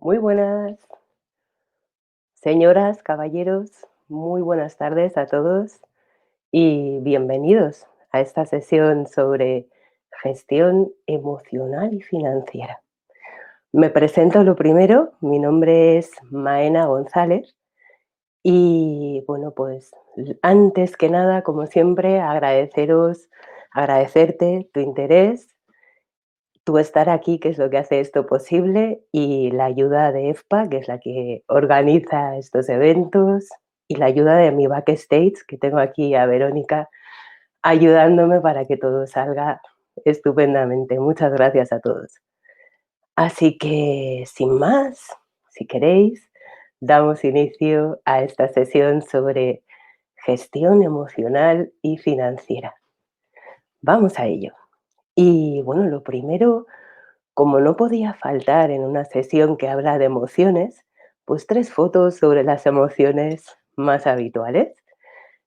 Muy buenas, señoras, caballeros, muy buenas tardes a todos y bienvenidos a esta sesión sobre gestión emocional y financiera. Me presento lo primero, mi nombre es Maena González y bueno, pues antes que nada, como siempre, agradecerte tu interés, tu estar aquí, que es lo que hace esto posible, y la ayuda de EFPA, que es la que organiza estos eventos, y la ayuda de mi backstage, que tengo aquí a Verónica ayudándome para que todo salga estupendamente. Muchas gracias a todos. Así que, sin más, si queréis, damos inicio a esta sesión sobre gestión emocional y financiera. Vamos a ello. Y bueno, lo primero, como no podía faltar en una sesión que habla de emociones, pues 3 fotos sobre las emociones más habituales.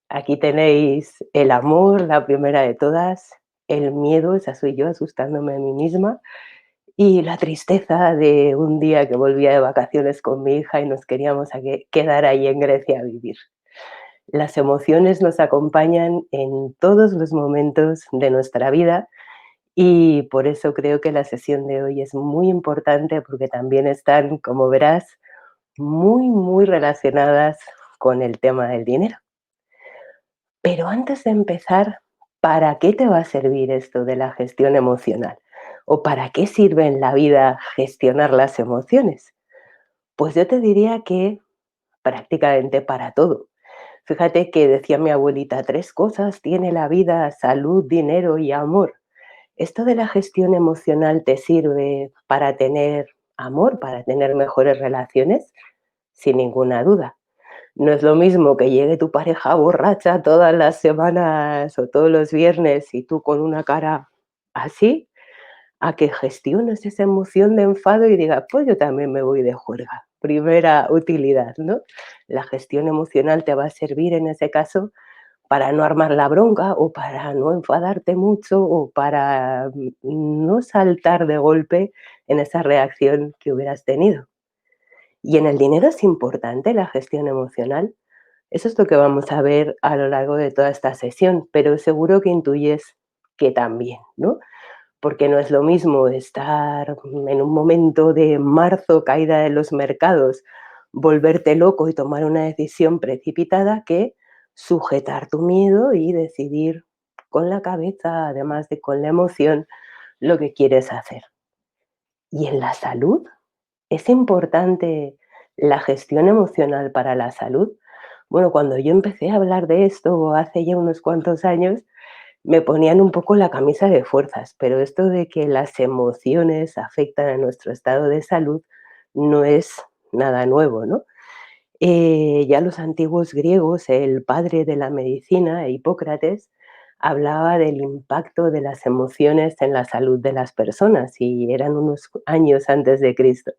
Aquí tenéis el amor, la primera de todas, el miedo, esa soy yo asustándome a mí misma, y la tristeza de un día que volvía de vacaciones con mi hija y nos queríamos quedar ahí en Grecia a vivir. Las emociones nos acompañan en todos los momentos de nuestra vida y por eso creo que la sesión de hoy es muy importante porque también están, como verás, muy, muy relacionadas con el tema del dinero. Pero antes de empezar, ¿para qué te va a servir esto de la gestión emocional? ¿O para qué sirve en la vida gestionar las emociones? Pues yo te diría que prácticamente para todo. Fíjate que decía mi abuelita, 3 cosas tiene la vida: salud, dinero y amor. ¿Esto de la gestión emocional te sirve para tener amor, para tener mejores relaciones? Sin ninguna duda. No es lo mismo que llegue tu pareja borracha todas las semanas o todos los viernes y tú con una cara así, a que gestiones esa emoción de enfado y digas, pues yo también me voy de juerga. Primera utilidad, ¿no? La gestión emocional te va a servir en ese caso para no armar la bronca o para no enfadarte mucho o para no saltar de golpe en esa reacción que hubieras tenido. Y en el dinero es importante la gestión emocional. Eso es lo que vamos a ver a lo largo de toda esta sesión, pero seguro que intuyes que también, ¿no? Porque no es lo mismo estar en un momento de marzo, caída de los mercados, volverte loco y tomar una decisión precipitada que sujetar tu miedo y decidir con la cabeza, además de con la emoción, lo que quieres hacer. Y en la salud, ¿es importante la gestión emocional para la salud? Bueno, cuando yo empecé a hablar de esto hace ya unos cuantos años, me ponían un poco la camisa de fuerzas, pero esto de que las emociones afectan a nuestro estado de salud no es nada nuevo, ¿no? Ya los antiguos griegos, el padre de la medicina, Hipócrates, hablaba del impacto de las emociones en la salud de las personas y eran unos años antes de Cristo.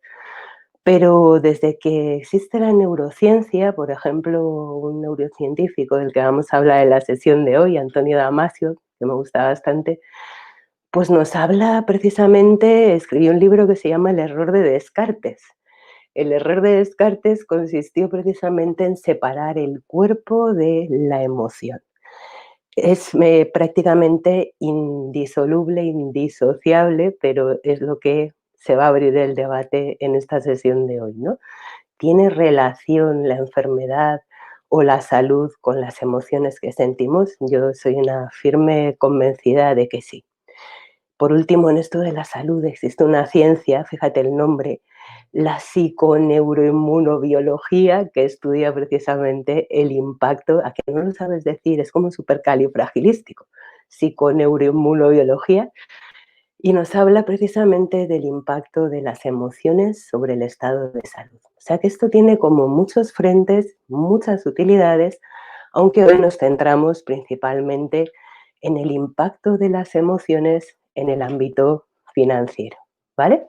Pero desde que existe la neurociencia, por ejemplo, un neurocientífico del que vamos a hablar en la sesión de hoy, Antonio Damasio, que me gusta bastante, pues nos habla precisamente, escribió un libro que se llama El error de Descartes. El error de Descartes consistió precisamente en separar el cuerpo de la emoción. Es prácticamente indisoluble, indisociable, pero es lo que se va a abrir el debate en esta sesión de hoy, ¿no? ¿Tiene relación la enfermedad o la salud con las emociones que sentimos? Yo soy una firme convencida de que sí. Por último, en esto de la salud existe una ciencia, fíjate el nombre, la psiconeuroinmunobiología, que estudia precisamente el impacto, a que no lo sabes decir, es como supercalifragilístico, psiconeuroinmunobiología, y nos habla precisamente del impacto de las emociones sobre el estado de salud. O sea que esto tiene como muchos frentes, muchas utilidades, aunque hoy nos centramos principalmente en el impacto de las emociones en el ámbito financiero, ¿vale?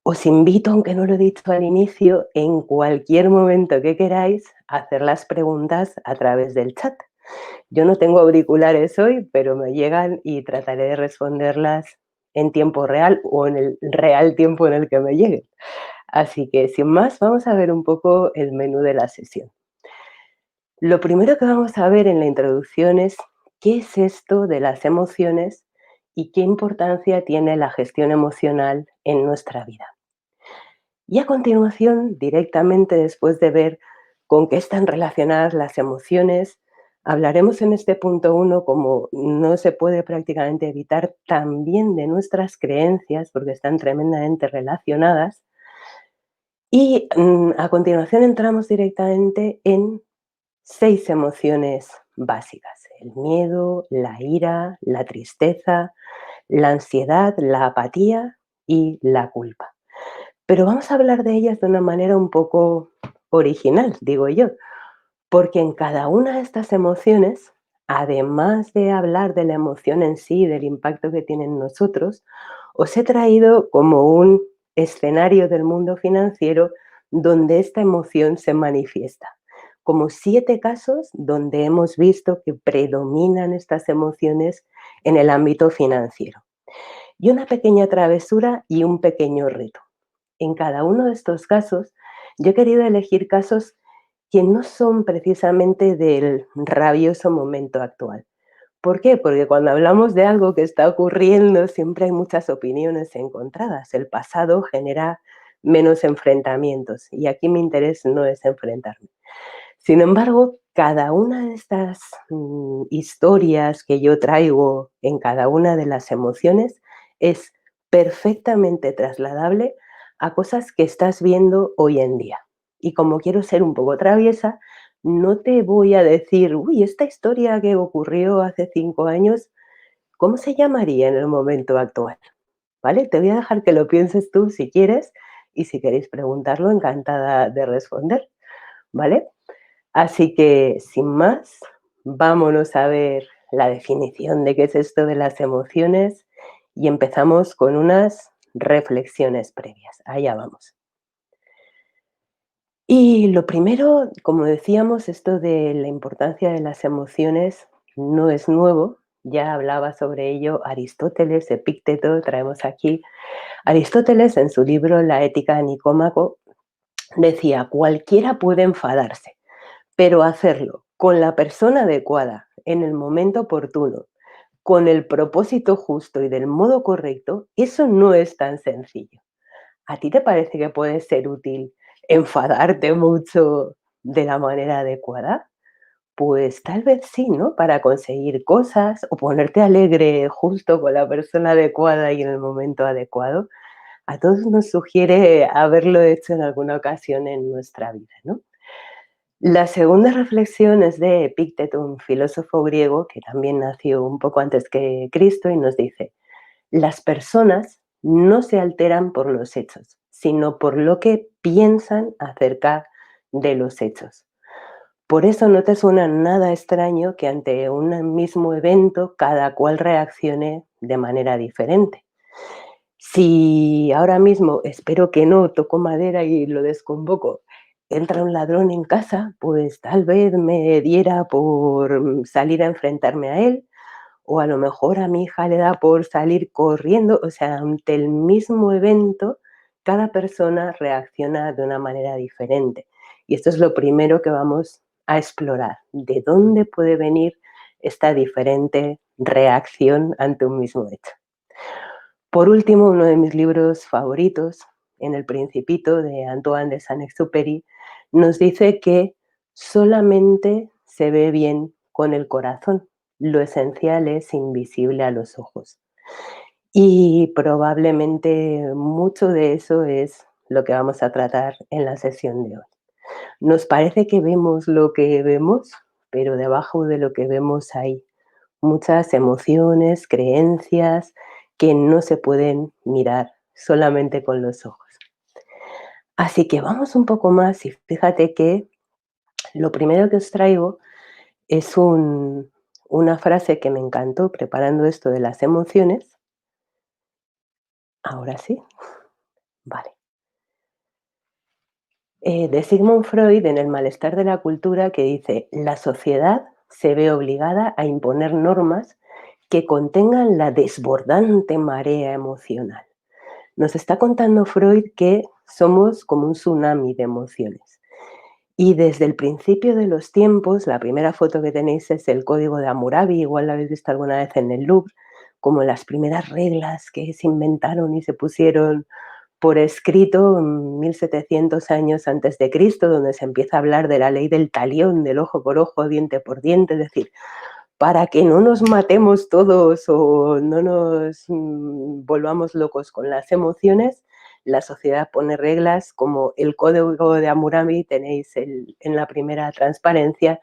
Os invito, aunque no lo he dicho al inicio, en cualquier momento que queráis, a hacer las preguntas a través del chat. Yo no tengo auriculares hoy, pero me llegan y trataré de responderlas en tiempo real o en el real tiempo en el que me lleguen. Así que, sin más, vamos a ver un poco el menú de la sesión. Lo primero que vamos a ver en la introducción es qué es esto de las emociones y qué importancia tiene la gestión emocional en nuestra vida. Y a continuación, directamente después de ver con qué están relacionadas las emociones, hablaremos en este punto uno, como no se puede prácticamente evitar, también de nuestras creencias, porque están tremendamente relacionadas. Y a continuación entramos directamente en 6 emociones básicas: el miedo, la ira, la tristeza, la ansiedad, la apatía y la culpa. Pero vamos a hablar de ellas de una manera un poco original, digo yo, porque en cada una de estas emociones, además de hablar de la emoción en sí, del impacto que tiene en nosotros, os he traído como un escenario del mundo financiero donde esta emoción se manifiesta. Como 7 casos donde hemos visto que predominan estas emociones en el ámbito financiero. Y una pequeña travesura y un pequeño reto. En cada uno de estos casos, yo he querido elegir casos que no son precisamente del rabioso momento actual. ¿Por qué? Porque cuando hablamos de algo que está ocurriendo, siempre hay muchas opiniones encontradas. El pasado genera menos enfrentamientos y aquí mi interés no es enfrentarme. Sin embargo, cada una de estas historias que yo traigo en cada una de las emociones es perfectamente trasladable a cosas que estás viendo hoy en día. Y como quiero ser un poco traviesa, no te voy a decir, uy, esta historia que ocurrió hace 5 años, ¿cómo se llamaría en el momento actual? ¿Vale? Te voy a dejar que lo pienses tú si quieres y si queréis preguntarlo, encantada de responder, ¿vale? Así que, sin más, vámonos a ver la definición de qué es esto de las emociones y empezamos con unas reflexiones previas. Allá vamos. Y lo primero, como decíamos, esto de la importancia de las emociones no es nuevo. Ya hablaba sobre ello Aristóteles, Epícteto, traemos aquí. Aristóteles, en su libro La Ética de Nicómaco, decía: cualquiera puede enfadarse, pero hacerlo con la persona adecuada, en el momento oportuno, con el propósito justo y del modo correcto, eso no es tan sencillo. ¿A ti te parece que puede ser útil enfadarte mucho de la manera adecuada? Pues tal vez sí, ¿no? Para conseguir cosas o ponerte alegre justo con la persona adecuada y en el momento adecuado. A todos nos sugiere haberlo hecho en alguna ocasión en nuestra vida, ¿no? La segunda reflexión es de Epícteto, un filósofo griego que también nació un poco antes que Cristo y nos dice: las personas no se alteran por los hechos, sino por lo que piensan acerca de los hechos. Por eso no te suena nada extraño que ante un mismo evento cada cual reaccione de manera diferente. Si ahora mismo, espero que no, toco madera y lo desconvoco, entra un ladrón en casa, pues tal vez me diera por salir a enfrentarme a él, o a lo mejor a mi hija le da por salir corriendo. O sea, ante el mismo evento, cada persona reacciona de una manera diferente. Y esto es lo primero que vamos a explorar, de dónde puede venir esta diferente reacción ante un mismo hecho. Por último, uno de mis libros favoritos, En el Principito, de Antoine de Saint-Exupéry, nos dice que solamente se ve bien con el corazón. Lo esencial es invisible a los ojos. Y probablemente mucho de eso es lo que vamos a tratar en la sesión de hoy. Nos parece que vemos lo que vemos, pero debajo de lo que vemos hay muchas emociones, creencias que no se pueden mirar solamente con los ojos. Así que vamos un poco más y fíjate que lo primero que os traigo es una frase que me encantó preparando esto de las emociones. Ahora sí, vale. De Sigmund Freud en El malestar de la cultura, que dice: la sociedad se ve obligada a imponer normas que contengan la desbordante marea emocional. Nos está contando Freud que somos como un tsunami de emociones. Y desde el principio de los tiempos, la primera foto que tenéis es el código de Hammurabi, igual la habéis visto alguna vez en el Louvre, como las primeras reglas que se inventaron y se pusieron por escrito 1700 años antes de Cristo, donde se empieza a hablar de la ley del talión, del ojo por ojo, diente por diente, es decir, para que no nos matemos todos o no nos volvamos locos con las emociones, la sociedad pone reglas como el código de Hammurabi, tenéis en la primera transparencia,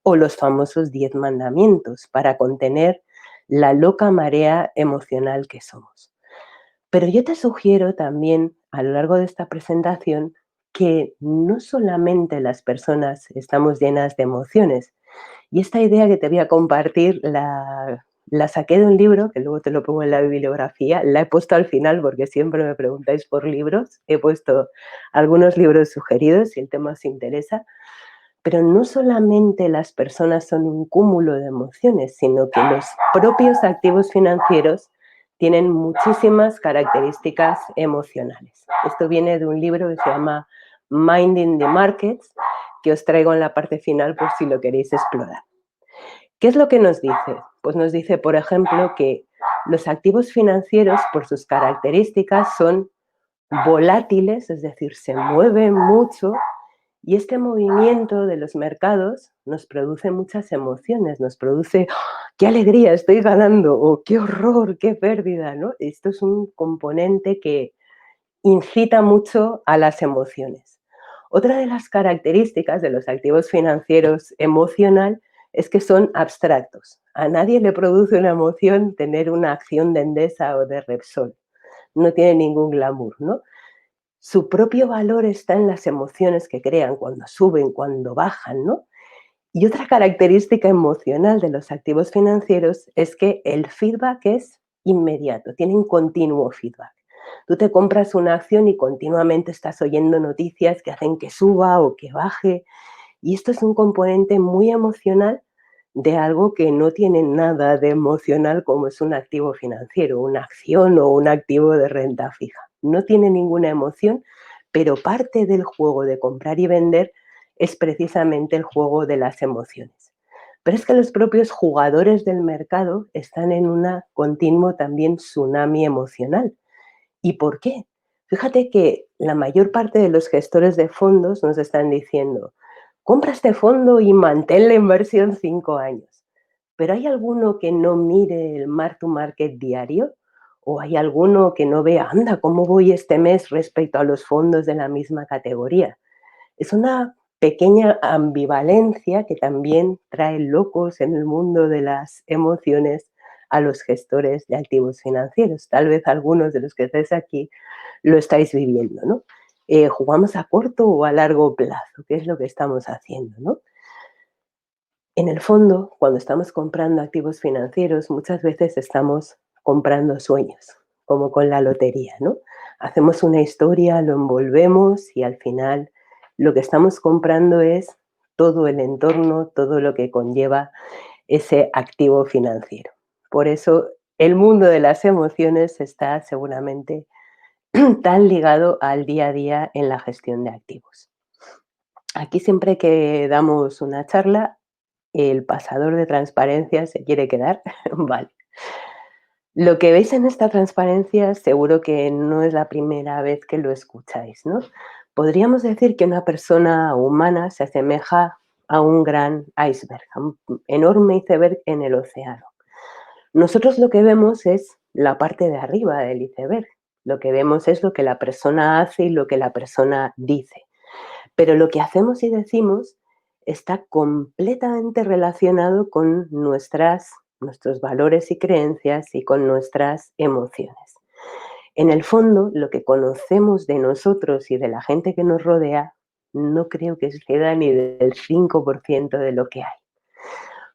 o los famosos 10 mandamientos para contener la loca marea emocional que somos. Pero yo te sugiero también, a lo largo de esta presentación, que no solamente las personas estamos llenas de emociones. Y esta idea que te voy a compartir la saqué de un libro, que luego te lo pongo en la bibliografía. La he puesto al final porque siempre me preguntáis por libros. He puesto algunos libros sugeridos si el tema os interesa. Pero no solamente las personas son un cúmulo de emociones, sino que los propios activos financieros tienen muchísimas características emocionales. Esto viene de un libro que se llama Minding the Markets, que os traigo en la parte final por si lo queréis explorar. ¿Qué es lo que nos dice? Pues nos dice, por ejemplo, que los activos financieros, por sus características, son volátiles, es decir, se mueven mucho, y este movimiento de los mercados nos produce muchas emociones, nos produce qué alegría, estoy ganando, o qué horror, qué pérdida, ¿no? Esto es un componente que incita mucho a las emociones. Otra de las características de los activos financieros emocional es que son abstractos. A nadie le produce una emoción tener una acción de Endesa o de Repsol. No tiene ningún glamour, ¿no? Su propio valor está en las emociones que crean cuando suben, cuando bajan, ¿no? Y otra característica emocional de los activos financieros es que el feedback es inmediato, tienen continuo feedback. Tú te compras una acción y continuamente estás oyendo noticias que hacen que suba o que baje, y esto es un componente muy emocional de algo que no tiene nada de emocional como es un activo financiero, una acción o un activo de renta fija. No tiene ninguna emoción, pero parte del juego de comprar y vender es precisamente el juego de las emociones. Pero es que los propios jugadores del mercado están en una continuo también tsunami emocional. ¿Y por qué? Fíjate que la mayor parte de los gestores de fondos nos están diciendo, compra este fondo y mantén la inversión 5 años. Pero ¿hay alguno que no mire el mark to market diario? ¿O hay alguno que no vea, anda, cómo voy este mes respecto a los fondos de la misma categoría? Es una pequeña ambivalencia que también trae locos en el mundo de las emociones a los gestores de activos financieros. Tal vez algunos de los que estáis aquí lo estáis viviendo, ¿no? ¿Jugamos a corto o a largo plazo? ¿Qué es lo que estamos haciendo, no? En el fondo, cuando estamos comprando activos financieros, muchas veces estamos comprando sueños, como con la lotería, ¿no? Hacemos una historia, lo envolvemos y al final lo que estamos comprando es todo el entorno, todo lo que conlleva ese activo financiero. Por eso el mundo de las emociones está seguramente tan ligado al día a día en la gestión de activos. Aquí siempre que damos una charla, el pasador de transparencia se quiere quedar. Vale. Lo que veis en esta transparencia seguro que no es la primera vez que lo escucháis, ¿no? Podríamos decir que una persona humana se asemeja a un gran iceberg, a un enorme iceberg en el océano. Nosotros lo que vemos es la parte de arriba del iceberg. Lo que vemos es lo que la persona hace y lo que la persona dice. Pero lo que hacemos y decimos está completamente relacionado con nuestros valores y creencias y con nuestras emociones. En el fondo, lo que conocemos de nosotros y de la gente que nos rodea no creo que exceda ni del 5% de lo que hay.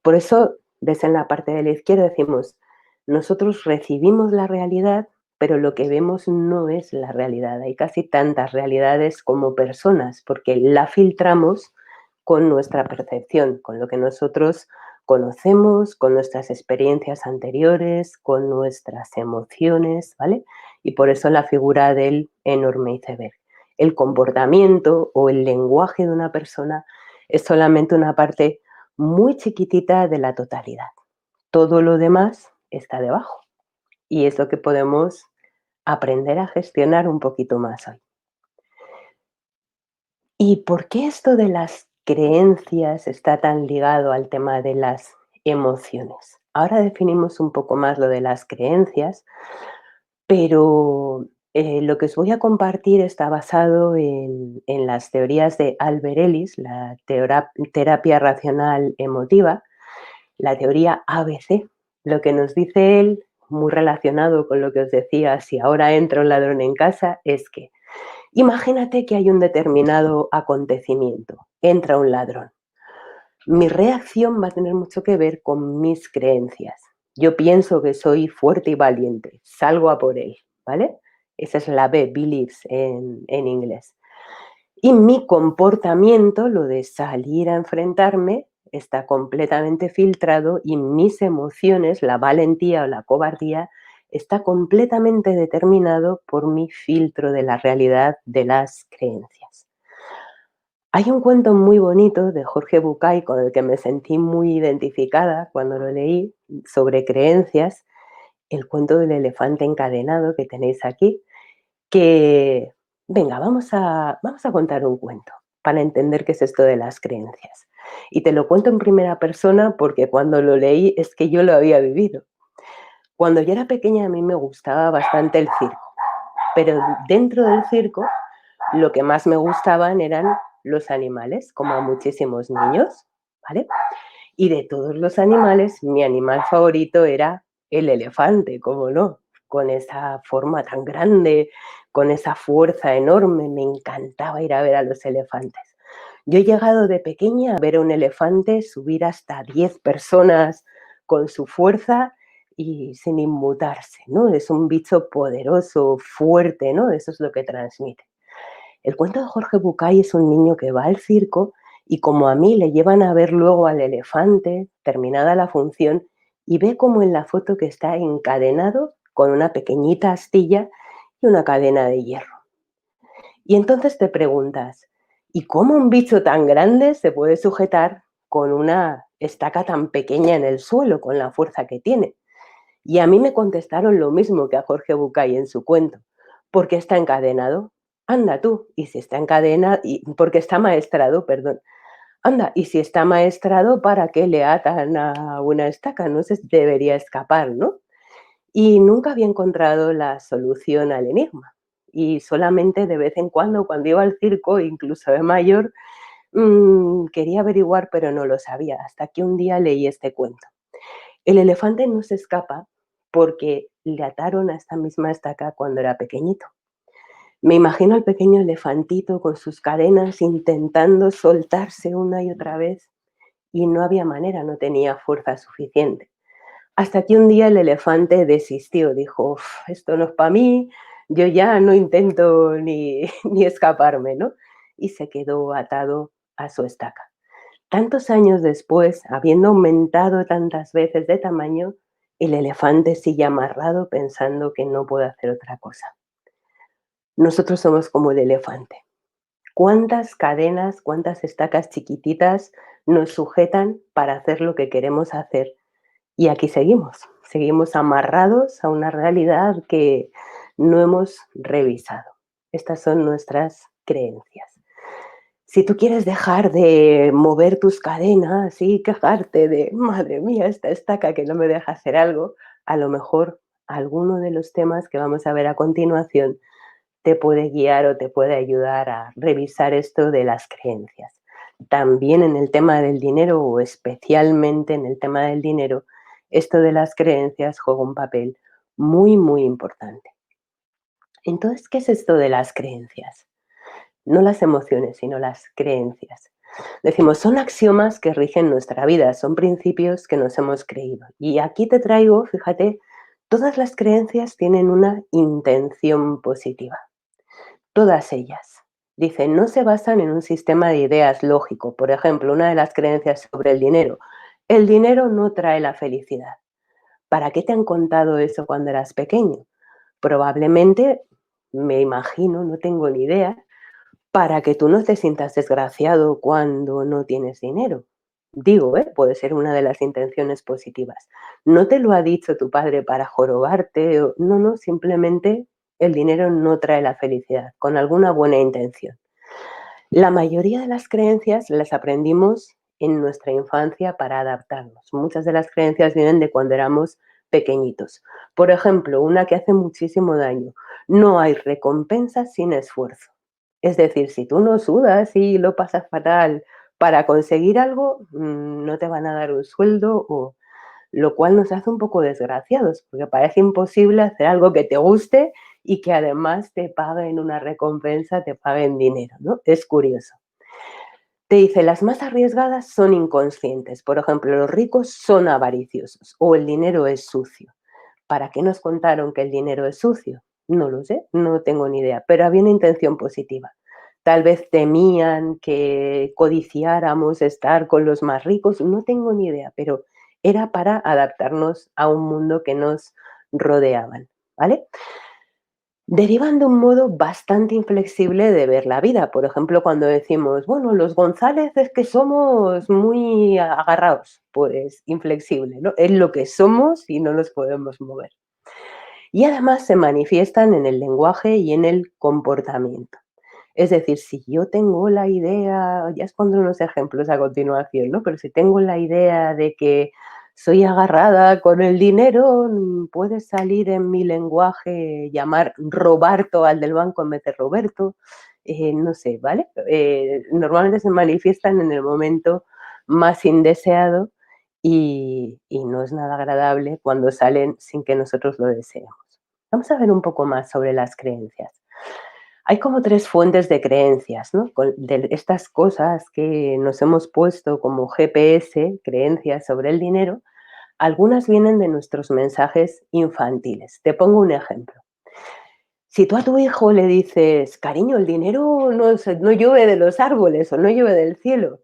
Por eso, ves en la parte de la izquierda, decimos, nosotros recibimos la realidad, pero lo que vemos no es la realidad. Hay casi tantas realidades como personas, porque la filtramos con nuestra percepción, con lo que nosotros conocemos, con nuestras experiencias anteriores, con nuestras emociones, ¿vale? Y por eso la figura del enorme iceberg. El comportamiento o el lenguaje de una persona es solamente una parte muy chiquitita de la totalidad. Todo lo demás está debajo y es lo que podemos aprender a gestionar un poquito más hoy. ¿Y por qué esto de las creencias está tan ligado al tema de las emociones? Ahora definimos un poco más lo de las creencias, pero lo que os voy a compartir está basado en las teorías de Albert Ellis, la terapia racional emotiva, la teoría ABC. Lo que nos dice él, muy relacionado con lo que os decía, si ahora entra un ladrón en casa, es que imagínate que hay un determinado acontecimiento, entra un ladrón. Mi reacción va a tener mucho que ver con mis creencias. Yo pienso que soy fuerte y valiente, salgo a por él, ¿vale? Esa es la B, beliefs en inglés. Y mi comportamiento, lo de salir a enfrentarme, está completamente filtrado y mis emociones, la valentía o la cobardía, está completamente determinado por mi filtro de la realidad de las creencias. Hay un cuento muy bonito de Jorge Bucay con el que me sentí muy identificada cuando lo leí sobre creencias, el cuento del elefante encadenado que tenéis aquí, que, venga, vamos a contar un cuento para entender qué es esto de las creencias. Y te lo cuento en primera persona porque cuando lo leí es que yo lo había vivido. Cuando yo era pequeña a mí me gustaba bastante el circo, pero dentro del circo lo que más me gustaban eran los animales, como a muchísimos niños, ¿vale? Y de todos los animales, mi animal favorito era el elefante, ¿cómo no? Con esa forma tan grande, con esa fuerza enorme, me encantaba ir a ver a los elefantes. Yo he llegado de pequeña a ver a un elefante subir hasta 10 personas con su fuerza y sin inmutarse, ¿no? Es un bicho poderoso, fuerte, ¿no? Eso es lo que transmite. El cuento de Jorge Bucay es un niño que va al circo y como a mí le llevan a ver luego al elefante, terminada la función, y ve como en la foto que está encadenado con una pequeñita astilla y una cadena de hierro. Y entonces te preguntas, ¿y cómo un bicho tan grande se puede sujetar con una estaca tan pequeña en el suelo, con la fuerza que tiene? Y a mí me contestaron lo mismo que a Jorge Bucay en su cuento, porque está encadenado. Anda tú, y si está encadenado, porque está maestrado, perdón. Anda, y si está maestrado, ¿para qué le atan a una estaca? No se debería escapar, ¿no? Y nunca había encontrado la solución al enigma. Y solamente de vez en cuando iba al circo, incluso de mayor, quería averiguar, pero no lo sabía, hasta que un día leí este cuento. El elefante no se escapa porque le ataron a esta misma estaca cuando era pequeñito. Me imagino al pequeño elefantito con sus cadenas intentando soltarse una y otra vez y no había manera, no tenía fuerza suficiente. Hasta que un día el elefante desistió, dijo: "Uf, esto no es para mí, yo ya no intento ni, ni escaparme", ¿no? Y se quedó atado a su estaca. Tantos años después, habiendo aumentado tantas veces de tamaño, el elefante sigue amarrado pensando que no puede hacer otra cosa. Nosotros somos como el elefante. ¿Cuántas cadenas, cuántas estacas chiquititas nos sujetan para hacer lo que queremos hacer? Y aquí seguimos amarrados a una realidad que no hemos revisado. Estas son nuestras creencias. Si tú quieres dejar de mover tus cadenas y quejarte de, madre mía, esta estaca que no me deja hacer algo, a lo mejor alguno de los temas que vamos a ver a continuación te puede guiar o te puede ayudar a revisar esto de las creencias. También en el tema del dinero o especialmente en el tema del dinero, esto de las creencias juega un papel muy, muy importante. Entonces, ¿qué es esto de las creencias? No las emociones, sino las creencias. Decimos, son axiomas que rigen nuestra vida, son principios que nos hemos creído. Y aquí te traigo, fíjate, todas las creencias tienen una intención positiva. Todas ellas. Dicen, no se basan en un sistema de ideas lógico. Por ejemplo, una de las creencias sobre el dinero. El dinero no trae la felicidad. ¿Para qué te han contado eso cuando eras pequeño? Probablemente, me imagino, no tengo ni idea, para que tú no te sientas desgraciado cuando no tienes dinero. Digo, puede ser una de las intenciones positivas. No te lo ha dicho tu padre para jorobarte, no, no, simplemente el dinero no trae la felicidad, con alguna buena intención. La mayoría de las creencias las aprendimos en nuestra infancia para adaptarnos. Muchas de las creencias vienen de cuando éramos pequeñitos. Por ejemplo, una que hace muchísimo daño: no hay recompensa sin esfuerzo. Es decir, si tú no sudas y lo pasas fatal para conseguir algo, no te van a dar un sueldo, o lo cual nos hace un poco desgraciados, porque parece imposible hacer algo que te guste y que además te paguen una recompensa, te paguen dinero, ¿no? Es curioso. Te dice, las más arriesgadas son inconscientes. Por ejemplo, los ricos son avariciosos o el dinero es sucio. ¿Para qué nos contaron que el dinero es sucio? No lo sé, no tengo ni idea, pero había una intención positiva. Tal vez temían que codiciáramos estar con los más ricos, no tengo ni idea, pero era para adaptarnos a un mundo que nos rodeaban, ¿vale? Derivan de un modo bastante inflexible de ver la vida. Por ejemplo, cuando decimos, bueno, los González es que somos muy agarrados, pues inflexible, ¿no? Es lo que somos y no nos podemos mover. Y además se manifiestan en el lenguaje y en el comportamiento. Es decir, si yo tengo la idea, ya os pondré unos ejemplos a continuación, ¿no? Pero si tengo la idea de que soy agarrada con el dinero, puede salir en mi lenguaje llamar Roberto al del banco en vez de Roberto, no sé, ¿vale? Normalmente se manifiestan en el momento más indeseado y no es nada agradable cuando salen sin que nosotros lo deseemos. Vamos a ver un poco más sobre las creencias. Hay como tres fuentes de creencias, ¿no? De estas cosas que nos hemos puesto como GPS, creencias sobre el dinero, algunas vienen de nuestros mensajes infantiles. Te pongo un ejemplo. Si tú a tu hijo le dices, cariño, el dinero no llueve de los árboles o no llueve del cielo,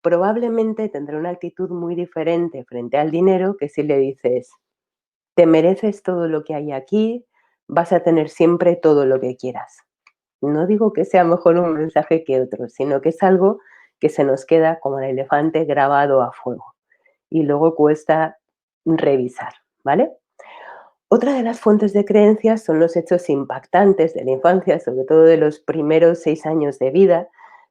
probablemente tendrá una actitud muy diferente frente al dinero que si le dices, te mereces todo lo que hay aquí, vas a tener siempre todo lo que quieras. No digo que sea mejor un mensaje que otro, sino que es algo que se nos queda como el elefante grabado a fuego y luego cuesta revisar, ¿vale? Otra de las fuentes de creencias son los hechos impactantes de la infancia, sobre todo de los primeros 6 años de vida.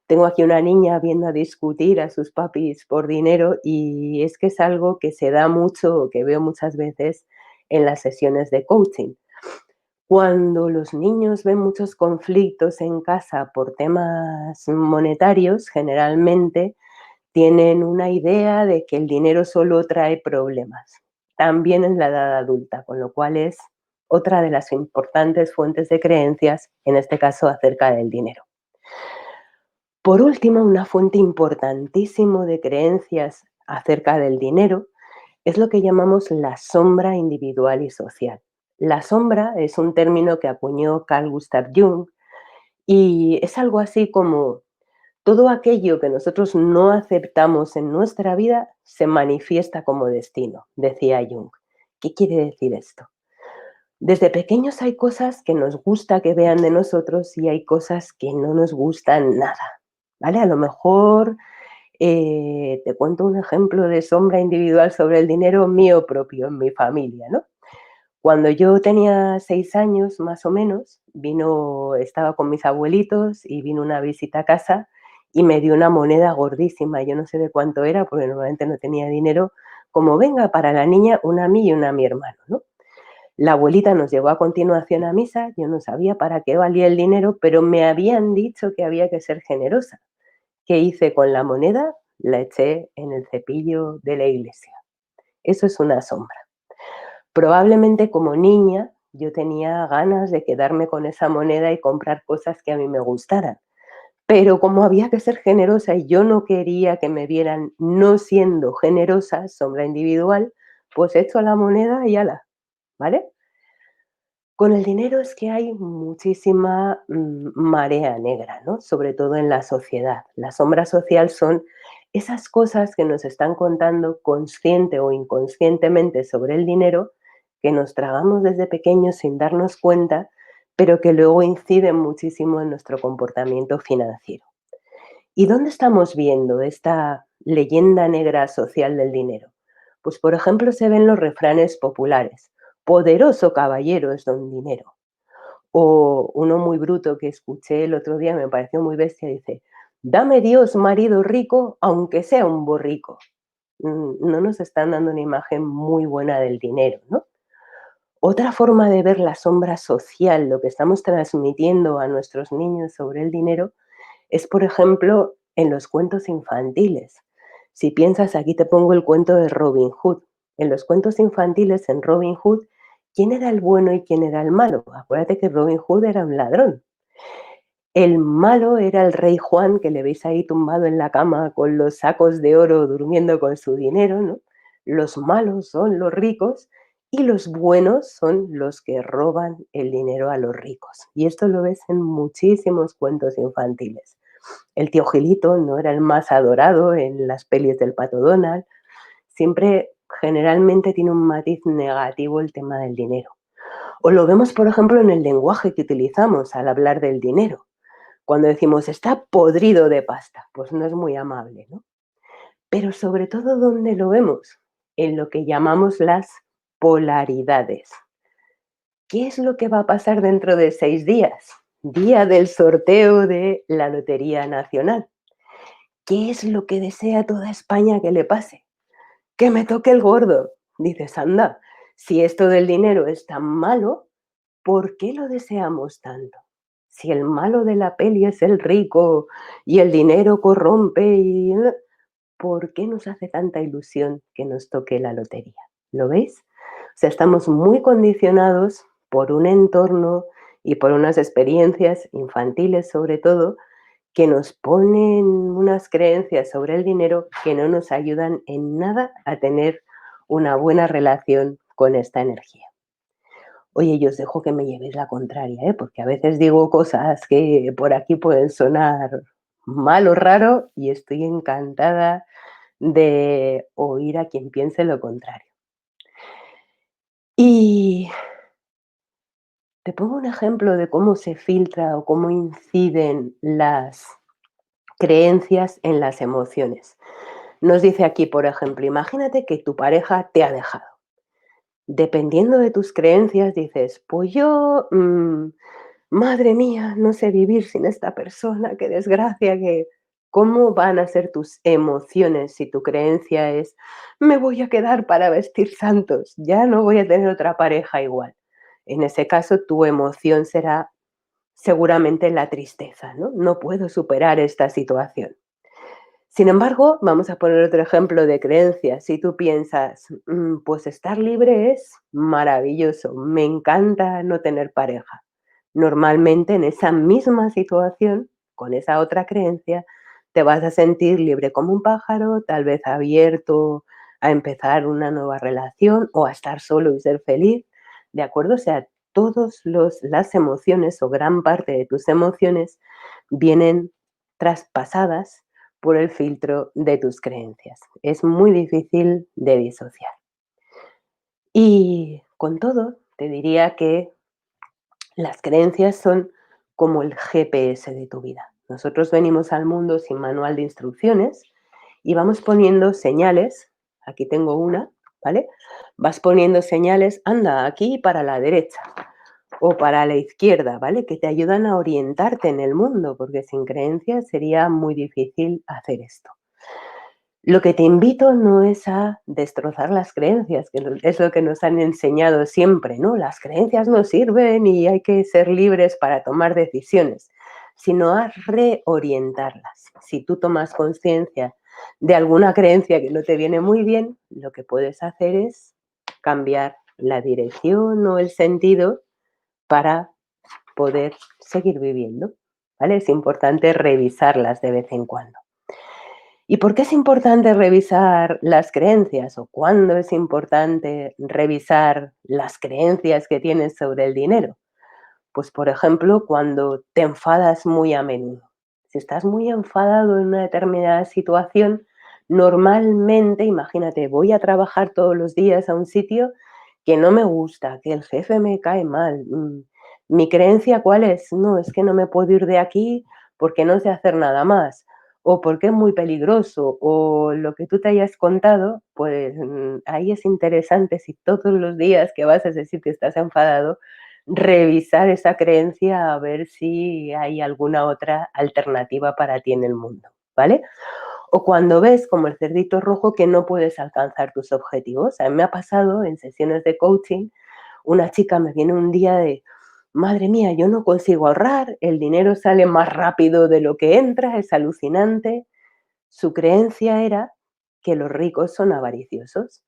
Tengo aquí una niña viendo a discutir a sus papis por dinero y es que es algo que se da mucho o que veo muchas veces en las sesiones de coaching. Cuando los niños ven muchos conflictos en casa por temas monetarios, generalmente tienen una idea de que el dinero solo trae problemas, también en la edad adulta, con lo cual es otra de las importantes fuentes de creencias, en este caso acerca del dinero. Por último, una fuente importantísima de creencias acerca del dinero es lo que llamamos la sombra individual y social. La sombra es un término que acuñó Carl Gustav Jung y es algo así como todo aquello que nosotros no aceptamos en nuestra vida se manifiesta como destino, decía Jung. ¿Qué quiere decir esto? Desde pequeños hay cosas que nos gusta que vean de nosotros y hay cosas que no nos gustan nada, ¿vale? A lo mejor te cuento un ejemplo de sombra individual sobre el dinero mío propio en mi familia, ¿no? Cuando yo tenía 6 años, más o menos, estaba con mis abuelitos y vino una visita a casa y me dio una moneda gordísima, yo no sé de cuánto era, porque normalmente no tenía dinero, como: "Venga, para la niña, una a mí y una a mi hermano", ¿no? La abuelita nos llevó a continuación a misa, yo no sabía para qué valía el dinero, pero me habían dicho que había que ser generosa. ¿Qué hice con la moneda? La eché en el cepillo de la iglesia. Eso es una sombra. Probablemente como niña yo tenía ganas de quedarme con esa moneda y comprar cosas que a mí me gustaran, pero como había que ser generosa y yo no quería que me vieran no siendo generosa, sombra individual, pues echo la moneda y ala, ¿vale? Con el dinero es que hay muchísima marea negra, ¿no? Sobre todo en la sociedad. La sombra social son esas cosas que nos están contando consciente o inconscientemente sobre el dinero, que nos tragamos desde pequeños sin darnos cuenta, pero que luego inciden muchísimo en nuestro comportamiento financiero. ¿Y dónde estamos viendo esta leyenda negra social del dinero? Pues, por ejemplo, se ven los refranes populares. Poderoso caballero es don dinero. O uno muy bruto que escuché el otro día, me pareció muy bestia, dice, dame Dios marido rico, aunque sea un borrico. No nos están dando una imagen muy buena del dinero, ¿no? Otra forma de ver la sombra social, lo que estamos transmitiendo a nuestros niños sobre el dinero, es, por ejemplo, en los cuentos infantiles. Si piensas, aquí te pongo el cuento de Robin Hood. En los cuentos infantiles, en Robin Hood, ¿quién era el bueno y quién era el malo? Acuérdate que Robin Hood era un ladrón. El malo era el rey Juan, que le veis ahí tumbado en la cama con los sacos de oro durmiendo con su dinero, ¿no? Los malos son los ricos y los buenos son los que roban el dinero a los ricos. Y esto lo ves en muchísimos cuentos infantiles. El tío Gilito no era el más adorado en las pelis del Pato Donald. Siempre, generalmente, tiene un matiz negativo el tema del dinero. O lo vemos, por ejemplo, en el lenguaje que utilizamos al hablar del dinero. Cuando decimos está podrido de pasta, pues no es muy amable, ¿no? Pero sobre todo, ¿dónde lo vemos? En lo que llamamos las polaridades. ¿Qué es lo que va a pasar dentro de 6 días? Día del sorteo de la Lotería Nacional. ¿Qué es lo que desea toda España que le pase? Que me toque el gordo. Dices, anda, si esto del dinero es tan malo, ¿por qué lo deseamos tanto? Si el malo de la peli es el rico y el dinero corrompe y ¿por qué nos hace tanta ilusión que nos toque la lotería? ¿Lo veis? O sea, estamos muy condicionados por un entorno y por unas experiencias infantiles, sobre todo, que nos ponen unas creencias sobre el dinero que no nos ayudan en nada a tener una buena relación con esta energía. Oye, yo os dejo que me llevéis la contraria, ¿eh? Porque a veces digo cosas que por aquí pueden sonar mal o raro y estoy encantada de oír a quien piense lo contrario. Y te pongo un ejemplo de cómo se filtra o cómo inciden las creencias en las emociones. Nos dice aquí, por ejemplo, imagínate que tu pareja te ha dejado. Dependiendo de tus creencias, dices, pues yo, madre mía, no sé vivir sin esta persona, qué desgracia, que... ¿Cómo van a ser tus emociones si tu creencia es, me voy a quedar para vestir santos, ya no voy a tener otra pareja igual? En ese caso, tu emoción será seguramente la tristeza, ¿no? No puedo superar esta situación. Sin embargo, vamos a poner otro ejemplo de creencia. Si tú piensas, pues estar libre es maravilloso, me encanta no tener pareja. Normalmente en esa misma situación, con esa otra creencia, te vas a sentir libre como un pájaro, tal vez abierto a empezar una nueva relación o a estar solo y ser feliz, ¿de acuerdo? O sea, todas las emociones o gran parte de tus emociones vienen traspasadas por el filtro de tus creencias. Es muy difícil de disociar. Y con todo, te diría que las creencias son como el GPS de tu vida. Nosotros venimos al mundo sin manual de instrucciones y vamos poniendo señales. Aquí tengo una, ¿vale? Vas poniendo señales, anda, aquí para la derecha o para la izquierda, ¿vale? Que te ayudan a orientarte en el mundo, porque sin creencias sería muy difícil hacer esto. Lo que te invito no es a destrozar las creencias, que es lo que nos han enseñado siempre, ¿no? Las creencias no sirven y hay que ser libres para tomar decisiones, sino a reorientarlas. Si tú tomas conciencia de alguna creencia que no te viene muy bien, lo que puedes hacer es cambiar la dirección o el sentido para poder seguir viviendo, ¿vale? Es importante revisarlas de vez en cuando. ¿Y por qué es importante revisar las creencias o cuándo es importante revisar las creencias que tienes sobre el dinero? Pues, por ejemplo, cuando te enfadas muy a menudo. Si estás muy enfadado en una determinada situación, normalmente, imagínate, voy a trabajar todos los días a un sitio que no me gusta, que el jefe me cae mal, ¿Mi creencia cuál es? No, es que no me puedo ir de aquí porque no sé hacer nada más, o porque es muy peligroso, o lo que tú te hayas contado, pues ahí es interesante si todos los días que vas a ese sitio estás enfadado, revisar esa creencia a ver si hay alguna otra alternativa para ti en el mundo, ¿vale? O cuando ves como el cerdito rojo que no puedes alcanzar tus objetivos. A mí me ha pasado en sesiones de coaching, una chica me viene un día de, madre mía, yo no consigo ahorrar, el dinero sale más rápido de lo que entra, es alucinante. Su creencia era que los ricos son avariciosos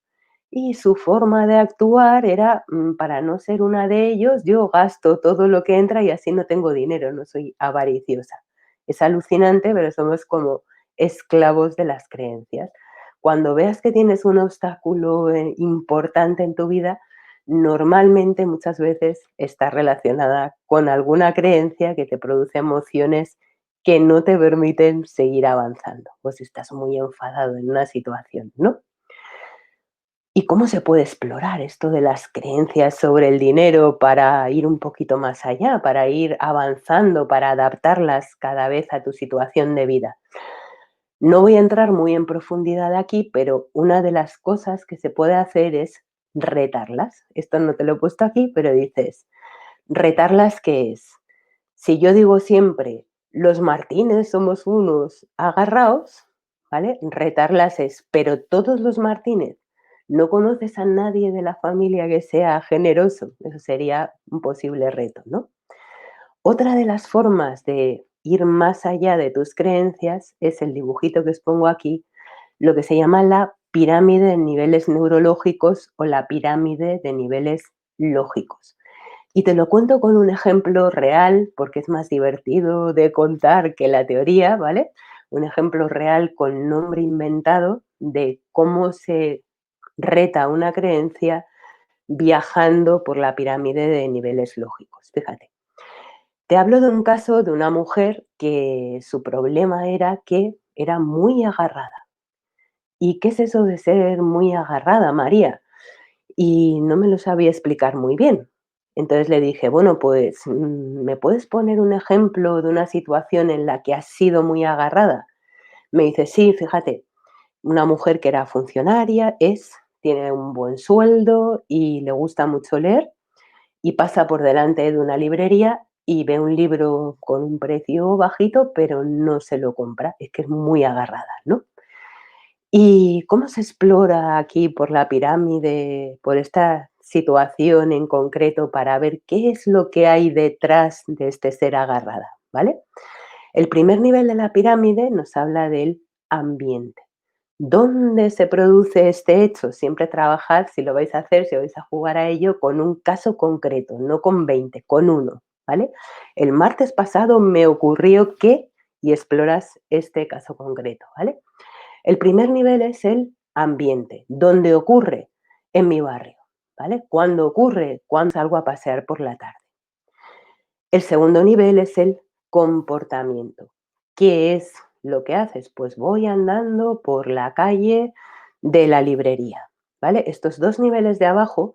y su forma de actuar era, para no ser una de ellos, yo gasto todo lo que entra y así no tengo dinero, no soy avariciosa. Es alucinante, pero somos como esclavos de las creencias. Cuando veas que tienes un obstáculo importante en tu vida, normalmente muchas veces está relacionada con alguna creencia que te produce emociones que no te permiten seguir avanzando, o si estás muy enfadado en una situación, ¿no? ¿Y cómo se puede explorar esto de las creencias sobre el dinero para ir un poquito más allá, para ir avanzando, para adaptarlas cada vez a tu situación de vida? No voy a entrar muy en profundidad aquí, pero una de las cosas que se puede hacer es retarlas. Esto no te lo he puesto aquí, pero dices, ¿retarlas qué es? Si yo digo siempre, los Martínez somos unos agarraos, ¿vale? Retarlas es, pero todos los Martínez, no conoces a nadie de la familia que sea generoso. Eso sería un posible reto, ¿no? Otra de las formas de ir más allá de tus creencias es el dibujito que os pongo aquí, lo que se llama la pirámide de niveles neurológicos o la pirámide de niveles lógicos. Y te lo cuento con un ejemplo real, porque es más divertido de contar que la teoría, ¿vale? Un ejemplo real con nombre inventado de cómo se reta una creencia viajando por la pirámide de niveles lógicos. Fíjate, te hablo de un caso de una mujer que su problema era que era muy agarrada. ¿Y qué es eso de ser muy agarrada, María? Y no me lo sabía explicar muy bien. Entonces le dije, bueno, pues, ¿me puedes poner un ejemplo de una situación en la que has sido muy agarrada? Me dice, sí, fíjate, una mujer que era funcionaria, tiene un buen sueldo y le gusta mucho leer y pasa por delante de una librería y ve un libro con un precio bajito, pero no se lo compra, es que es muy agarrada, ¿no? ¿Y cómo se explora aquí por la pirámide, por esta situación en concreto para ver qué es lo que hay detrás de este ser agarrada? ¿Vale? El primer nivel de la pirámide nos habla del ambiente. ¿Dónde se produce este hecho? Siempre trabajad, si lo vais a hacer, si vais a jugar a ello, con un caso concreto, no con 20, con uno, ¿vale? El martes pasado me ocurrió que, y exploras este caso concreto, ¿vale? El primer nivel es el ambiente. ¿Dónde ocurre? En mi barrio, ¿vale? ¿Cuándo ocurre? Cuando salgo a pasear por la tarde. El segundo nivel es el comportamiento. ¿Qué es lo que haces? Pues voy andando por la calle de la librería, ¿vale? Estos dos niveles de abajo,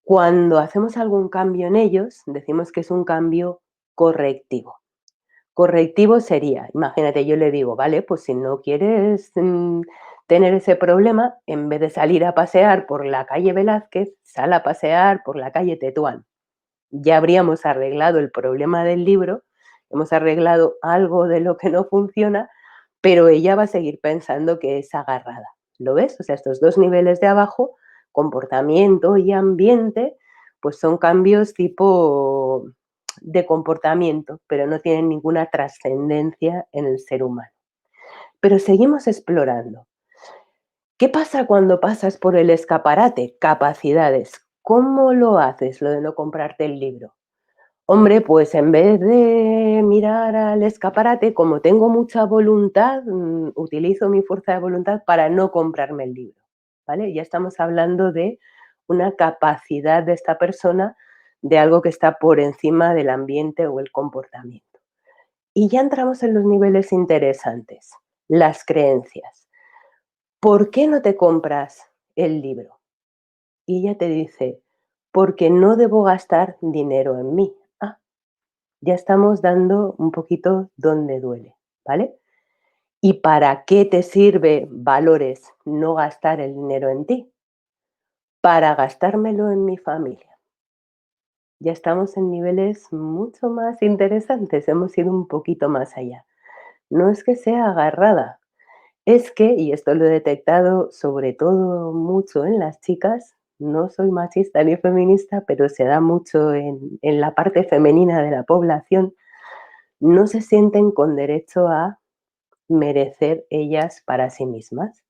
cuando hacemos algún cambio en ellos, decimos que es un cambio correctivo. Correctivo sería, imagínate, yo le digo, vale, pues si no quieres tener ese problema, en vez de salir a pasear por la calle Velázquez, sal a pasear por la calle Tetuán. Ya habríamos arreglado el problema del libro, hemos arreglado algo de lo que no funciona, pero ella va a seguir pensando que es agarrada. ¿Lo ves? O sea, estos dos niveles de abajo, comportamiento y ambiente, pues son cambios tipo de comportamiento, pero no tienen ninguna trascendencia en el ser humano. Pero seguimos explorando. ¿Qué pasa cuando pasas por el escaparate? Capacidades. ¿Cómo lo haces, lo de no comprarte el libro? Hombre, pues en vez de mirar al escaparate, como tengo mucha voluntad, utilizo mi fuerza de voluntad para no comprarme el libro, ¿vale? Ya estamos hablando de una capacidad de esta persona de algo que está por encima del ambiente o el comportamiento. Y ya entramos en los niveles interesantes, las creencias. ¿Por qué no te compras el libro? Y ella te dice, porque no debo gastar dinero en mí. Ya estamos dando un poquito donde duele, ¿vale? ¿Y para qué te sirve valores no gastar el dinero en ti? Para gastármelo en mi familia. Ya estamos en niveles mucho más interesantes, hemos ido un poquito más allá. No es que sea agarrada, es que, y esto lo he detectado sobre todo mucho en las chicas, no soy machista ni feminista, pero se da mucho en la parte femenina de la población, no se sienten con derecho a merecer ellas para sí mismas.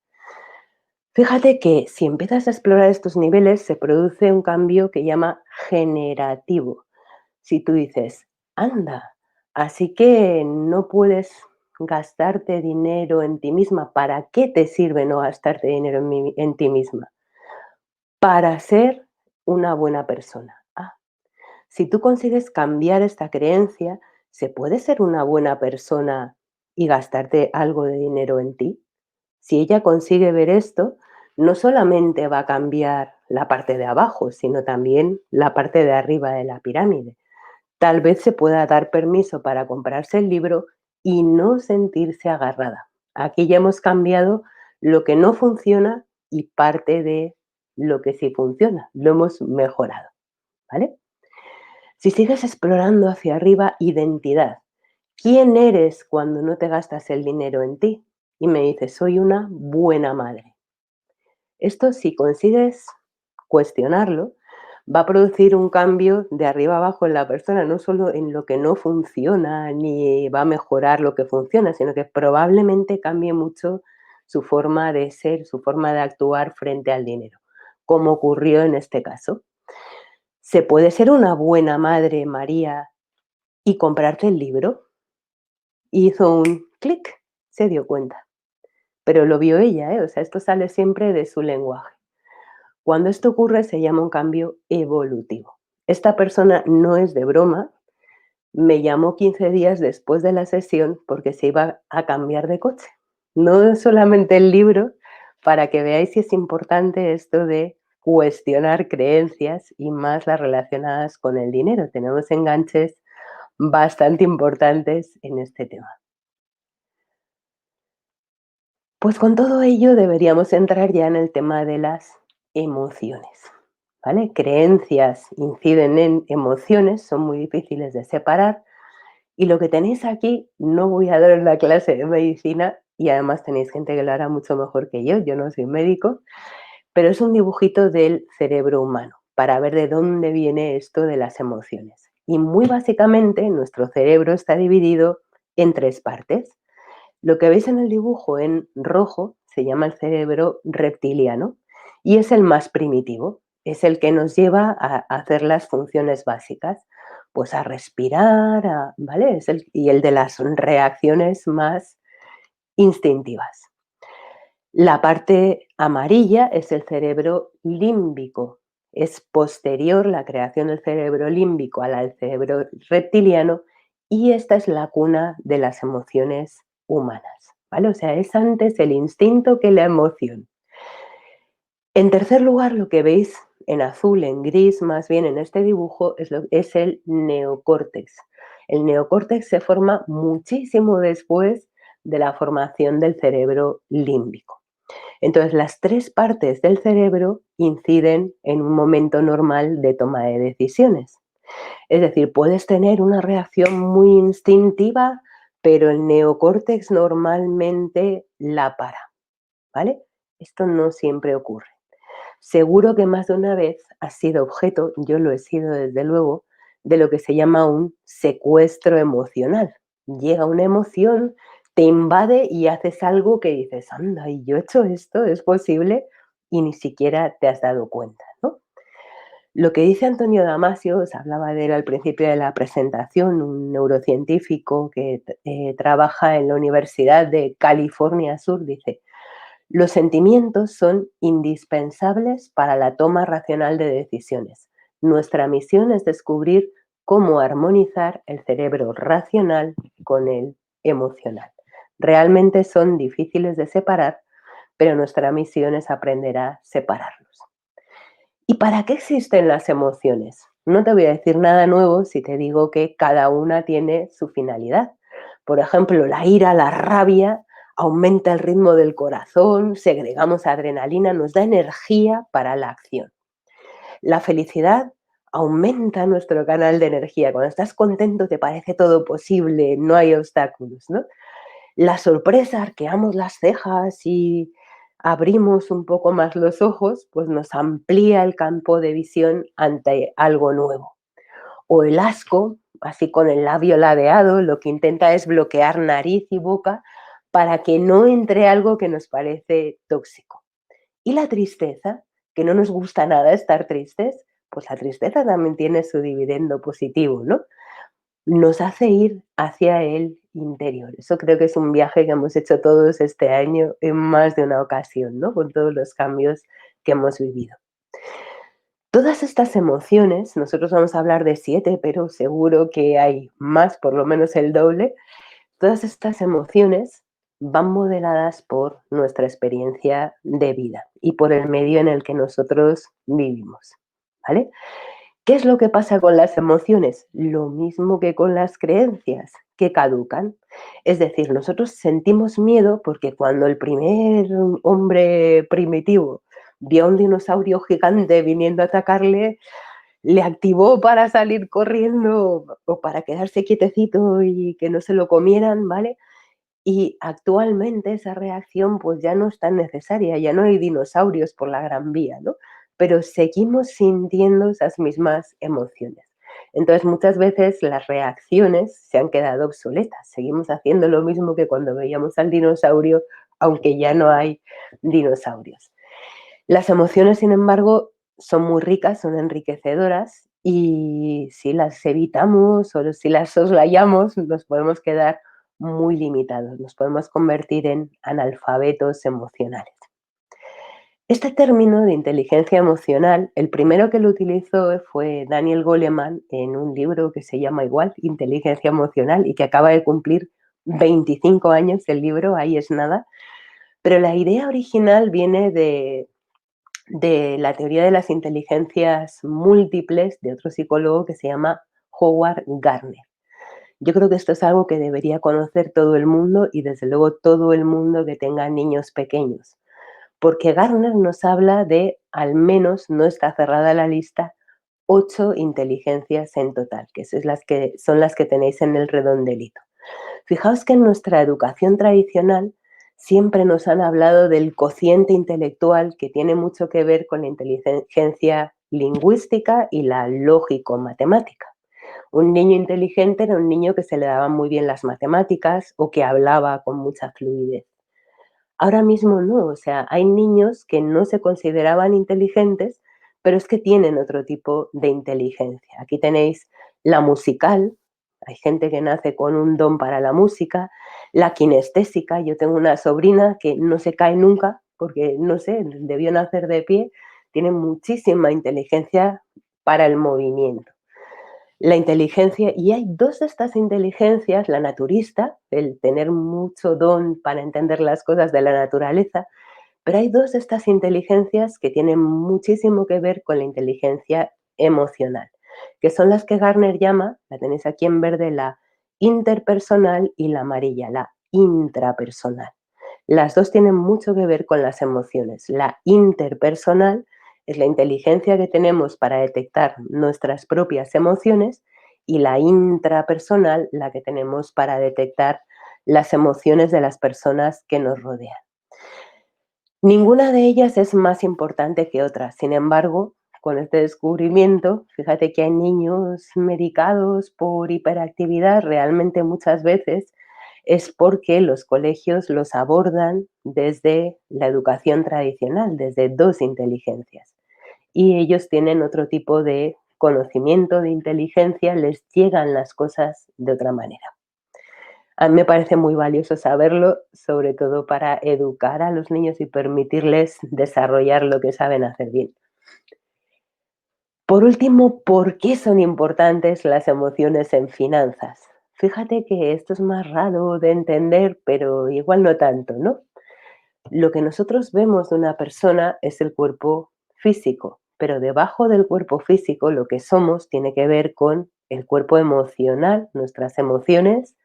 Fíjate que si empiezas a explorar estos niveles se produce un cambio que llama generativo. Si tú dices, anda, así que no puedes gastarte dinero en ti misma, ¿para qué te sirve no gastarte dinero en ti misma? Para ser una buena persona. Ah, si tú consigues cambiar esta creencia, ¿se puede ser una buena persona y gastarte algo de dinero en ti? Si ella consigue ver esto, no solamente va a cambiar la parte de abajo, sino también la parte de arriba de la pirámide. Tal vez se pueda dar permiso para comprarse el libro y no sentirse agarrada. Aquí ya hemos cambiado lo que no funciona y parte de lo que sí funciona. Lo hemos mejorado, ¿vale? Si sigues explorando hacia arriba, identidad. ¿Quién eres cuando no te gastas el dinero en ti? Y me dices, soy una buena madre. Esto, si consigues cuestionarlo, va a producir un cambio de arriba abajo en la persona, no solo en lo que no funciona, ni va a mejorar lo que funciona, sino que probablemente cambie mucho su forma de ser, su forma de actuar frente al dinero, como ocurrió en este caso. ¿Se puede ser una buena madre, María, y comprarte el libro? Hizo un clic, se dio cuenta, pero lo vio ella, ¿eh? O sea, esto sale siempre de su lenguaje. Cuando esto ocurre se llama un cambio evolutivo. Esta persona no es de broma, me llamó 15 días después de la sesión porque se iba a cambiar de coche. No solamente el libro, para que veáis si es importante esto de cuestionar creencias y más las relacionadas con el dinero. Tenemos enganches bastante importantes en este tema. Pues con todo ello deberíamos entrar ya en el tema de las emociones, ¿vale? Creencias inciden en emociones, son muy difíciles de separar y lo que tenéis aquí, no voy a dar una clase de medicina y además tenéis gente que lo hará mucho mejor que yo no soy médico, pero es un dibujito del cerebro humano para ver de dónde viene esto de las emociones. Y muy básicamente nuestro cerebro está dividido en tres partes. Lo que veis en el dibujo en rojo se llama el cerebro reptiliano y es el más primitivo, es el que nos lleva a hacer las funciones básicas, pues a respirar, ¿vale? Y el de las reacciones más instintivas. La parte amarilla es el cerebro límbico. Es posterior la creación del cerebro límbico a la del cerebro reptiliano y esta es la cuna de las emociones humanas, ¿vale? O sea, es antes el instinto que la emoción. En tercer lugar, lo que veis en azul, en gris, más bien en este dibujo, es el neocórtex. El neocórtex se forma muchísimo después de la formación del cerebro límbico. Entonces, las tres partes del cerebro inciden en un momento normal de toma de decisiones. Es decir, puedes tener una reacción muy instintiva, pero el neocórtex normalmente la para, ¿vale? Esto no siempre ocurre. Seguro que más de una vez has sido objeto, yo lo he sido desde luego, de lo que se llama un secuestro emocional. Llega una emoción, te invade y haces algo que dices, anda, ¿y yo he hecho esto? ¿Es posible? Y ni siquiera te has dado cuenta, ¿no? Lo que dice Antonio Damasio, os hablaba de él al principio de la presentación, un neurocientífico que trabaja en la Universidad de California Sur, dice, los sentimientos son indispensables para la toma racional de decisiones. Nuestra misión es descubrir cómo armonizar el cerebro racional con el emocional. Realmente son difíciles de separar, pero nuestra misión es aprender a separarlos. ¿Y para qué existen las emociones? No te voy a decir nada nuevo si te digo que cada una tiene su finalidad. Por ejemplo, la ira, la rabia, aumenta el ritmo del corazón, segregamos adrenalina, nos da energía para la acción. La felicidad aumenta nuestro canal de energía. Cuando estás contento te parece todo posible, no hay obstáculos, ¿no? La sorpresa, arqueamos las cejas y abrimos un poco más los ojos, pues nos amplía el campo de visión ante algo nuevo. O el asco, así con el labio ladeado, lo que intenta es bloquear nariz y boca para que no entre algo que nos parece tóxico. Y la tristeza, que no nos gusta nada estar tristes, pues la tristeza también tiene su dividendo positivo, ¿no? Nos hace ir hacia el interior. Eso creo que es un viaje que hemos hecho todos este año en más de una ocasión, ¿no? Con todos los cambios que hemos vivido. Todas estas emociones, nosotros vamos a hablar de 7, pero seguro que hay más, por lo menos el doble. Todas estas emociones van modeladas por nuestra experiencia de vida y por el medio en el que nosotros vivimos, ¿vale? ¿Qué es lo que pasa con las emociones? Lo mismo que con las creencias, que caducan. Es decir, nosotros sentimos miedo porque cuando el primer hombre primitivo vio a un dinosaurio gigante viniendo a atacarle, le activó para salir corriendo o para quedarse quietecito y que no se lo comieran, ¿vale? Y actualmente esa reacción pues ya no es tan necesaria, ya no hay dinosaurios por la Gran Vía, ¿no? Pero seguimos sintiendo esas mismas emociones. Entonces muchas veces las reacciones se han quedado obsoletas, seguimos haciendo lo mismo que cuando veíamos al dinosaurio, aunque ya no hay dinosaurios. Las emociones, sin embargo, son muy ricas, son enriquecedoras y si las evitamos o si las soslayamos, nos podemos quedar muy limitados, nos podemos convertir en analfabetos emocionales. Este término de inteligencia emocional, el primero que lo utilizó fue Daniel Goleman en un libro que se llama igual, Inteligencia Emocional, y que acaba de cumplir 25 años el libro, ahí es nada. Pero la idea original viene de la teoría de las inteligencias múltiples de otro psicólogo que se llama Howard Gardner. Yo creo que esto es algo que debería conocer todo el mundo y desde luego todo el mundo que tenga niños pequeños, porque Gardner nos habla de, al menos, no está cerrada la lista, 8 inteligencias en total, que son las que tenéis en el redondelito. Fijaos que en nuestra educación tradicional siempre nos han hablado del cociente intelectual que tiene mucho que ver con la inteligencia lingüística y la lógico-matemática. Un niño inteligente era un niño que se le daban muy bien las matemáticas o que hablaba con mucha fluidez. Ahora mismo no, o sea, hay niños que no se consideraban inteligentes, pero es que tienen otro tipo de inteligencia. Aquí tenéis la musical, hay gente que nace con un don para la música, la kinestésica, yo tengo una sobrina que no se cae nunca porque, no sé, debió nacer de pie, tiene muchísima inteligencia para el movimiento. La inteligencia, y hay dos de estas inteligencias, la naturista, el tener mucho don para entender las cosas de la naturaleza, pero hay dos de estas inteligencias que tienen muchísimo que ver con la inteligencia emocional, que son las que Gardner llama, la tenéis aquí en verde, la interpersonal y la amarilla, la intrapersonal. Las dos tienen mucho que ver con las emociones. La interpersonal es la inteligencia que tenemos para detectar nuestras propias emociones y la intrapersonal la que tenemos para detectar las emociones de las personas que nos rodean. Ninguna de ellas es más importante que otra. Sin embargo, con este descubrimiento, fíjate que hay niños medicados por hiperactividad, realmente muchas veces es porque los colegios los abordan desde la educación tradicional, desde dos inteligencias. Y ellos tienen otro tipo de conocimiento, de inteligencia, les llegan las cosas de otra manera. A mí me parece muy valioso saberlo, sobre todo para educar a los niños y permitirles desarrollar lo que saben hacer bien. Por último, ¿por qué son importantes las emociones en finanzas? Fíjate que esto es más raro de entender, pero igual no tanto, ¿no? Lo que nosotros vemos de una persona es el cuerpo físico, pero debajo del cuerpo físico lo que somos tiene que ver con el cuerpo emocional, nuestras emociones,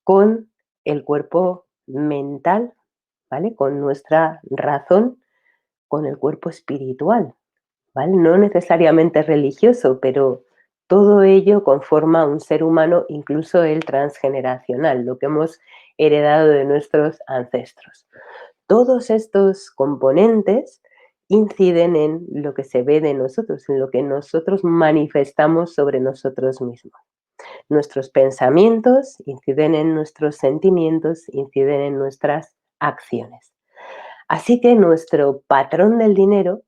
con el cuerpo mental, ¿vale? Con nuestra razón, con el cuerpo espiritual, ¿vale? No necesariamente religioso, pero todo ello conforma un ser humano, incluso el transgeneracional, lo que hemos heredado de nuestros ancestros. Todos estos componentes inciden en lo que se ve de nosotros, en lo que nosotros manifestamos sobre nosotros mismos. Nuestros pensamientos inciden en nuestros sentimientos, inciden en nuestras acciones. Así que nuestro patrón del dinero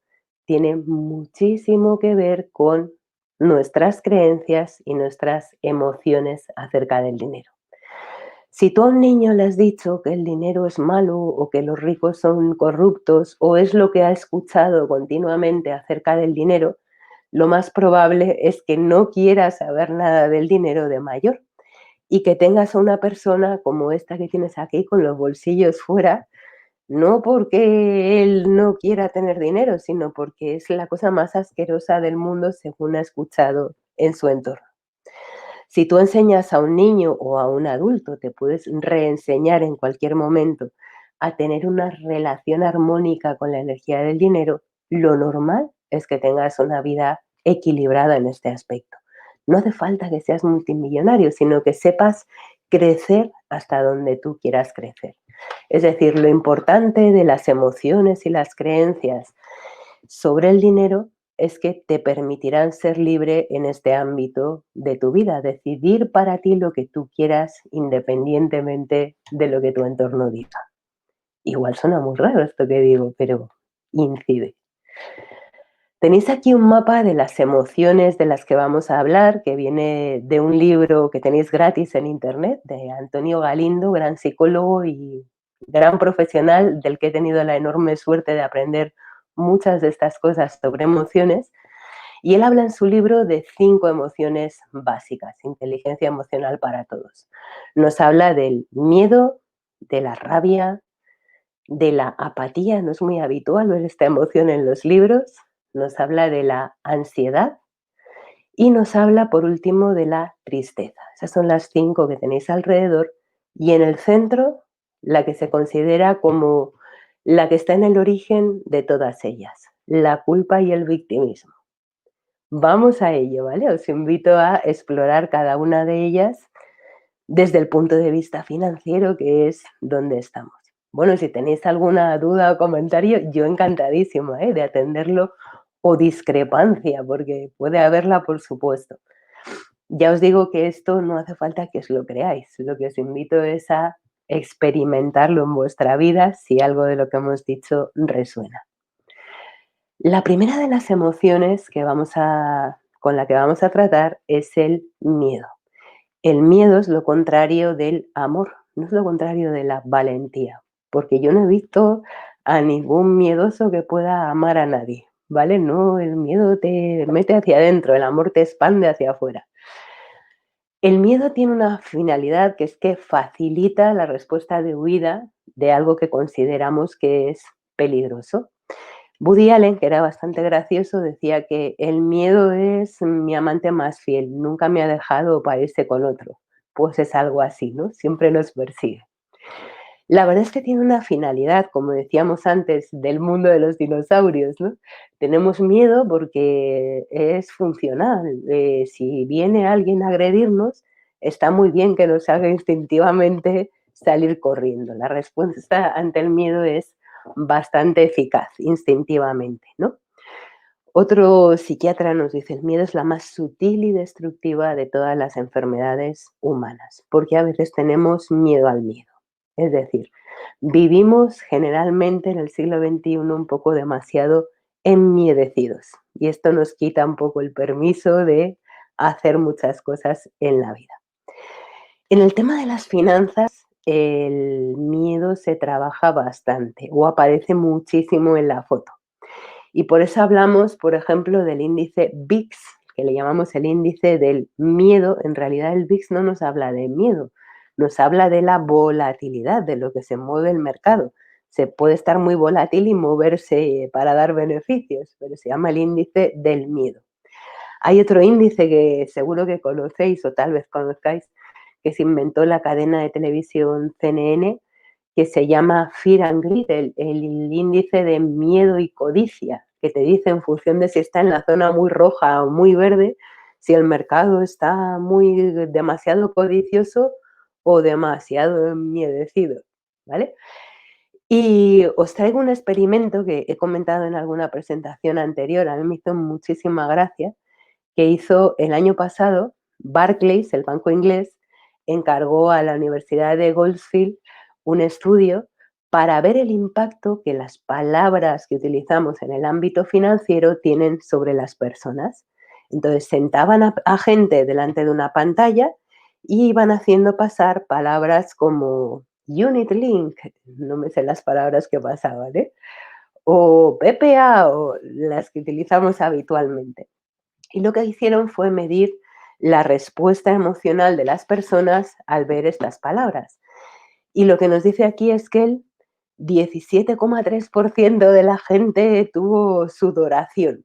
tiene muchísimo que ver con nuestras creencias y nuestras emociones acerca del dinero. Si tú a un niño le has dicho que el dinero es malo o que los ricos son corruptos o es lo que ha escuchado continuamente acerca del dinero, lo más probable es que no quiera saber nada del dinero de mayor y que tengas a una persona como esta que tienes aquí con los bolsillos fuera, no porque él no quiera tener dinero, sino porque es la cosa más asquerosa del mundo según ha escuchado en su entorno. Si tú enseñas a un niño o a un adulto, te puedes reenseñar en cualquier momento a tener una relación armónica con la energía del dinero, lo normal es que tengas una vida equilibrada en este aspecto. No hace falta que seas multimillonario, sino que sepas crecer hasta donde tú quieras crecer. Es decir, lo importante de las emociones y las creencias sobre el dinero es que te permitirán ser libre en este ámbito de tu vida, decidir para ti lo que tú quieras independientemente de lo que tu entorno diga. Igual suena muy raro esto que digo, pero incide. Tenéis aquí un mapa de las emociones de las que vamos a hablar, que viene de un libro que tenéis gratis en internet, de Antonio Galindo, gran psicólogo y gran profesional del que he tenido la enorme suerte de aprender muchas de estas cosas sobre emociones. Y él habla en su libro de 5 emociones básicas, inteligencia emocional para todos. Nos habla del miedo, de la rabia, de la apatía, no es muy habitual ver esta emoción en los libros, nos habla de la ansiedad y nos habla por último de la tristeza. Esas son las 5 que tenéis alrededor y en el centro la que se considera como la que está en el origen de todas ellas, la culpa y el victimismo. Vamos a ello, ¿vale? Os invito a explorar cada una de ellas desde el punto de vista financiero, que es donde estamos. Bueno, si tenéis alguna duda o comentario, yo encantadísima, de atenderlo o discrepancia, porque puede haberla, por supuesto. Ya os digo que esto no hace falta que os lo creáis. Lo que os invito es a experimentarlo en vuestra vida si algo de lo que hemos dicho resuena. La primera de las emociones con la que vamos a tratar es el miedo. El miedo es lo contrario del amor, no es lo contrario de la valentía, porque yo no he visto a ningún miedoso que pueda amar a nadie, ¿vale? No, el miedo te mete hacia adentro, el amor te expande hacia afuera. El miedo tiene una finalidad que es que facilita la respuesta de huida de algo que consideramos que es peligroso. Woody Allen, que era bastante gracioso, decía que el miedo es mi amante más fiel, nunca me ha dejado para irse con otro. Pues es algo así, ¿no? Siempre nos persigue. La verdad es que tiene una finalidad, como decíamos antes, del mundo de los dinosaurios, ¿no? Tenemos miedo porque es funcional. Si viene alguien a agredirnos, está muy bien que nos haga instintivamente salir corriendo. La respuesta ante el miedo es bastante eficaz, instintivamente, ¿no? Otro psiquiatra nos dice, el miedo es la más sutil y destructiva de todas las enfermedades humanas, porque a veces tenemos miedo al miedo. Es decir, vivimos generalmente en el siglo XXI un poco demasiado enmiedecidos y esto nos quita un poco el permiso de hacer muchas cosas en la vida. En el tema de las finanzas, el miedo se trabaja bastante o aparece muchísimo en la foto. Y por eso hablamos, por ejemplo, del índice VIX, que le llamamos el índice del miedo. En realidad el VIX no nos habla de miedo, nos habla de la volatilidad, de lo que se mueve el mercado. se puede estar muy volátil y moverse para dar beneficios, pero se llama el índice del miedo. Hay otro índice que seguro que conocéis o tal vez conozcáis, que se inventó la cadena de televisión CNN, que se llama Fear and Greed, el índice de miedo y codicia, que te dice en función de si está en la zona muy roja o muy verde, si el mercado está muy demasiado codicioso o demasiado enmiedecido, ¿vale? Y os traigo un experimento que he comentado en alguna presentación anterior, a mí me hizo muchísima gracia, que hizo el año pasado Barclays, el banco inglés, encargó a la Universidad de Goldsfield un estudio para ver el impacto que las palabras que utilizamos en el ámbito financiero tienen sobre las personas. Entonces sentaban a gente delante de una pantalla y iban haciendo pasar palabras como unit link, no me sé las palabras que pasaban, ¿eh? O PPA o las que utilizamos habitualmente. Y lo que hicieron fue medir la respuesta emocional de las personas al ver estas palabras. Y lo que nos dice aquí es que el 17,3% de la gente tuvo sudoración.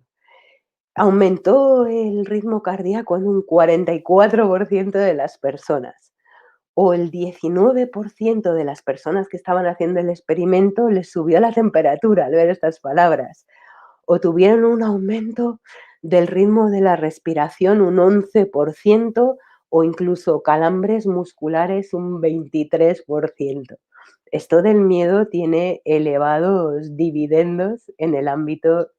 Aumentó el ritmo cardíaco en un 44% de las personas. O el 19% de las personas que estaban haciendo el experimento les subió la temperatura al ver estas palabras. O tuvieron un aumento del ritmo de la respiración un 11% o incluso calambres musculares un 23%. Esto del miedo tiene elevados dividendos en el ámbito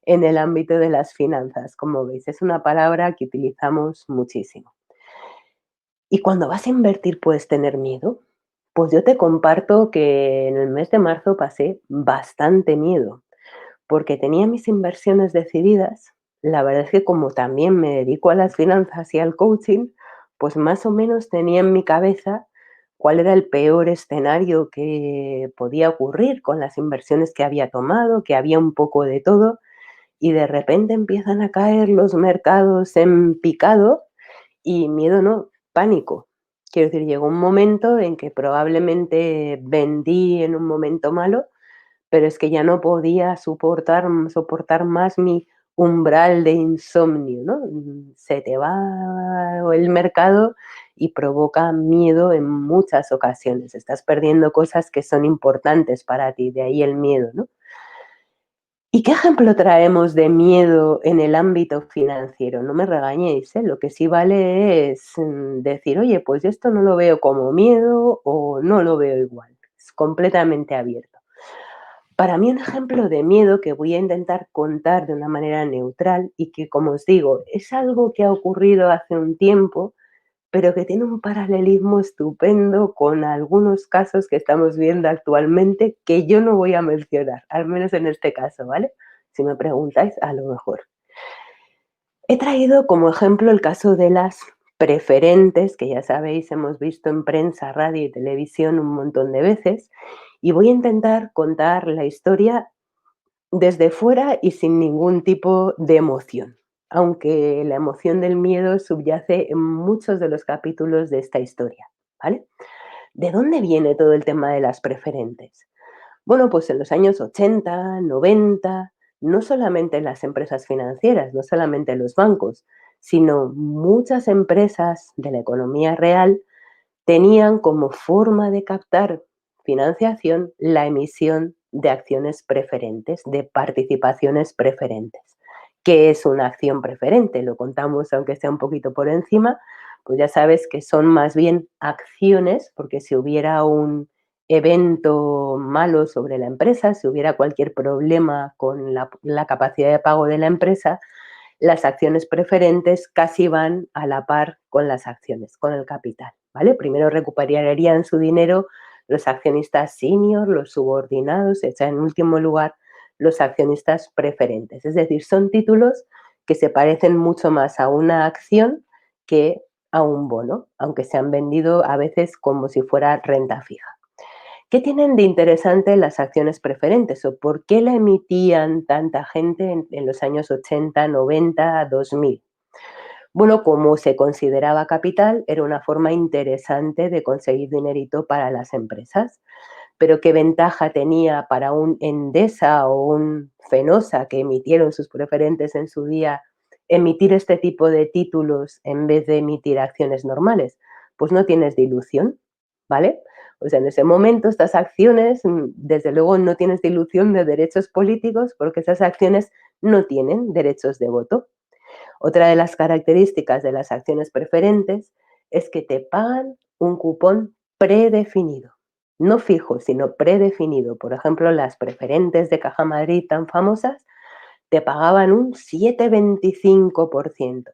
de las finanzas, como veis, es una palabra que utilizamos muchísimo. ¿Y cuando vas a invertir puedes tener miedo? Pues yo te comparto que en el mes de marzo pasé bastante miedo porque tenía mis inversiones decididas. La verdad es que como también me dedico a las finanzas y al coaching, pues más o menos tenía en mi cabeza cuál era el peor escenario que podía ocurrir con las inversiones que había tomado, que había un poco de todo, y de repente empiezan a caer los mercados en picado y miedo no, pánico. Quiero decir, llegó un momento en que probablemente vendí en un momento malo, pero es que ya no podía soportar más mi umbral de insomnio, ¿no? Se te va el mercado y provoca miedo en muchas ocasiones. Estás perdiendo cosas que son importantes para ti, de ahí el miedo, ¿no? ¿Y qué ejemplo traemos de miedo en el ámbito financiero? No me regañéis, ¿eh? Lo que sí vale es decir, oye, pues yo esto no lo veo como miedo o no lo veo igual. Es completamente abierto. Para mí un ejemplo de miedo que voy a intentar contar de una manera neutral y que, como os digo, es algo que ha ocurrido hace un tiempo, pero que tiene un paralelismo estupendo con algunos casos que estamos viendo actualmente que yo no voy a mencionar, al menos en este caso, ¿vale? Si me preguntáis, a lo mejor. He traído como ejemplo el caso de las preferentes, que ya sabéis, hemos visto en prensa, radio y televisión un montón de veces, y voy a intentar contar la historia desde fuera y sin ningún tipo de emoción, aunque la emoción del miedo subyace en muchos de los capítulos de esta historia, ¿vale? ¿De dónde viene todo el tema de las preferentes? Bueno, pues en los años 80, 90, no solamente en las empresas financieras, no solamente en los bancos, sino muchas empresas de la economía real tenían como forma de captar financiación la emisión de acciones preferentes, de participaciones preferentes. ¿Qué es una acción preferente? Lo contamos aunque sea un poquito por encima, pues ya sabes que son más bien acciones, porque si hubiera un evento malo sobre la empresa, si hubiera cualquier problema con la capacidad de pago de la empresa, las acciones preferentes casi van a la par con las acciones, con el capital, ¿vale? Primero recuperarían su dinero los accionistas senior, los subordinados, y en último lugar los accionistas preferentes. Es decir, son títulos que se parecen mucho más a una acción que a un bono, aunque se han vendido a veces como si fuera renta fija. ¿Qué tienen de interesante las acciones preferentes o por qué la emitían tanta gente en los años 80, 90, 2000? Bueno, como se consideraba capital, era una forma interesante de conseguir dinerito para las empresas. pero ¿qué ventaja tenía para un Endesa o un Fenosa que emitieron sus preferentes en su día emitir este tipo de títulos en vez de emitir acciones normales? Pues no tienes dilución, ¿vale? O sea, en ese momento estas acciones, desde luego no tienes dilución de derechos políticos porque esas acciones no tienen derechos de voto. Otra de las características de las acciones preferentes es que te pagan un cupón predefinido, no fijo, sino predefinido. Por ejemplo, las preferentes de Caja Madrid tan famosas te pagaban un 7,25%.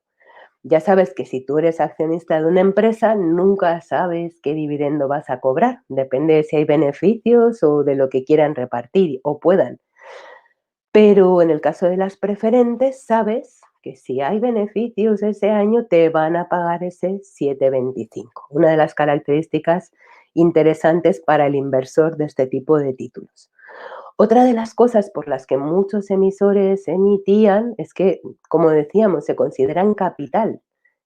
Ya sabes que si tú eres accionista de una empresa, nunca sabes qué dividendo vas a cobrar. Depende de si hay beneficios o de lo que quieran repartir o puedan. Pero en el caso de las preferentes, sabes que si hay beneficios ese año, te van a pagar ese 7,25. Una de las características interesantes para el inversor de este tipo de títulos. Otra de las cosas por las que muchos emisores emitían es que, como decíamos, se consideran capital.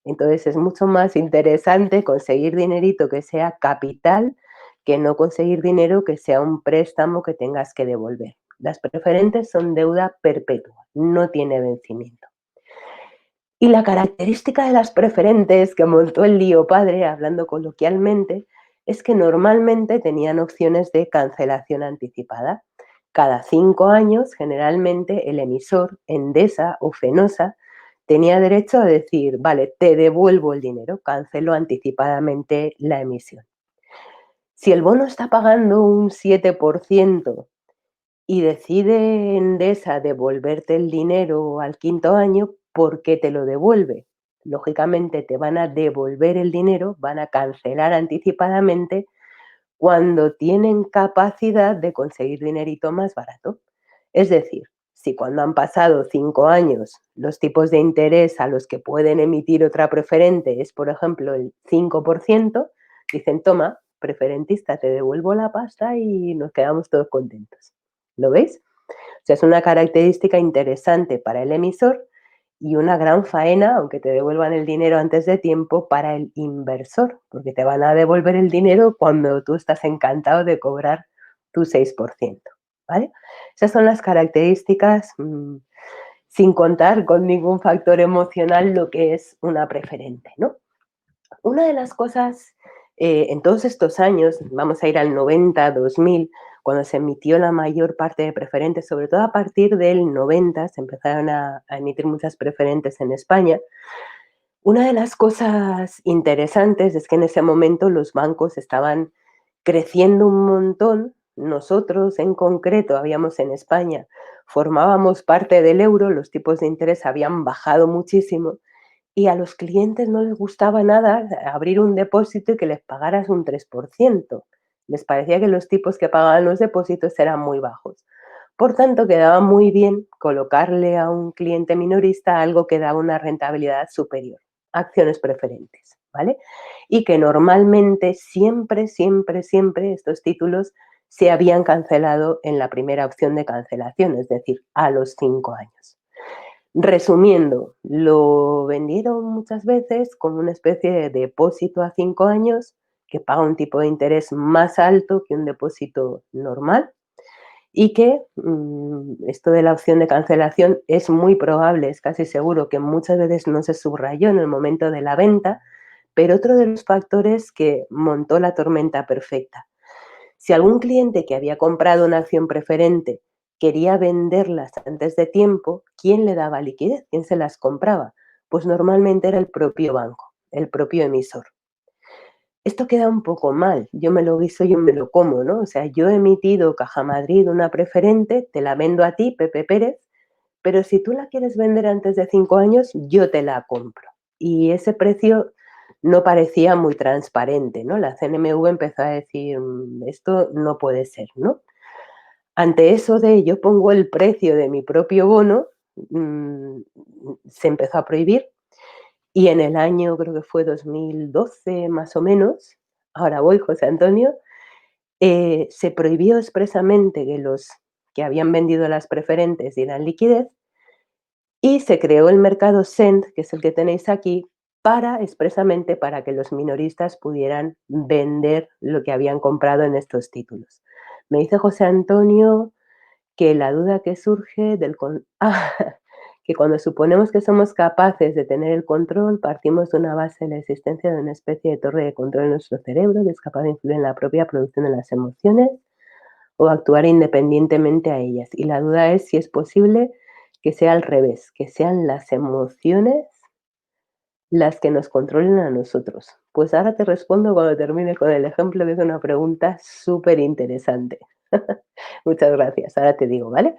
Entonces es mucho más interesante conseguir dinerito que sea capital que no conseguir dinero que sea un préstamo que tengas que devolver. Las preferentes son deuda perpetua, no tiene vencimiento. Y la característica de las preferentes que montó el lío padre, hablando coloquialmente, es que normalmente tenían opciones de cancelación anticipada. Cada 5 años, generalmente, el emisor, Endesa o Fenosa, tenía derecho a decir, vale, te devuelvo el dinero, cancelo anticipadamente la emisión. Si el bono está pagando un 7% y decide Endesa devolverte el dinero al quinto año, ¿por qué te lo devuelve? Lógicamente te van a devolver el dinero, van a cancelar anticipadamente cuando tienen capacidad de conseguir dinerito más barato. Es decir, si cuando han pasado 5 años los tipos de interés a los que pueden emitir otra preferente es, por ejemplo, el 5%, dicen, toma, preferentista, te devuelvo la pasta y nos quedamos todos contentos. ¿Lo veis? O sea, es una característica interesante para el emisor y una gran faena, aunque te devuelvan el dinero antes de tiempo, para el inversor, porque te van a devolver el dinero cuando tú estás encantado de cobrar tu 6%, ¿vale? Esas son las características, sin contar con ningún factor emocional, lo que es una preferente, ¿no? Una de las cosas, en todos estos años, vamos a ir al 90, 2000, cuando se emitió la mayor parte de preferentes, sobre todo a partir del 90 se empezaron a emitir muchas preferentes en España. Una de las cosas interesantes es que en ese momento los bancos estaban creciendo un montón. Nosotros en concreto habíamos en España, formábamos parte del euro, los tipos de interés habían bajado muchísimo y a los clientes no les gustaba nada abrir un depósito y que les pagaras un 3%. Les parecía que los tipos que pagaban los depósitos eran muy bajos. Por tanto, quedaba muy bien colocarle a un cliente minorista algo que daba una rentabilidad superior, acciones preferentes, ¿vale? Y que normalmente siempre, siempre, siempre estos títulos se habían cancelado en la primera opción de cancelación, es decir, a los 5 años. Resumiendo, lo vendieron muchas veces como una especie de depósito a 5 años que paga un tipo de interés más alto que un depósito normal y que esto de la opción de cancelación es muy probable, es casi seguro que muchas veces no se subrayó en el momento de la venta, pero otro de los factores que montó la tormenta perfecta. Si algún cliente que había comprado una acción preferente quería venderlas antes de tiempo, ¿quién le daba liquidez? ¿Quién se las compraba? Pues normalmente era el propio banco, el propio emisor. Esto queda un poco mal, yo me lo guiso, yo me lo como, ¿no? O sea, yo he emitido Caja Madrid una preferente, te la vendo a ti, Pepe Pérez, pero si tú la quieres vender antes de 5 años, yo te la compro. Y ese precio no parecía muy transparente, ¿no? La CNMV empezó a decir, esto no puede ser, ¿no? Ante eso de yo pongo el precio de mi propio bono, mm, se empezó a prohibir y en el año, creo que fue 2012 más o menos, ahora voy, José Antonio, se prohibió expresamente que los que habían vendido las preferentes dieran liquidez y se creó el mercado Send, que es el que tenéis aquí, expresamente para que los minoristas pudieran vender lo que habían comprado en estos títulos. Me dice José Antonio que la duda que surge que cuando suponemos que somos capaces de tener el control, partimos de una base de la existencia de una especie de torre de control en nuestro cerebro que es capaz de influir en la propia producción de las emociones o actuar independientemente a ellas. Y la duda es si es posible que sea al revés, que sean las emociones las que nos controlen a nosotros. Pues ahora te respondo cuando termine con el ejemplo, que es una pregunta súper interesante. Muchas gracias. Ahora te digo, ¿vale?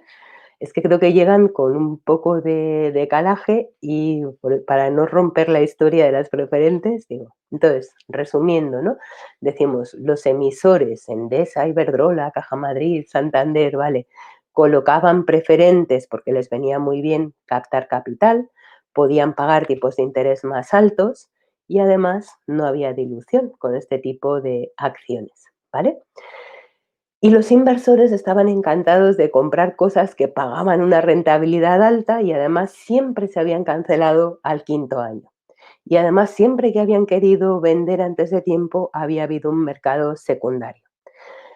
Es que creo que llegan con un poco de decalaje y para no romper la historia de las preferentes, digo. Entonces, resumiendo, ¿no? Decimos, los emisores, Endesa, Iberdrola, Caja Madrid, Santander, ¿vale? Colocaban preferentes porque les venía muy bien captar capital, podían pagar tipos de interés más altos y además no había dilución con este tipo de acciones, ¿vale? Y los inversores estaban encantados de comprar cosas que pagaban una rentabilidad alta y además siempre se habían cancelado al quinto año. Y además siempre que habían querido vender antes de tiempo había habido un mercado secundario.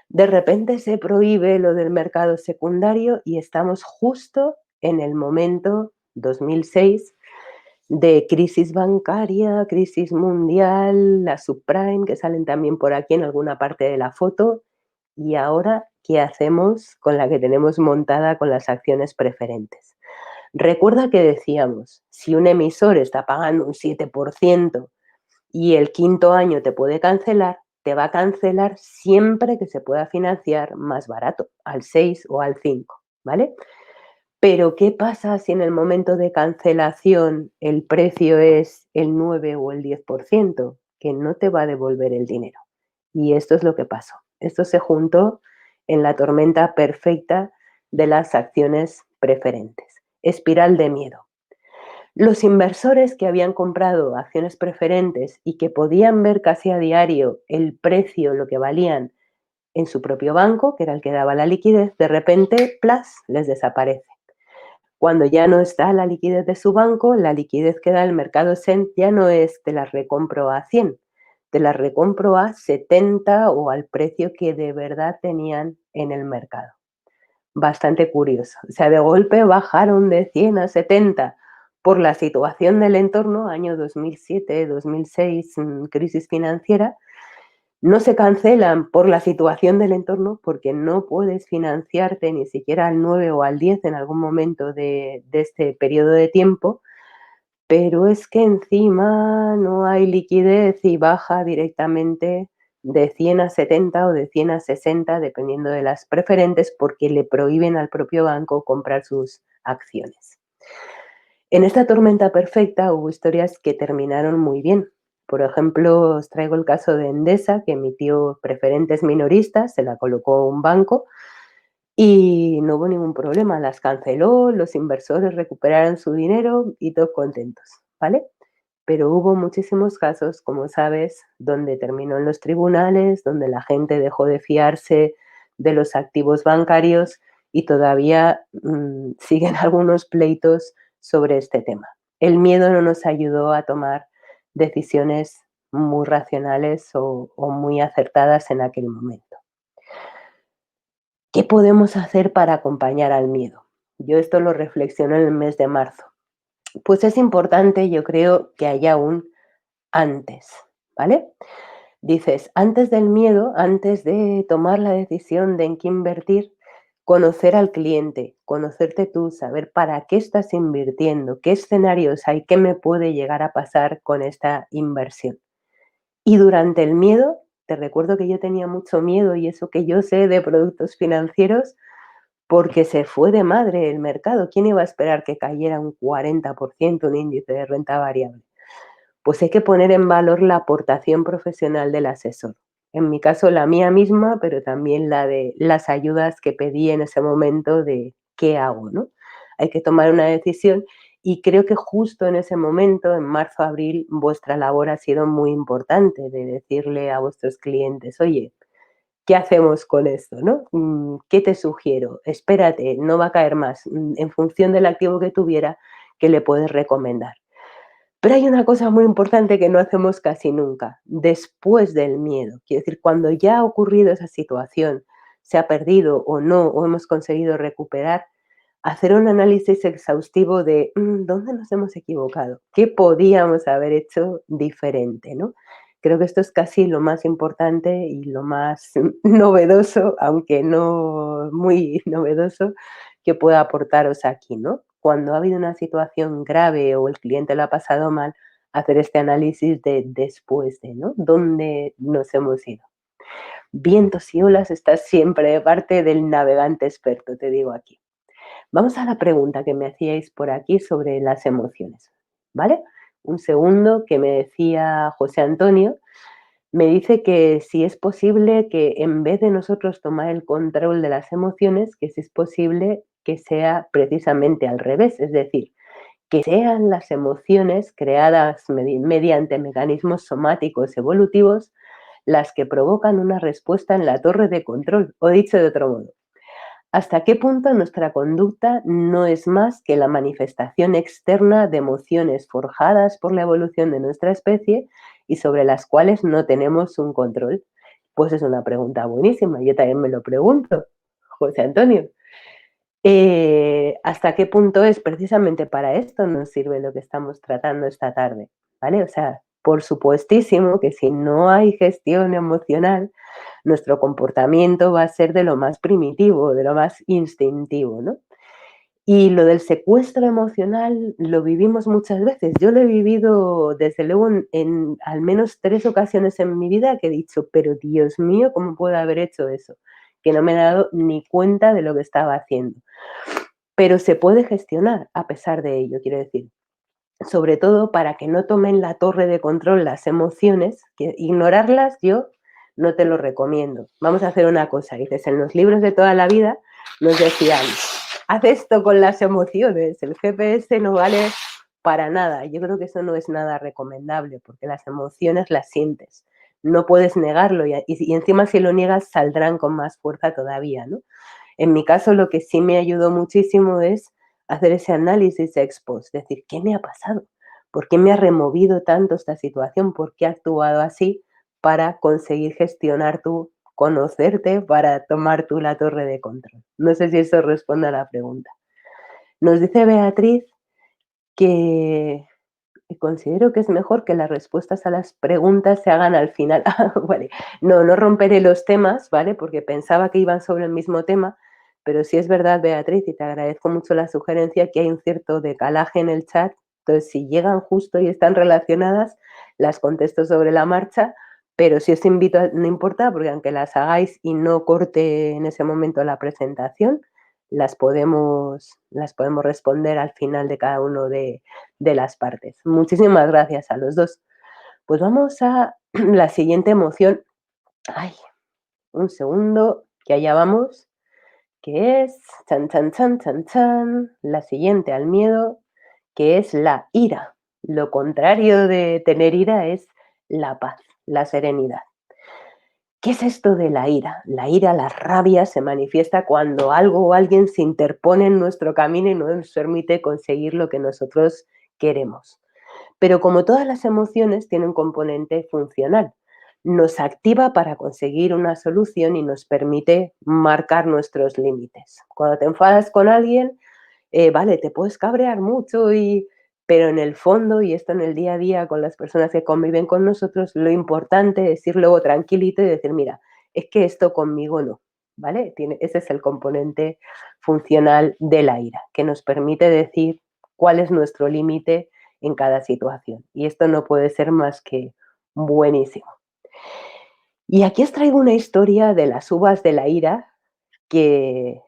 De repente se prohíbe lo del mercado secundario y estamos justo en el momento 2006 de crisis bancaria, crisis mundial, la subprime, que salen también por aquí en alguna parte de la foto. Y ahora, ¿qué hacemos con la que tenemos montada con las acciones preferentes? Recuerda que decíamos, si un emisor está pagando un 7% y el quinto año te puede cancelar, te va a cancelar siempre que se pueda financiar más barato, al 6 o al 5, ¿vale? Pero, ¿qué pasa si en el momento de cancelación el precio es el 9 o el 10%? Que no te va a devolver el dinero. Y esto es lo que pasó. Esto se juntó en la tormenta perfecta de las acciones preferentes. Espiral de miedo. Los inversores que habían comprado acciones preferentes y que podían ver casi a diario el precio, lo que valían en su propio banco, que era el que daba la liquidez, de repente, ¡plas!, les desaparece. Cuando ya no está la liquidez de su banco, la liquidez que da el mercado SEN ya no es te las recompro a 100, te las recompro a 70 o al precio que de verdad tenían en el mercado. Bastante curioso. O sea, de golpe bajaron de 100 a 70 por la situación del entorno, año 2007, 2006, crisis financiera. No se cancelan por la situación del entorno, porque no puedes financiarte ni siquiera al 9 o al 10 en algún momento de este periodo de tiempo, pero es que encima no hay liquidez y baja directamente de 100 a 70 o de 100 a 60, dependiendo de las preferentes, porque le prohíben al propio banco comprar sus acciones. En esta tormenta perfecta hubo historias que terminaron muy bien. Por ejemplo, os traigo el caso de Endesa, que emitió preferentes minoristas, se la colocó un banco y no hubo ningún problema. Las canceló, los inversores recuperaron su dinero y todos contentos, ¿vale? Pero hubo muchísimos casos, como sabes, donde terminó en los tribunales, donde la gente dejó de fiarse de los activos bancarios y todavía siguen algunos pleitos sobre este tema. El miedo no nos ayudó a tomar decisiones muy racionales o muy acertadas en aquel momento. ¿Qué podemos hacer para acompañar al miedo? Yo esto lo reflexiono en el mes de marzo. Pues es importante, yo creo, que haya un antes, ¿vale? Dices, antes del miedo, antes de tomar la decisión de en qué invertir, conocer al cliente, conocerte tú, saber para qué estás invirtiendo, qué escenarios hay, qué me puede llegar a pasar con esta inversión. Y durante el miedo, te recuerdo que yo tenía mucho miedo y eso que yo sé de productos financieros, porque se fue de madre el mercado. ¿Quién iba a esperar que cayera un 40% un índice de renta variable? Pues hay que poner en valor la aportación profesional del asesor. En mi caso, la mía misma, pero también la de las ayudas que pedí en ese momento de qué hago, ¿no? Hay que tomar una decisión y creo que justo en ese momento, en marzo, abril, vuestra labor ha sido muy importante de decirle a vuestros clientes, oye, ¿qué hacemos con esto, no? ¿Qué te sugiero? Espérate, no va a caer más. En función del activo que tuviera, ¿qué le puedes recomendar? Pero hay una cosa muy importante que no hacemos casi nunca, después del miedo. Quiero decir, cuando ya ha ocurrido esa situación, se ha perdido o no, o hemos conseguido recuperar, hacer un análisis exhaustivo de dónde nos hemos equivocado, qué podíamos haber hecho diferente, ¿no? Creo que esto es casi lo más importante y lo más novedoso, aunque no muy novedoso, que pueda aportaros aquí, ¿no? Cuando ha habido una situación grave o el cliente lo ha pasado mal, hacer este análisis de después de, ¿no? ¿Dónde nos hemos ido? Vientos y olas está siempre de parte del navegante experto, te digo aquí. Vamos a la pregunta que me hacíais por aquí sobre las emociones, ¿vale? Un segundo que me decía José Antonio, me dice que si es posible que en vez de nosotros tomar el control de las emociones, que si es posible que sea precisamente al revés, es decir, que sean las emociones creadas mediante mecanismos somáticos evolutivos las que provocan una respuesta en la torre de control, o dicho de otro modo, ¿hasta qué punto nuestra conducta no es más que la manifestación externa de emociones forjadas por la evolución de nuestra especie y sobre las cuales no tenemos un control? Pues es una pregunta buenísima, yo también me lo pregunto, José Antonio. ¿Hasta qué punto es precisamente para esto nos sirve lo que estamos tratando esta tarde? ¿Vale? O sea, por supuestísimo que si no hay gestión emocional, nuestro comportamiento va a ser de lo más primitivo, de lo más instintivo, ¿no? Y lo del secuestro emocional lo vivimos muchas veces. Yo lo he vivido, desde luego, en al menos 3 ocasiones en mi vida que he dicho: "Pero Dios mío, ¿cómo puedo haber hecho eso?". Que no me he dado ni cuenta de lo que estaba haciendo. Pero se puede gestionar a pesar de ello, quiero decir. Sobre todo para que no tomen la torre de control las emociones, que ignorarlas yo no te lo recomiendo. Vamos a hacer una cosa, dices, en los libros de toda la vida nos decían, haz esto con las emociones, el GPS no vale para nada. Yo creo que eso no es nada recomendable porque las emociones las sientes, no puedes negarlo y encima si lo niegas saldrán con más fuerza todavía, ¿no? En mi caso, lo que sí me ayudó muchísimo es hacer ese análisis ex post, decir, ¿qué me ha pasado? ¿Por qué me ha removido tanto esta situación? ¿Por qué he actuado así para conseguir gestionar tú, conocerte, para tomar tú la torre de control? No sé si eso responde a la pregunta. Nos dice Beatriz que considero que es mejor que las respuestas a las preguntas se hagan al final. Ah, vale. No, no romperé los temas, ¿vale? Porque pensaba que iban sobre el mismo tema, pero sí es verdad, Beatriz, y te agradezco mucho la sugerencia, que hay un cierto decalaje en el chat. Entonces, si llegan justo y están relacionadas, las contesto sobre la marcha, pero si os invito, no importa, porque aunque las hagáis y no corte en ese momento la presentación, las podemos responder al final de cada uno de las partes. Muchísimas gracias a los dos. Pues vamos a la siguiente emoción. Ay, un segundo, que allá vamos, que es, chan, chan, chan, chan, chan, la siguiente al miedo, que es la ira. Lo contrario de tener ira es la paz, la serenidad. ¿Qué es esto de la ira? La ira, la rabia se manifiesta cuando algo o alguien se interpone en nuestro camino y no nos permite conseguir lo que nosotros queremos. Pero como todas las emociones, tiene un componente funcional. Nos activa para conseguir una solución y nos permite marcar nuestros límites. Cuando te enfadas con alguien, vale, te puedes cabrear mucho pero en el fondo, y esto en el día a día con las personas que conviven con nosotros, lo importante es ir luego tranquilito y decir, mira, es que esto conmigo no, ¿vale? Ese es el componente funcional de la ira, que nos permite decir cuál es nuestro límite en cada situación. Y esto no puede ser más que buenísimo. Y aquí os traigo una historia de las uvas de la ira que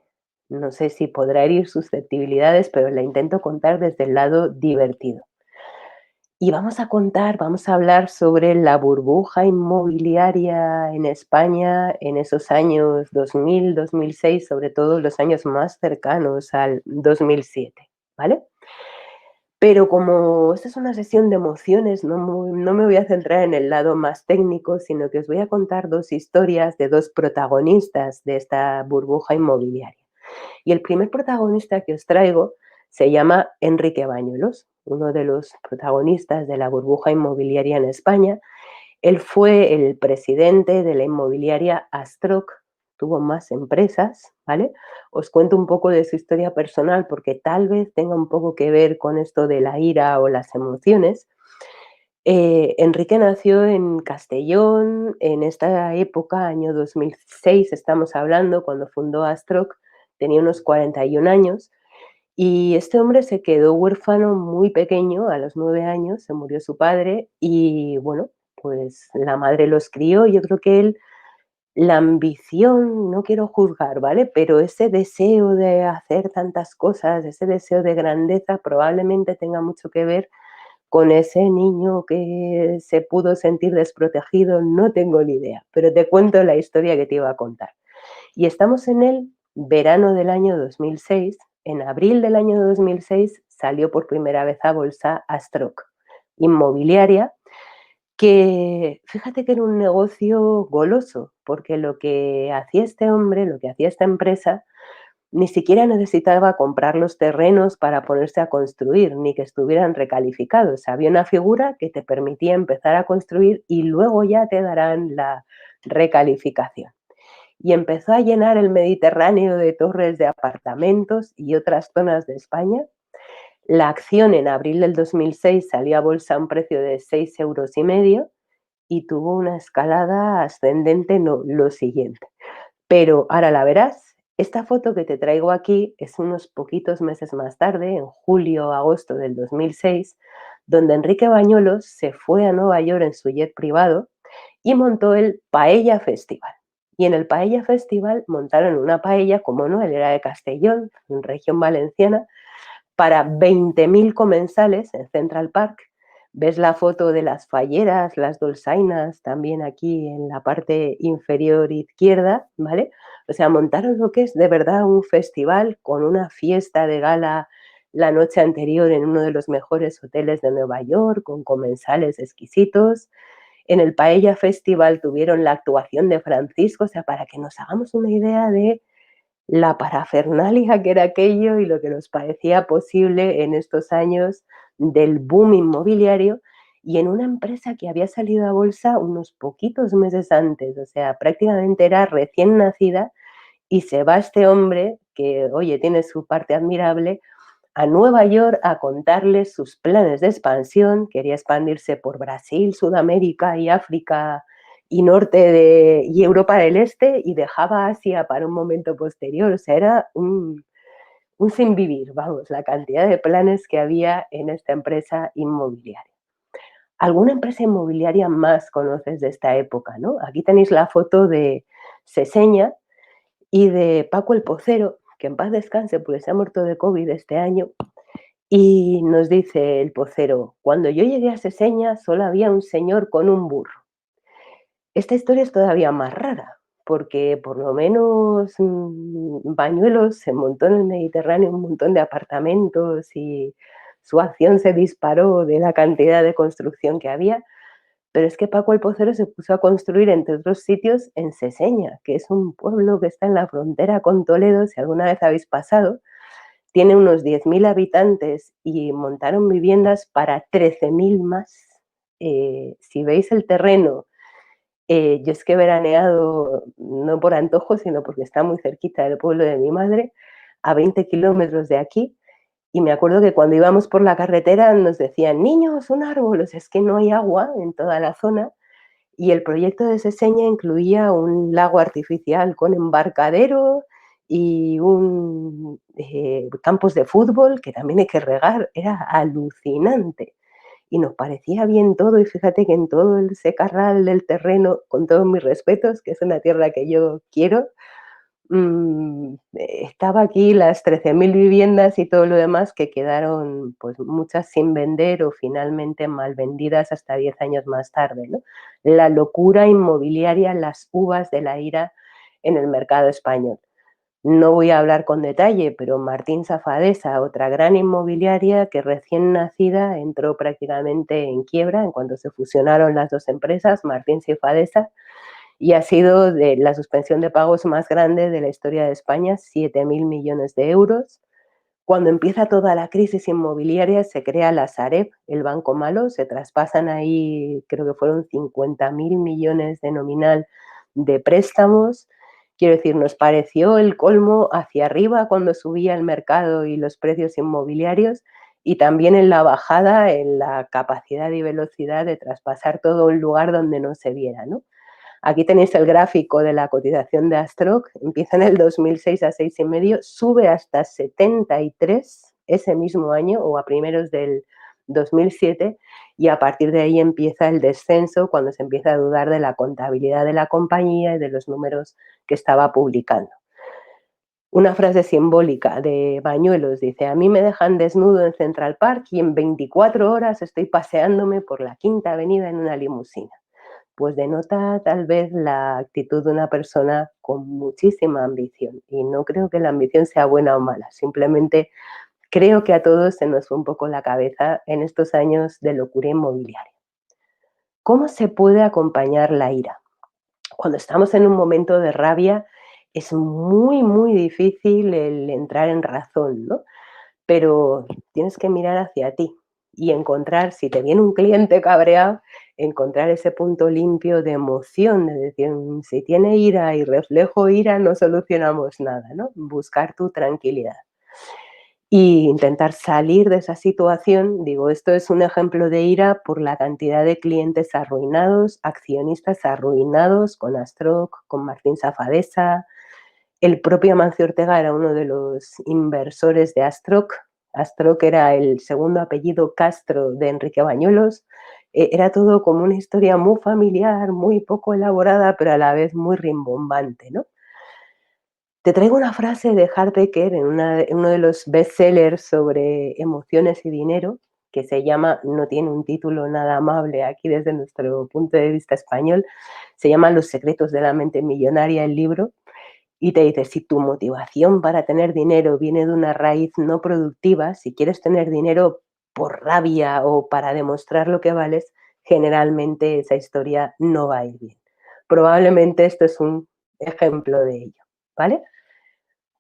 no sé si podrá herir susceptibilidades, pero la intento contar desde el lado divertido. Y vamos a hablar sobre la burbuja inmobiliaria en España en esos años 2000, 2006, sobre todo los años más cercanos al 2007, ¿vale? Pero como esta es una sesión de emociones, no me voy a centrar en el lado más técnico, sino que os voy a contar 2 historias de 2 protagonistas de esta burbuja inmobiliaria. Y el primer protagonista que os traigo se llama Enrique Bañuelos, uno de los protagonistas de la burbuja inmobiliaria en España. Él fue el presidente de la inmobiliaria Astroc, tuvo más empresas, ¿vale? Os cuento un poco de su historia personal porque tal vez tenga un poco que ver con esto de la ira o las emociones. Enrique nació en Castellón, en esta época, año 2006 estamos hablando, cuando fundó Astroc, tenía unos 41 años, y este hombre se quedó huérfano muy pequeño, a los 9 años, se murió su padre y, bueno, pues la madre los crió. Yo creo que él, la ambición, no quiero juzgar, ¿vale? Pero ese deseo de hacer tantas cosas, ese deseo de grandeza, probablemente tenga mucho que ver con ese niño que se pudo sentir desprotegido, no tengo ni idea, pero te cuento la historia que te iba a contar. Y estamos en el verano del año 2006. En abril del año 2006 salió por primera vez a bolsa Astroc, inmobiliaria, que fíjate que era un negocio goloso, porque lo que hacía este hombre, lo que hacía esta empresa, ni siquiera necesitaba comprar los terrenos para ponerse a construir, ni que estuvieran recalificados. Había una figura que te permitía empezar a construir y luego ya te darán la recalificación. Y empezó a llenar el Mediterráneo de torres de apartamentos y otras zonas de España. La acción en abril del 2006 salió a bolsa a un precio de 6,5 € y tuvo una escalada ascendente, no, lo siguiente. Pero ahora la verás. Esta foto que te traigo aquí es unos poquitos meses más tarde, en julio, agosto del 2006, donde Enrique Bañuelos se fue a Nueva York en su jet privado y montó el Paella Festival. Y en el Paella Festival montaron una paella, como no, él era de Castellón, en región valenciana, para 20.000 comensales en Central Park. Ves la foto de las falleras, las dolçainas, también aquí en la parte inferior izquierda, ¿vale? O sea, montaron lo que es de verdad un festival con una fiesta de gala la noche anterior en uno de los mejores hoteles de Nueva York, con comensales exquisitos. En el Paella Festival tuvieron la actuación de Francisco, o sea, para que nos hagamos una idea de la parafernalia que era aquello y lo que nos parecía posible en estos años del boom inmobiliario y en una empresa que había salido a bolsa unos poquitos meses antes, o sea, prácticamente era recién nacida y se va este hombre que, oye, tiene su parte admirable, a Nueva York a contarles sus planes de expansión. Quería expandirse por Brasil, Sudamérica y África y y Europa del Este, y dejaba Asia para un momento posterior. O sea, era un sin vivir, vamos, la cantidad de planes que había en esta empresa inmobiliaria. ¿Alguna empresa inmobiliaria más conoces de esta época, no? Aquí tenéis la foto de Seseña y de Paco el Pocero, que en paz descanse porque se ha muerto de COVID este año. Y nos dice el pocero: cuando yo llegué a Seseña solo había un señor con un burro. Esta historia es todavía más rara, porque por lo menos Bañuelos se montó en el Mediterráneo un montón de apartamentos y su acción se disparó de la cantidad de construcción que había, pero es que Paco el Pocero se puso a construir, entre otros sitios, en Seseña, que es un pueblo que está en la frontera con Toledo, si alguna vez habéis pasado. Tiene unos 10.000 habitantes y montaron viviendas para 13.000 más. Si veis el terreno, yo es que he veraneado, no por antojo, sino porque está muy cerquita del pueblo de mi madre, a 20 kilómetros de aquí. Y me acuerdo que cuando íbamos por la carretera nos decían: niños, un árbol, o sea, es que no hay agua en toda la zona. Y el proyecto de Seseña incluía un lago artificial con embarcadero y campos de fútbol que también hay que regar. Era alucinante. Y nos parecía bien todo. Y fíjate que en todo el secarral del terreno, con todos mis respetos, que es una tierra que yo quiero, estaba aquí las 13.000 viviendas y todo lo demás que quedaron, pues muchas sin vender o finalmente mal vendidas hasta 10 años más tarde, ¿no? La locura inmobiliaria, las uvas de la ira en el mercado español. No voy a hablar con detalle, pero Martín Safadesa, otra gran inmobiliaria que recién nacida entró prácticamente en quiebra en cuanto se fusionaron las dos empresas, Martín Safadesa, y ha sido de la suspensión de pagos más grande de la historia de España, 7.000 millones de euros. Cuando empieza toda la crisis inmobiliaria se crea la Sareb, el banco malo, se traspasan ahí, creo que fueron 50.000 millones de nominal de préstamos, Quiero decir, nos pareció el colmo hacia arriba cuando subía el mercado y los precios inmobiliarios, y también en la bajada, en la capacidad y velocidad de traspasar todo un lugar donde no se viera, ¿no? Aquí tenéis el gráfico de la cotización de Astroc, empieza en el 2006 a 6,5, sube hasta 73 ese mismo año o a primeros del 2007, y a partir de ahí empieza el descenso cuando se empieza a dudar de la contabilidad de la compañía y de los números que estaba publicando. Una frase simbólica de Bañuelos dice: a mí me dejan desnudo en Central Park y en 24 horas estoy paseándome por la Quinta Avenida en una limusina. Pues denota tal vez la actitud de una persona con muchísima ambición. Y no creo que la ambición sea buena o mala, simplemente creo que a todos se nos fue un poco la cabeza en estos años de locura inmobiliaria. ¿Cómo se puede acompañar la ira? Cuando estamos en un momento de rabia es muy, muy difícil el entrar en razón, ¿no? Pero tienes que mirar hacia ti y encontrar, si te viene un cliente cabreado, encontrar ese punto limpio de emoción, de decir: si tiene ira y reflejo ira, no solucionamos nada, ¿no? Buscar tu tranquilidad. Y intentar salir de esa situación. Digo, esto es un ejemplo de ira por la cantidad de clientes arruinados, accionistas arruinados con Astroc, con Martín Safadesa. El propio Amancio Ortega era uno de los inversores de Astroc. Astroc era el segundo apellido Castro de Enrique Bañuelos. Era todo como una historia muy familiar, muy poco elaborada, pero a la vez muy rimbombante, ¿no? Te traigo una frase de Heartbreaker en uno de los bestsellers sobre emociones y dinero, que se llama, no tiene un título nada amable aquí desde nuestro punto de vista español, se llama Los secretos de la mente millonaria, el libro, y te dice: si tu motivación para tener dinero viene de una raíz no productiva, si quieres tener dinero por rabia o para demostrar lo que vales, generalmente esa historia no va a ir bien. Probablemente esto es un ejemplo de ello, ¿vale?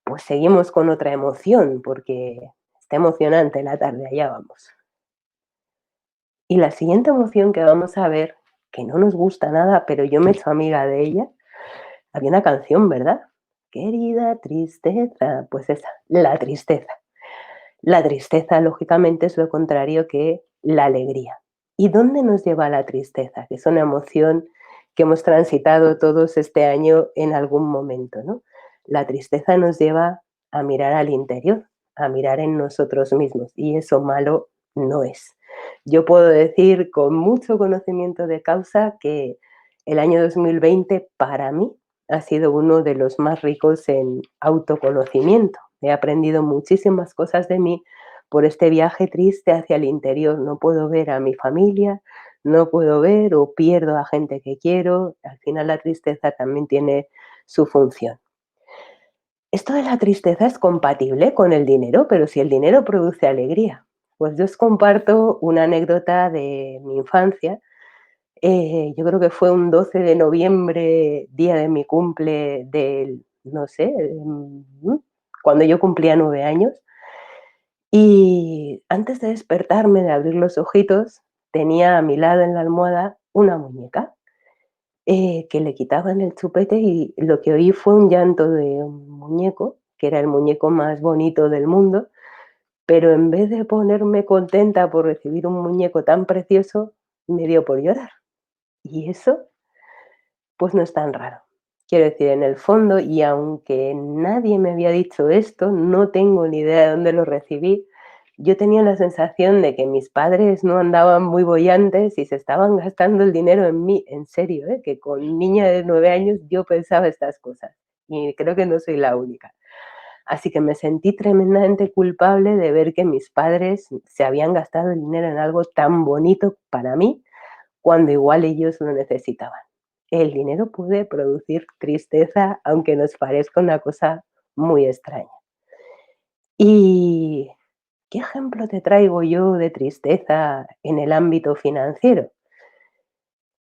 Pues seguimos con otra emoción, porque está emocionante la tarde, allá vamos. Y la siguiente emoción que vamos a ver, que no nos gusta nada, pero yo me he hecho amiga de ella, había una canción, ¿verdad? Querida tristeza, pues esa, la tristeza. La tristeza, lógicamente, es lo contrario que la alegría. ¿Y dónde nos lleva la tristeza? Que es una emoción que hemos transitado todos este año en algún momento, ¿no? La tristeza nos lleva a mirar al interior, a mirar en nosotros mismos, y eso malo no es. Yo puedo decir con mucho conocimiento de causa que el año 2020 para mí ha sido uno de los más ricos en autoconocimiento. He aprendido muchísimas cosas de mí por este viaje triste hacia el interior. No puedo ver a mi familia, no puedo ver o pierdo a gente que quiero. Al final la tristeza también tiene su función. Esto de la tristeza es compatible con el dinero, pero si el dinero produce alegría. Pues yo os comparto una anécdota de mi infancia. Yo creo que fue un 12 de noviembre, día de mi cumple del, no sé, cuando yo cumplía 9 años. Y antes de despertarme, de abrir los ojitos, tenía a mi lado en la almohada una muñeca, que le quitaban el chupete, y lo que oí fue un llanto de un muñeco, que era el muñeco más bonito del mundo, pero en vez de ponerme contenta por recibir un muñeco tan precioso, me dio por llorar. Y eso, pues no es tan raro. Quiero decir, en el fondo, y aunque nadie me había dicho esto, no tengo ni idea de dónde lo recibí, yo tenía la sensación de que mis padres no andaban muy bollantes y se estaban gastando el dinero en mí, en serio, ¿eh? Que con niña de 9 años yo pensaba estas cosas, y creo que no soy la única. Así que me sentí tremendamente culpable de ver que mis padres se habían gastado el dinero en algo tan bonito para mí, cuando igual ellos lo necesitaban. El dinero puede producir tristeza, aunque nos parezca una cosa muy extraña. ¿Y qué ejemplo te traigo yo de tristeza en el ámbito financiero?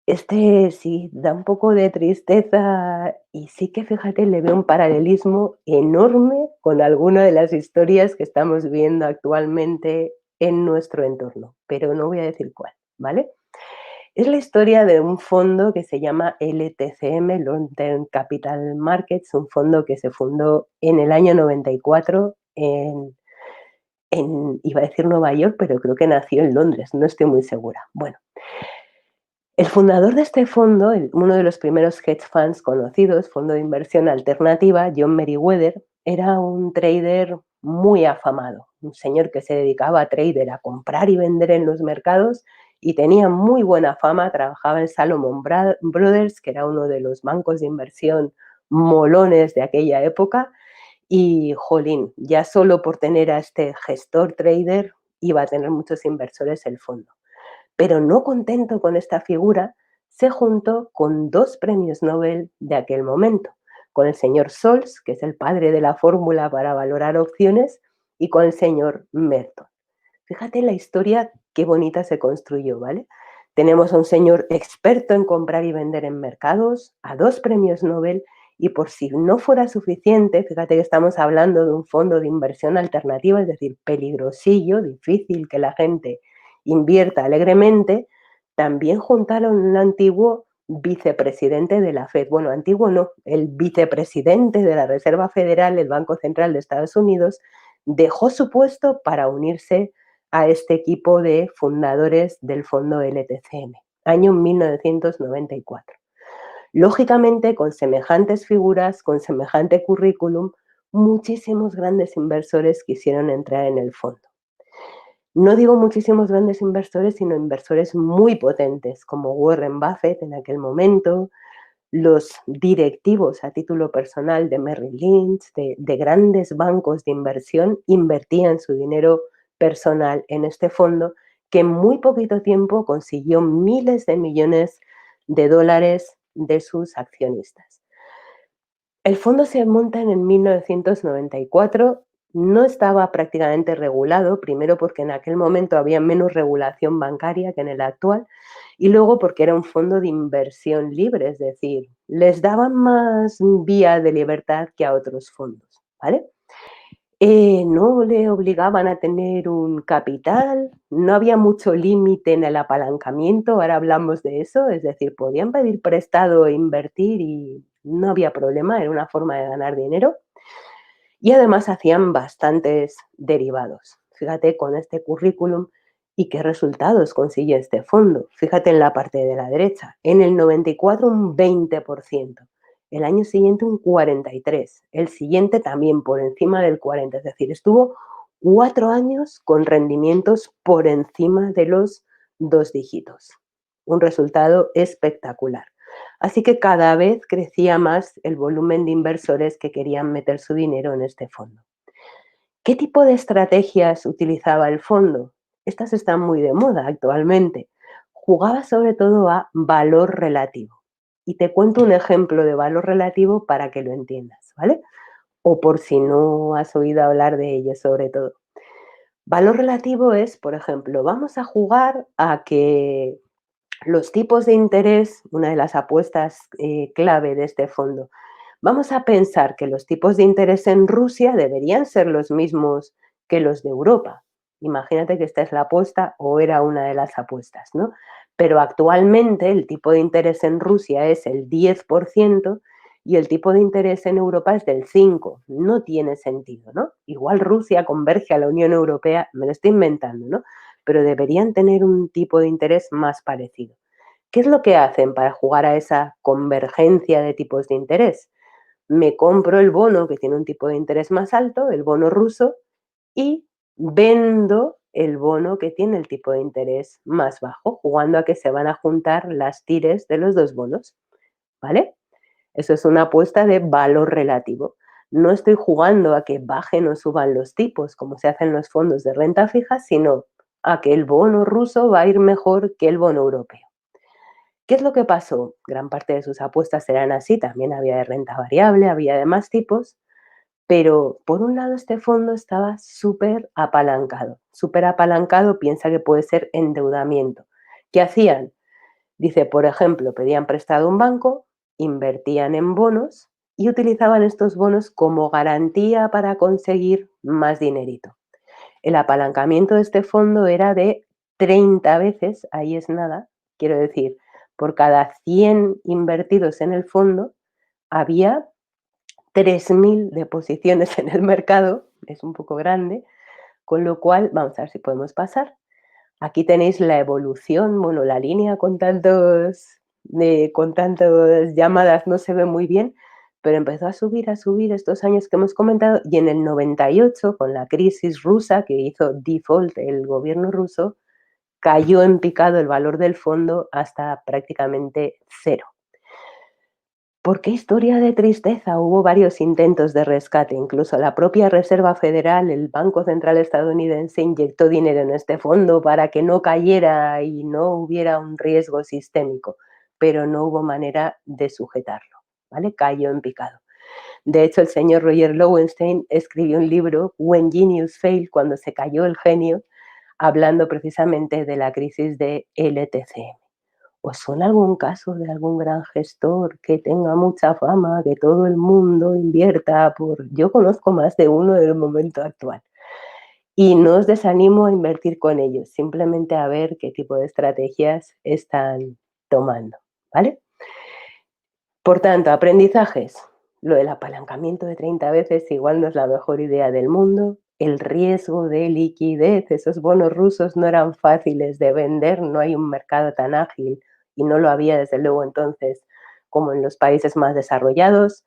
Este sí da un poco de tristeza, y sí que, fíjate, le veo un paralelismo enorme con alguna de las historias que estamos viendo actualmente en nuestro entorno, pero no voy a decir cuál, ¿vale? Es la historia de un fondo que se llama LTCM, Long Term Capital Markets, un fondo que se fundó en el año 94 iba a decir Nueva York, pero creo que nació en Londres, no estoy muy segura. Bueno, el fundador de este fondo, uno de los primeros hedge funds conocidos, fondo de inversión alternativa, John Meriwether, era un trader muy afamado, un señor que se dedicaba a trader, a comprar y vender en los mercados y tenía muy buena fama, trabajaba en Salomon Brothers, que era uno de los bancos de inversión molones de aquella época, y jolín, ya solo por tener a este gestor trader iba a tener muchos inversores el fondo. Pero no contento con esta figura, se juntó con 2 premios Nobel de aquel momento, con el señor Sols, que es el padre de la fórmula para valorar opciones, y con el señor Merton. Fíjate la historia, qué bonita se construyó, ¿vale? Tenemos a un señor experto en comprar y vender en mercados, a 2 premios Nobel, y por si no fuera suficiente, fíjate que estamos hablando de un fondo de inversión alternativa, es decir, peligrosillo, difícil que la gente invierta alegremente, también juntaron un antiguo vicepresidente de la Fed, bueno, antiguo no, el vicepresidente de la Reserva Federal, el Banco Central de Estados Unidos, dejó su puesto para unirse a este equipo de fundadores del fondo LTCM, año 1994. Lógicamente, con semejantes figuras, con semejante currículum, muchísimos grandes inversores quisieron entrar en el fondo. No digo muchísimos grandes inversores, sino inversores muy potentes, como Warren Buffett en aquel momento, los directivos a título personal de Merrill Lynch, de grandes bancos de inversión, invertían su dinero personal en este fondo que en muy poquito tiempo consiguió miles de millones de dólares de sus accionistas. El fondo se monta en el 1994, no estaba prácticamente regulado, primero porque en aquel momento había menos regulación bancaria que en el actual, y luego porque era un fondo de inversión libre, es decir, les daban más vía de libertad que a otros fondos, ¿vale? No le obligaban a tener un capital, no había mucho límite en el apalancamiento, ahora hablamos de eso, es decir, podían pedir prestado e invertir y no había problema, era una forma de ganar dinero. Y además hacían bastantes derivados. Fíjate con este currículum y qué resultados consigue este fondo. Fíjate en la parte de la derecha. En el 94 un 20%, el año siguiente un 43%, el siguiente también por encima del 40%. Es decir, estuvo 4 años con rendimientos por encima de los 2 dígitos. Un resultado espectacular. Así que cada vez crecía más el volumen de inversores que querían meter su dinero en este fondo. ¿Qué tipo de estrategias utilizaba el fondo? Estas están muy de moda actualmente. Jugaba sobre todo a valor relativo. Y te cuento un ejemplo de valor relativo para que lo entiendas, ¿vale? O por si no has oído hablar de ello sobre todo. Valor relativo es, por ejemplo, vamos a jugar a que los tipos de interés, una de las apuestas clave de este fondo, vamos a pensar que los tipos de interés en Rusia deberían ser los mismos que los de Europa. Imagínate que esta es la apuesta o era una de las apuestas, ¿no? Pero actualmente el tipo de interés en Rusia es el 10% y el tipo de interés en Europa es del 5%. No tiene sentido, ¿no? Igual Rusia converge a la Unión Europea, me lo estoy inventando, ¿no? Pero deberían tener un tipo de interés más parecido. ¿Qué es lo que hacen para jugar a esa convergencia de tipos de interés? Me compro el bono que tiene un tipo de interés más alto, el bono ruso, y vendo el bono que tiene el tipo de interés más bajo, jugando a que se van a juntar las tires de los 2 bonos, ¿vale? Eso es una apuesta de valor relativo. No estoy jugando a que bajen o suban los tipos, como se hace en los fondos de renta fija, sino a que el bono ruso va a ir mejor que el bono europeo. ¿Qué es lo que pasó? Gran parte de sus apuestas eran así, también había de renta variable, había de más tipos, pero por un lado este fondo estaba súper apalancado, piensa que puede ser endeudamiento. ¿Qué hacían? Dice, por ejemplo, pedían prestado a un banco, invertían en bonos y utilizaban estos bonos como garantía para conseguir más dinerito. El apalancamiento de este fondo era de 30 veces, ahí es nada, Quiero decir, por cada 100 invertidos en el fondo, había 3.000 de posiciones en el mercado, es un poco grande, con lo cual vamos a ver si podemos pasar. Aquí tenéis la evolución, bueno, la línea con tantas llamadas no se ve muy bien, pero empezó a subir estos años que hemos comentado y en el 98, con la crisis rusa que hizo default el gobierno ruso, cayó en picado el valor del fondo hasta prácticamente cero. ¿Por qué historia de tristeza? Hubo varios intentos de rescate, incluso la propia Reserva Federal, el Banco Central estadounidense, inyectó dinero en este fondo para que no cayera y no hubiera un riesgo sistémico, pero no hubo manera de sujetarlo, ¿vale? Cayó en picado. De hecho, el señor Roger Lowenstein escribió un libro, When Genius Failed, cuando se cayó el genio, hablando precisamente de la crisis de LTCM. ¿Os suena algún caso de algún gran gestor que tenga mucha fama, que todo el mundo invierta por...? Yo conozco más de uno en el momento actual. Y no os desanimo a invertir con ellos, simplemente a ver qué tipo de estrategias están tomando, ¿vale? Por tanto, aprendizajes. Lo del apalancamiento de 30 veces igual no es la mejor idea del mundo. El riesgo de liquidez, esos bonos rusos no eran fáciles de vender, no hay un mercado tan ágil y no lo había desde luego entonces como en los países más desarrollados.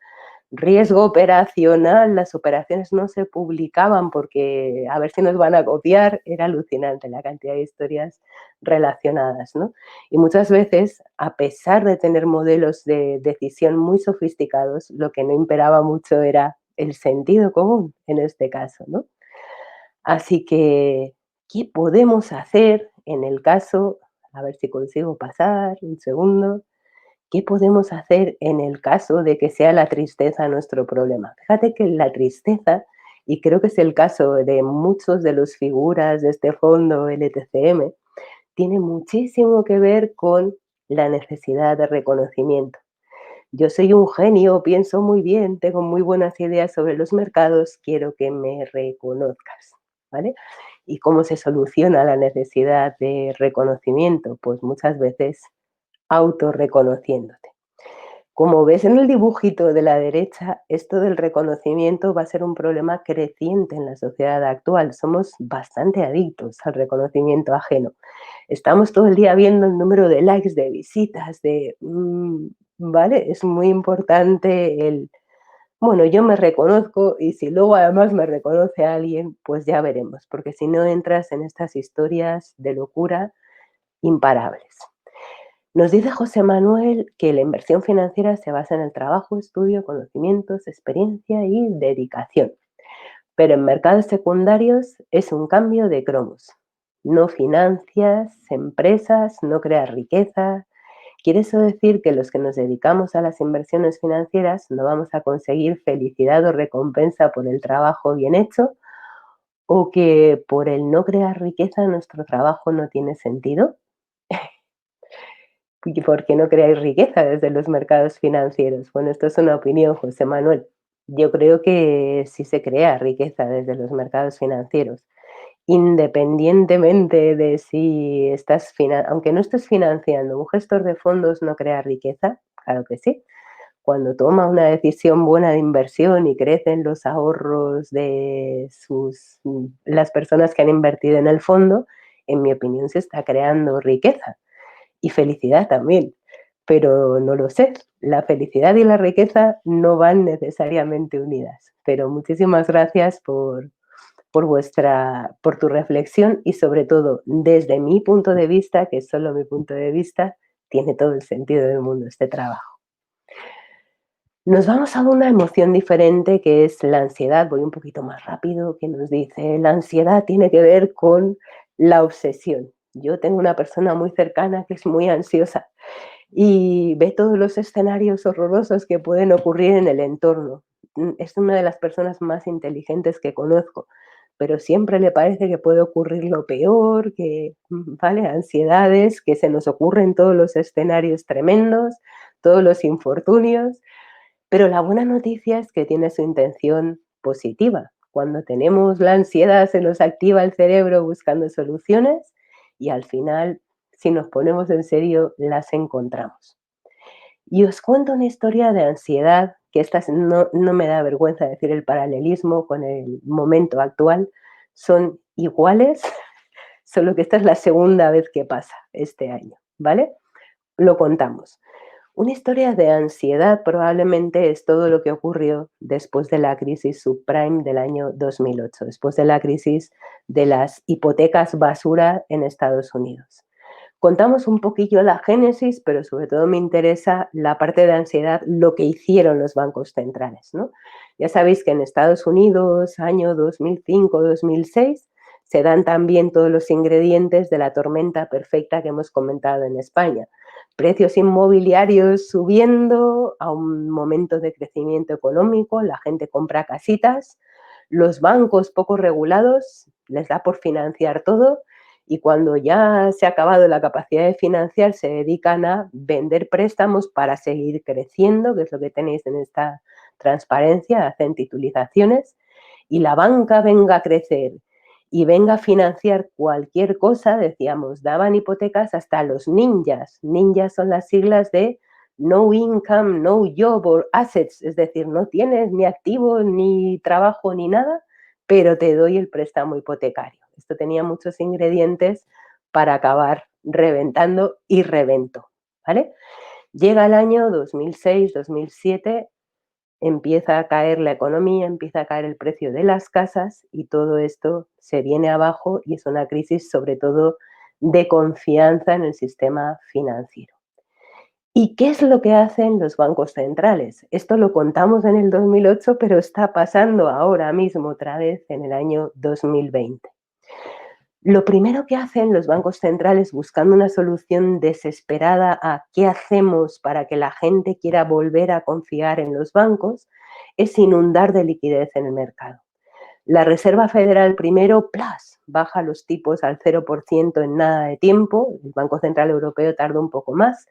Riesgo operacional, las operaciones no se publicaban porque a ver si nos van a copiar, era alucinante la cantidad de historias relacionadas, ¿no? Y muchas veces, a pesar de tener modelos de decisión muy sofisticados, lo que no imperaba mucho era el sentido común en este caso, ¿no? Así que, ¿qué podemos hacer en el caso? A ver si consigo pasar un segundo. ¿Qué podemos hacer en el caso de que sea la tristeza nuestro problema? Fíjate que la tristeza, y creo que es el caso de muchos de los figuras de este fondo LTCM, tiene muchísimo que ver con la necesidad de reconocimiento. Yo soy un genio, pienso muy bien, tengo muy buenas ideas sobre los mercados, quiero que me reconozcas, ¿vale? ¿Y cómo se soluciona la necesidad de reconocimiento? Pues muchas veces autorreconociéndote. Como ves en el dibujito de la derecha, esto del reconocimiento va a ser un problema creciente en la sociedad actual. Somos bastante adictos al reconocimiento ajeno. Estamos todo el día viendo el número de likes, de visitas, ¿vale? Es muy importante bueno, yo me reconozco y si luego además me reconoce alguien, pues ya veremos, porque si no entras en estas historias de locura imparables. Nos dice José Manuel que la inversión financiera se basa en el trabajo, estudio, conocimientos, experiencia y dedicación. Pero en mercados secundarios es un cambio de cromos. No financias empresas, no creas riqueza. ¿Quiere eso decir que los que nos dedicamos a las inversiones financieras no vamos a conseguir felicidad o recompensa por el trabajo bien hecho? ¿O que por el no crear riqueza nuestro trabajo no tiene sentido? ¿Y por qué no creáis riqueza desde los mercados financieros? Bueno, esto es una opinión, José Manuel. Yo creo que sí se crea riqueza desde los mercados financieros, independientemente de si aunque no estés financiando, un gestor de fondos no crea riqueza, claro que sí. Cuando toma una decisión buena de inversión y crecen los ahorros de las personas que han invertido en el fondo, en mi opinión se está creando riqueza y felicidad también, pero no lo sé. La felicidad y la riqueza no van necesariamente unidas. Pero muchísimas gracias por tu reflexión y sobre todo desde mi punto de vista, que es solo mi punto de vista, tiene todo el sentido del mundo este trabajo. Nos vamos a una emoción diferente que es la ansiedad. Voy un poquito más rápido, que nos dice, la ansiedad tiene que ver con la obsesión. Yo tengo una persona muy cercana que es muy ansiosa y ve todos los escenarios horrorosos que pueden ocurrir en el entorno. Es una de las personas más inteligentes que conozco, pero siempre le parece que puede ocurrir lo peor, ¿vale? Ansiedades, que se nos ocurren todos los escenarios tremendos, todos los infortunios, pero la buena noticia es que tiene su intención positiva. Cuando tenemos la ansiedad se nos activa el cerebro buscando soluciones y al final si nos ponemos en serio, las encontramos. Y os cuento una historia de ansiedad, que no me da vergüenza decir el paralelismo con el momento actual, son iguales, solo que esta es la segunda vez que pasa este año, ¿vale? Lo contamos. Una historia de ansiedad probablemente es todo lo que ocurrió después de la crisis subprime del año 2008, después de la crisis de las hipotecas basura en Estados Unidos. Contamos un poquillo la génesis, pero sobre todo me interesa la parte de ansiedad, lo que hicieron los bancos centrales, ¿no? Ya sabéis que en Estados Unidos, año 2005-2006, se dan también todos los ingredientes de la tormenta perfecta que hemos comentado en España. Precios inmobiliarios subiendo a un momento de crecimiento económico, la gente compra casitas, los bancos poco regulados, les da por financiar todo y cuando ya se ha acabado la capacidad de financiar se dedican a vender préstamos para seguir creciendo, que es lo que tenéis en esta transparencia, hacen titulizaciones y la banca venga a crecer y venga a financiar cualquier cosa, decíamos, daban hipotecas hasta los ninjas. Ninjas son las siglas de no income, no job or assets, es decir, no tienes ni activo, ni trabajo, ni nada, pero te doy el préstamo hipotecario. Esto tenía muchos ingredientes para acabar reventando y reventó, ¿vale? Llega el año 2006-2007, empieza a caer la economía, empieza a caer el precio de las casas y todo esto se viene abajo y es una crisis sobre todo de confianza en el sistema financiero. ¿Y qué es lo que hacen los bancos centrales? Esto lo contamos en el 2008, pero está pasando ahora mismo otra vez en el año 2020. Lo primero que hacen los bancos centrales buscando una solución desesperada a qué hacemos para que la gente quiera volver a confiar en los bancos es inundar de liquidez en el mercado. La Reserva Federal primero, ¡plas!, baja los tipos al 0% en nada de tiempo, el Banco Central Europeo tarda un poco más,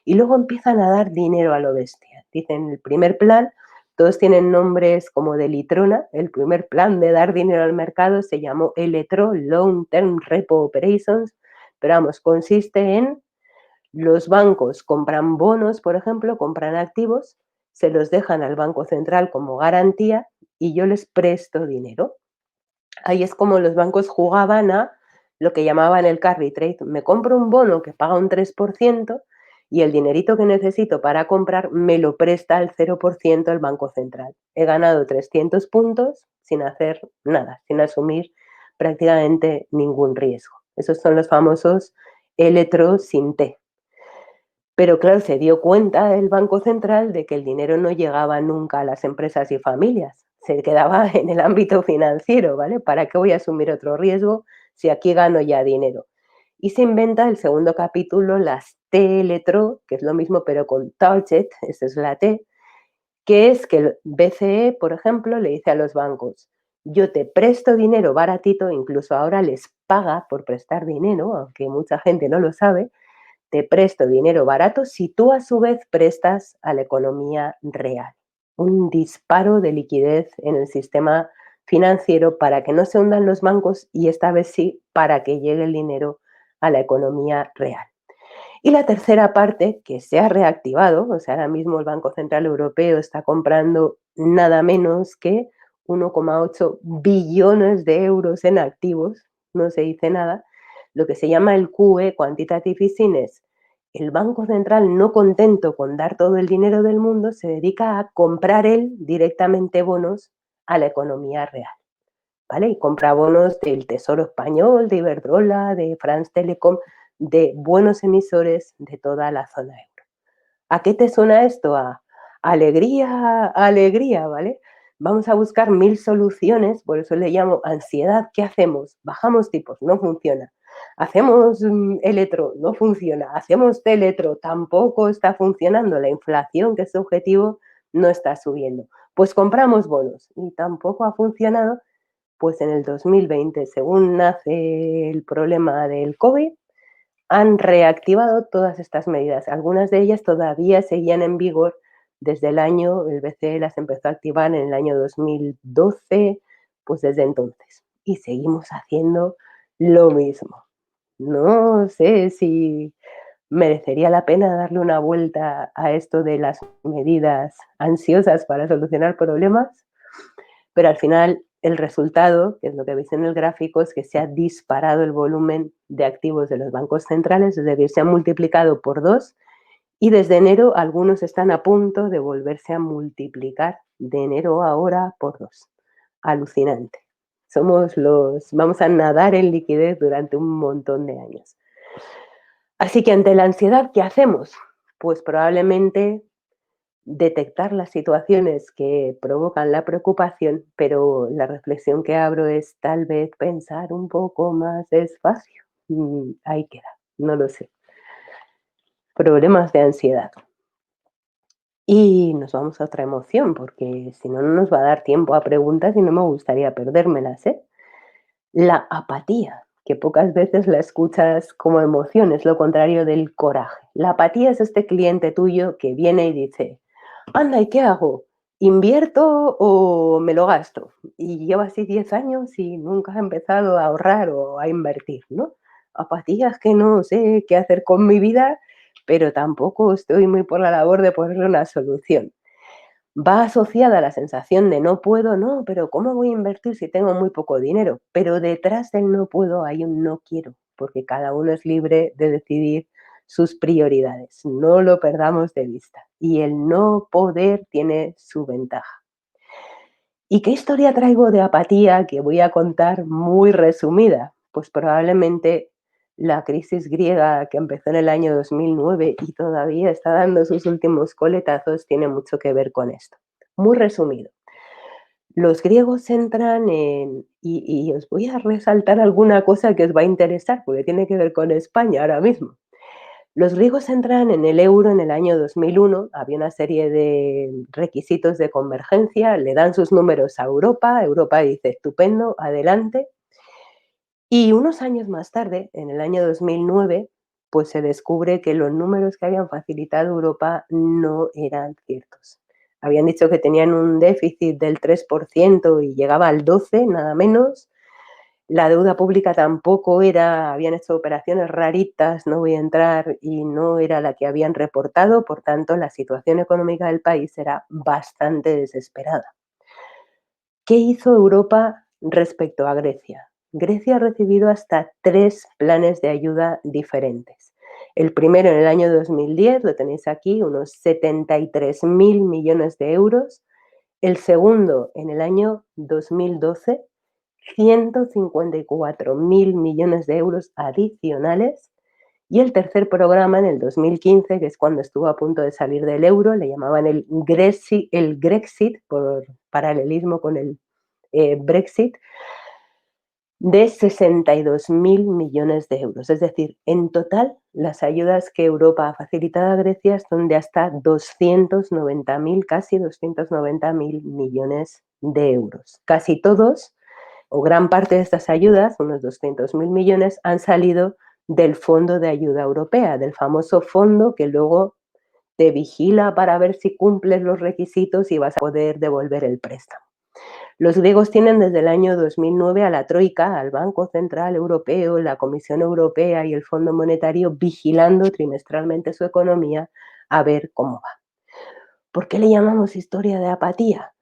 y luego empiezan a dar dinero a lo bestia. Dicen, el primer plan, todos tienen nombres como de litrona, el primer plan de dar dinero al mercado se llamó LTRO, Long Term Repo Operations, pero vamos, consiste en los bancos compran bonos, por ejemplo, compran activos, se los dejan al Banco Central como garantía y yo les presto dinero. Ahí es como los bancos jugaban a lo que llamaban el carry trade. Me compro un bono que paga un 3% y el dinerito que necesito para comprar me lo presta al 0% el Banco Central. He ganado 300 puntos sin hacer nada, sin asumir prácticamente ningún riesgo. Esos son los famosos electro sin T. Pero claro, se dio cuenta el Banco Central de que el dinero no llegaba nunca a las empresas y familias, se quedaba en el ámbito financiero, ¿vale? ¿Para qué voy a asumir otro riesgo si aquí gano ya dinero? Y se inventa el segundo capítulo, las T-Letro, que es lo mismo pero con target, esa es la T, que es que el BCE, por ejemplo, le dice a los bancos, yo te presto dinero baratito, incluso ahora les paga por prestar dinero, aunque mucha gente no lo sabe, te presto dinero barato si tú a su vez prestas a la economía real. Un disparo de liquidez en el sistema financiero para que no se hundan los bancos y esta vez sí para que llegue el dinero a la economía real. Y la tercera parte que se ha reactivado, o sea, ahora mismo el Banco Central Europeo está comprando nada menos que 1,8 billones de euros en activos, no se dice nada, lo que se llama el QE, Quantitative Easing, es el Banco Central no contento con dar todo el dinero del mundo, se dedica a comprar él directamente bonos a la economía real, ¿vale? Y compra bonos del Tesoro Español, de Iberdrola, de France Telecom, de buenos emisores de toda la zona euro. ¿A qué te suena esto? A alegría, alegría, ¿vale? Vamos a buscar mil soluciones, por eso le llamo ansiedad. ¿Qué hacemos? Bajamos tipos, no funciona. Hacemos electro, no funciona. Hacemos teletro, tampoco está funcionando. La inflación, que es su objetivo, no está subiendo. Pues compramos bonos y tampoco ha funcionado. Pues en el 2020, según nace el problema del COVID, han reactivado todas estas medidas. Algunas de ellas todavía seguían en vigor desde el BCE las empezó a activar en el año 2012, pues desde entonces. Y seguimos haciendo lo mismo. No sé si merecería la pena darle una vuelta a esto de las medidas ansiosas para solucionar problemas, pero al final el resultado, que es lo que veis en el gráfico, es que se ha disparado el volumen de activos de los bancos centrales, es decir, se ha multiplicado por 2 y desde enero algunos están a punto de volverse a multiplicar de enero a ahora por 2. Alucinante. Vamos a nadar en liquidez durante un montón de años. Así que ante la ansiedad, ¿qué hacemos? Pues probablemente detectar las situaciones que provocan la preocupación, pero la reflexión que abro es tal vez pensar un poco más despacio. Ahí queda, no lo sé. Problemas de ansiedad. Y nos vamos a otra emoción, porque si no, no nos va a dar tiempo a preguntas y no me gustaría perdérmelas, ¿eh? La apatía, que pocas veces la escuchas como emoción, es lo contrario del coraje. La apatía es este cliente tuyo que viene y dice, anda, ¿y qué hago? ¿Invierto o me lo gasto? Y llevo así 10 años y nunca he empezado a ahorrar o a invertir, ¿no? Apatía es que no sé qué hacer con mi vida, pero tampoco estoy muy por la labor de ponerle una solución. Va asociada a la sensación de no puedo, no, pero ¿cómo voy a invertir si tengo muy poco dinero? Pero detrás del no puedo hay un no quiero, porque cada uno es libre de decidir sus prioridades. No lo perdamos de vista. Y el no poder tiene su ventaja. ¿Y qué historia traigo de apatía que voy a contar muy resumida? Pues probablemente la crisis griega que empezó en el año 2009 y todavía está dando sus últimos coletazos tiene mucho que ver con esto. Muy resumido. Los griegos entran y os voy a resaltar alguna cosa que os va a interesar, porque tiene que ver con España ahora mismo. Los griegos entran en el euro en el año 2001, había una serie de requisitos de convergencia, le dan sus números a Europa, Europa dice estupendo, adelante, y unos años más tarde, en el año 2009, pues se descubre que los números que habían facilitado Europa no eran ciertos. Habían dicho que tenían un déficit del 3% y llegaba al 12%, nada menos. La deuda pública tampoco era, habían hecho operaciones raritas, no voy a entrar, y no era la que habían reportado, por tanto, la situación económica del país era bastante desesperada. ¿Qué hizo Europa respecto a Grecia? Grecia ha recibido hasta 3 planes de ayuda diferentes. El primero en el año 2010, lo tenéis aquí, unos 73.000 millones de euros. El segundo en el año 2012, 154.000 millones de euros adicionales. Y el tercer programa en el 2015, que es cuando estuvo a punto de salir del euro, le llamaban el Grexit, por paralelismo con el Brexit, de 62.000 millones de euros. Es decir, en total, las ayudas que Europa ha facilitado a Grecia son de hasta 290.000, casi 290.000 millones de euros. Casi todos, o gran parte de estas ayudas, unos 200.000 millones, han salido del Fondo de Ayuda Europea, del famoso fondo que luego te vigila para ver si cumples los requisitos y vas a poder devolver el préstamo. Los griegos tienen desde el año 2009 a la Troika, al Banco Central Europeo, la Comisión Europea y el Fondo Monetario vigilando trimestralmente su economía a ver cómo va. ¿Por qué le llamamos historia de apatía?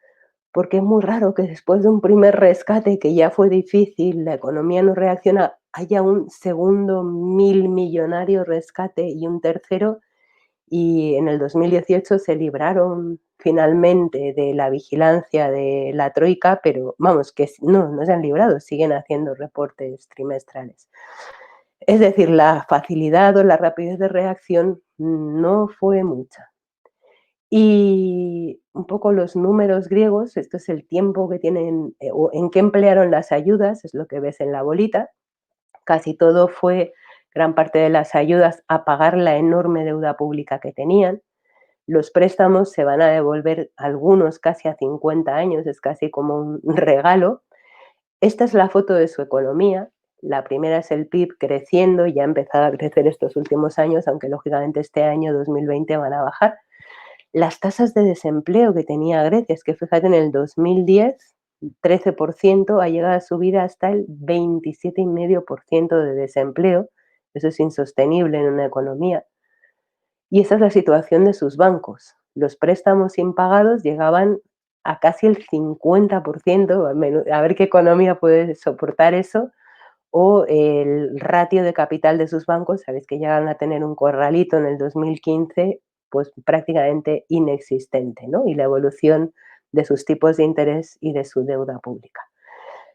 Porque es muy raro que después de un primer rescate que ya fue difícil, la economía no reacciona, haya un segundo milmillonario rescate y un tercero, y en el 2018 se libraron finalmente de la vigilancia de la troika, pero vamos, que no se han librado, siguen haciendo reportes trimestrales. Es decir, la facilidad o la rapidez de reacción no fue mucha. Y un poco los números griegos, esto es el tiempo que tienen, o en qué emplearon las ayudas, es lo que ves en la bolita. Casi todo fue, gran parte de las ayudas, a pagar la enorme deuda pública que tenían. Los préstamos se van a devolver algunos casi a 50 años, es casi como un regalo. Esta es la foto de su economía. La primera es el PIB creciendo, ya ha empezado a crecer estos últimos años, aunque lógicamente este año 2020 van a bajar. Las tasas de desempleo que tenía Grecia, es que fíjate, en el 2010, 13%, ha llegado a subir hasta el 27,5% de desempleo, Eso es insostenible en una economía. Y esa es la situación de sus bancos. Los préstamos impagados llegaban a casi el 50%, a ver qué economía puede soportar eso, o el ratio de capital de sus bancos, sabéis que llegaron a tener un corralito en el 2015, pues prácticamente inexistente, ¿no? Y la evolución de sus tipos de interés y de su deuda pública.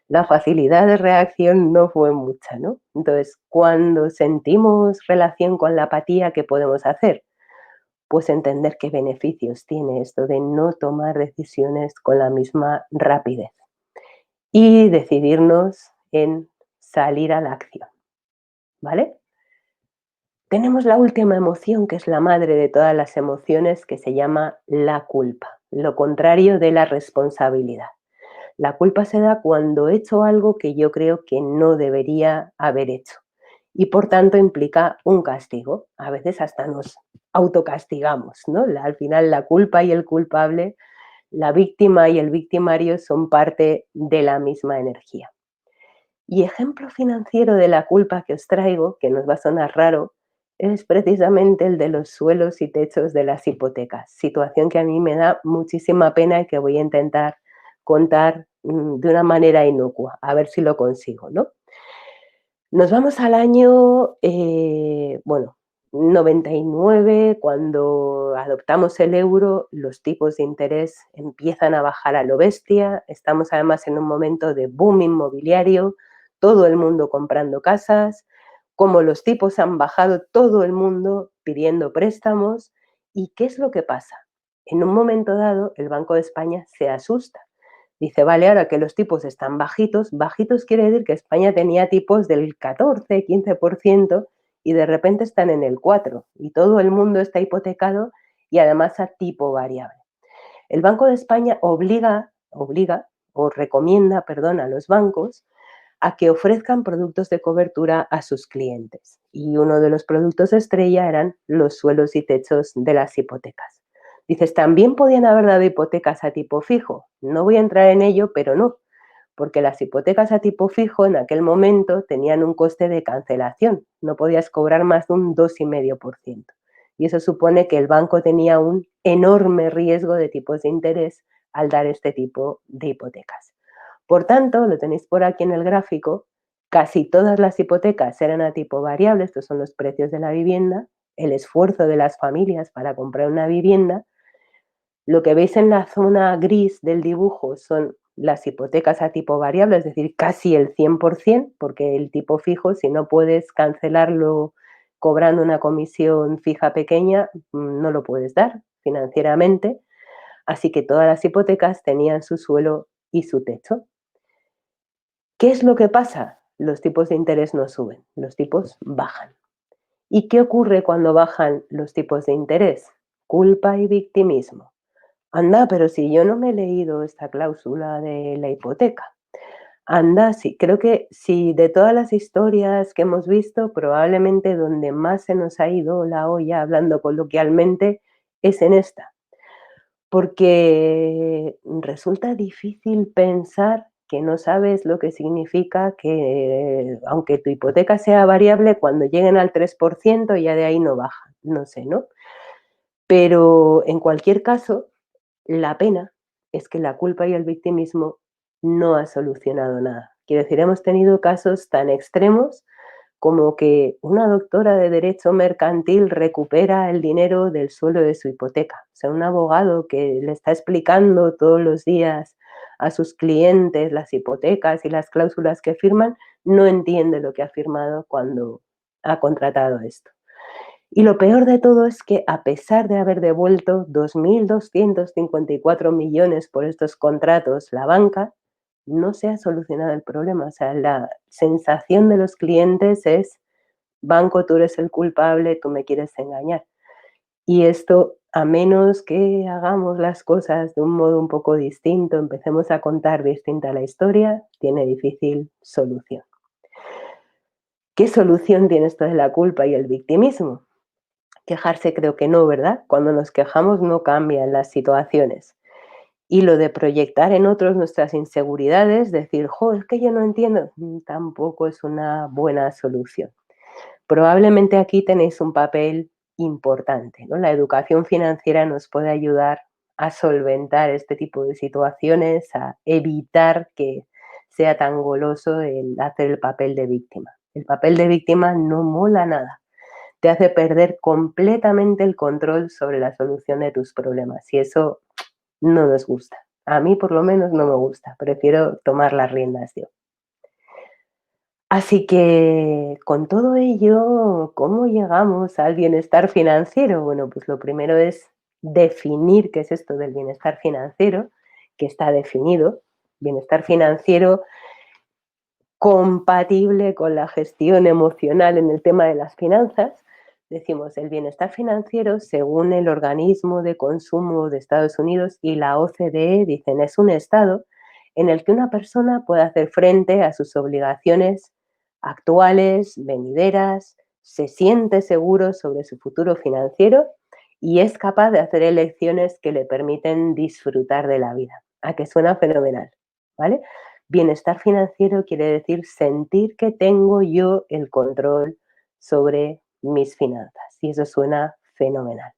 La facilidad de reacción no fue mucha, ¿no? Entonces, cuando sentimos relación con la apatía, ¿qué podemos hacer? Pues entender qué beneficios tiene esto de no tomar decisiones con la misma rapidez y decidirnos en salir a la acción, ¿vale? Tenemos la última emoción, que es la madre de todas las emociones, que se llama la culpa, lo contrario de la responsabilidad. La culpa se da cuando he hecho algo que yo creo que no debería haber hecho y por tanto implica un castigo. A veces hasta nos autocastigamos, ¿no? Al final la culpa y el culpable, la víctima y el victimario son parte de la misma energía. Y ejemplo financiero de la culpa que os traigo, que nos va a sonar raro, es precisamente el de los suelos y techos de las hipotecas, situación que a mí me da muchísima pena y que voy a intentar contar de una manera inocua, a ver si lo consigo, ¿no? Nos vamos al año, bueno, 99, cuando adoptamos el euro, los tipos de interés empiezan a bajar a lo bestia, estamos además en un momento de boom inmobiliario, todo el mundo comprando casas, como los tipos han bajado, todo el mundo pidiendo préstamos. ¿Y qué es lo que pasa? En un momento dado, el Banco de España se asusta. Dice, vale, ahora que los tipos están bajitos, bajitos quiere decir que España tenía tipos del 14, 15% y de repente están en el 4% y todo el mundo está hipotecado y además a tipo variable. El Banco de España obliga o recomienda, perdón, a los bancos a que ofrezcan productos de cobertura a sus clientes. Y uno de los productos estrella eran los suelos y techos de las hipotecas. Dices, también podían haber dado hipotecas a tipo fijo. No voy a entrar en ello, pero no, porque las hipotecas a tipo fijo en aquel momento tenían un coste de cancelación. No podías cobrar más de un 2,5%. Y eso supone que el banco tenía un enorme riesgo de tipos de interés al dar este tipo de hipotecas. Por tanto, lo tenéis por aquí en el gráfico, casi todas las hipotecas eran a tipo variable, estos son los precios de la vivienda, el esfuerzo de las familias para comprar una vivienda. Lo que veis en la zona gris del dibujo son las hipotecas a tipo variable, es decir, casi el 100%, porque el tipo fijo, si no puedes cancelarlo cobrando una comisión fija pequeña, no lo puedes dar financieramente. Así que todas las hipotecas tenían su suelo y su techo. ¿Qué es lo que pasa? Los tipos de interés no suben, los tipos bajan. ¿Y qué ocurre cuando bajan los tipos de interés? Culpa y victimismo. Anda, pero si yo no me he leído esta cláusula de la hipoteca. Anda, sí, creo que si de todas las historias que hemos visto, probablemente donde más se nos ha ido la olla, hablando coloquialmente, es en esta. Porque resulta difícil pensar que no sabes lo que significa que, aunque tu hipoteca sea variable, cuando lleguen al 3% ya de ahí no baja, no sé, ¿no? Pero en cualquier caso, la pena es que la culpa y el victimismo no ha solucionado nada. Quiero decir, hemos tenido casos tan extremos como que una doctora de derecho mercantil recupera el dinero del suelo de su hipoteca. O sea, un abogado que le está explicando todos los días a sus clientes las hipotecas y las cláusulas que firman, no entiende lo que ha firmado cuando ha contratado esto. Y lo peor de todo es que a pesar de haber devuelto 2.254 millones por estos contratos, la banca no se ha solucionado el problema. O sea, la sensación de los clientes es, banco, tú eres el culpable, tú me quieres engañar. Y esto, a menos que hagamos las cosas de un modo un poco distinto, empecemos a contar distinta la historia, tiene difícil solución. ¿Qué solución tiene esto de la culpa y el victimismo? Quejarse creo que no, ¿verdad? Cuando nos quejamos no cambian las situaciones. Y lo de proyectar en otros nuestras inseguridades, decir, jo, es que yo no entiendo, tampoco es una buena solución. Probablemente aquí tenéis un papel importante, ¿no? La educación financiera nos puede ayudar a solventar este tipo de situaciones, a evitar que sea tan goloso el hacer el papel de víctima. El papel de víctima no mola nada, te hace perder completamente el control sobre la solución de tus problemas y eso no nos gusta. A mí por lo menos no me gusta, prefiero tomar las riendas yo. Así que con todo ello, ¿cómo llegamos al bienestar financiero? Bueno, pues lo primero es definir qué es esto del bienestar financiero, que está definido. Bienestar financiero compatible con la gestión emocional en el tema de las finanzas. Decimos, el bienestar financiero, según el organismo de consumo de Estados Unidos y la OCDE, dicen, es un estado en el que una persona puede hacer frente a sus obligaciones actuales, venideras, se siente seguro sobre su futuro financiero y es capaz de hacer elecciones que le permiten disfrutar de la vida. ¿A que suena fenomenal? ¿Vale? Bienestar financiero quiere decir sentir que tengo yo el control sobre mis finanzas y eso suena fenomenal.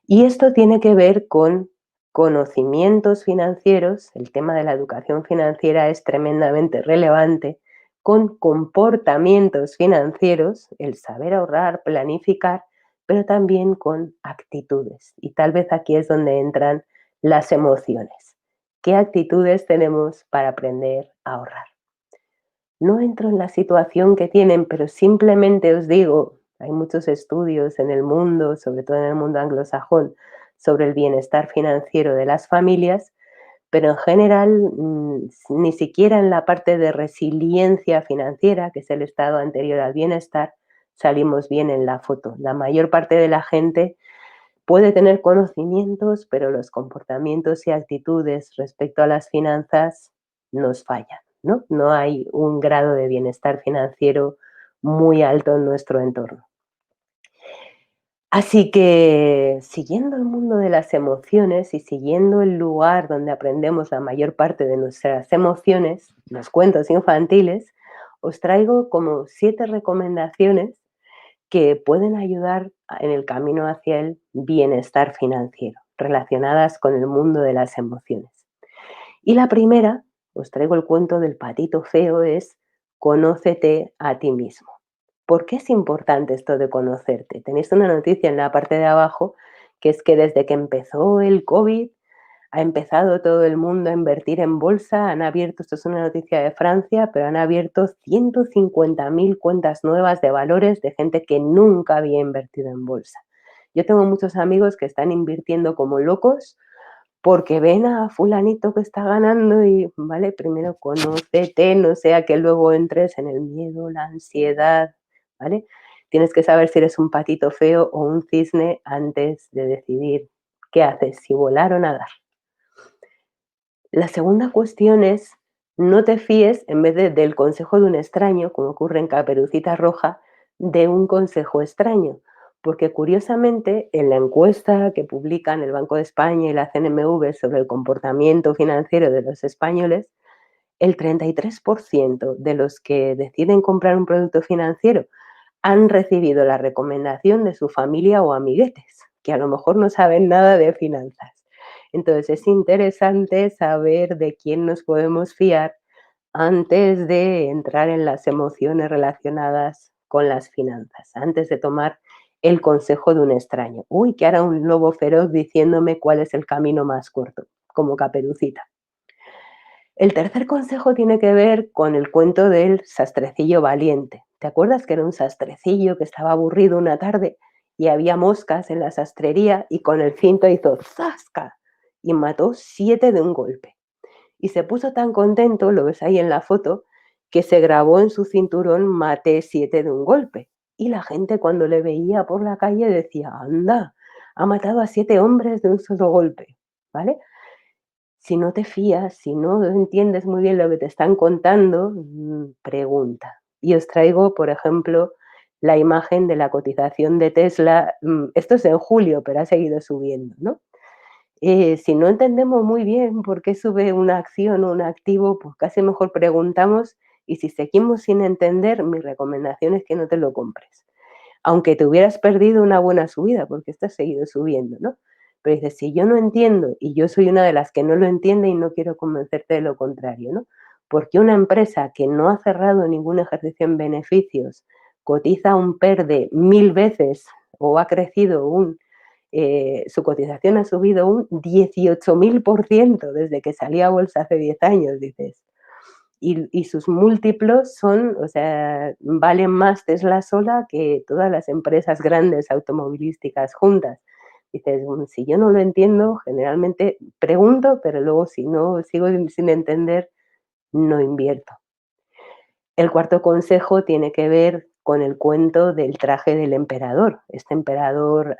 Y esto tiene que ver con conocimientos financieros, el tema de la educación financiera es tremendamente relevante, con comportamientos financieros, el saber ahorrar, planificar, pero también con actitudes. Y tal vez aquí es donde entran las emociones. ¿Qué actitudes tenemos para aprender a ahorrar? No entro en la situación que tienen, pero simplemente os digo, hay muchos estudios en el mundo, sobre todo en el mundo anglosajón, sobre el bienestar financiero de las familias, pero en general ni siquiera en la parte de resiliencia financiera, que es el estado anterior al bienestar, salimos bien en la foto. La mayor parte de la gente puede tener conocimientos, pero los comportamientos y actitudes respecto a las finanzas nos fallan, ¿no? No hay un grado de bienestar financiero muy alto en nuestro entorno. Así que siguiendo el mundo de las emociones y siguiendo el lugar donde aprendemos la mayor parte de nuestras emociones, los cuentos infantiles, os traigo como 7 recomendaciones que pueden ayudar en el camino hacia el bienestar financiero, relacionadas con el mundo de las emociones. Y la primera, os traigo el cuento del patito feo, es conócete a ti mismo. ¿Por qué es importante esto de conocerte? Tenéis una noticia en la parte de abajo, que es que desde que empezó el COVID ha empezado todo el mundo a invertir en bolsa, han abierto, esto es una noticia de Francia, pero han abierto 150.000 cuentas nuevas de valores de gente que nunca había invertido en bolsa. Yo tengo muchos amigos que están invirtiendo como locos porque ven a fulanito que está ganando y, vale, primero conócete, no sea que luego entres en el miedo, la ansiedad, ¿vale? Tienes que saber si eres un patito feo o un cisne antes de decidir qué haces, si volar o nadar. La segunda cuestión es, no te fíes, en vez del consejo de un extraño, como ocurre en Caperucita Roja, de un consejo extraño. Porque curiosamente, en la encuesta que publican el Banco de España y la CNMV sobre el comportamiento financiero de los españoles, el 33% de los que deciden comprar un producto financiero han recibido la recomendación de su familia o amiguetes, que a lo mejor no saben nada de finanzas. Entonces es interesante saber de quién nos podemos fiar antes de entrar en las emociones relacionadas con las finanzas, antes de tomar el consejo de un extraño. Uy, que hará un lobo feroz diciéndome cuál es el camino más corto, como Caperucita. El tercer consejo tiene que ver con el cuento del sastrecillo valiente. ¿Te acuerdas que era un sastrecillo que estaba aburrido una tarde y había moscas en la sastrería y con el cinto hizo ¡zasca! Y mató 7 de un golpe? Y se puso tan contento, lo ves ahí en la foto, que se grabó en su cinturón maté 7 de un golpe. Y la gente cuando le veía por la calle decía, anda, ha matado a 7 hombres de un solo golpe, ¿vale? Si no te fías, si no entiendes muy bien lo que te están contando, pregunta. Y os traigo, por ejemplo, la imagen de la cotización de Tesla. Esto es en julio, pero ha seguido subiendo, ¿no? Si no entendemos muy bien por qué sube una acción o un activo, pues casi mejor preguntamos Y si seguimos sin entender, mi recomendación es que no te lo compres. Aunque te hubieras perdido una buena subida, porque esto ha seguido subiendo, ¿no? Pero dices, si yo no entiendo, y yo soy una de las que no lo entiende y no quiero convencerte de lo contrario, ¿no? Porque una empresa que no ha cerrado ningún ejercicio en beneficios cotiza un PER de 1000 veces o ha crecido su cotización ha subido un 18.000% desde que salía a bolsa hace 10 años, dices. Y sus múltiplos son, o sea, valen más Tesla sola que todas las empresas grandes automovilísticas juntas. Dices, si yo no lo entiendo, generalmente pregunto, pero luego si no sigo sin entender, no invierto. El cuarto consejo tiene que ver con el cuento del traje del emperador. Este emperador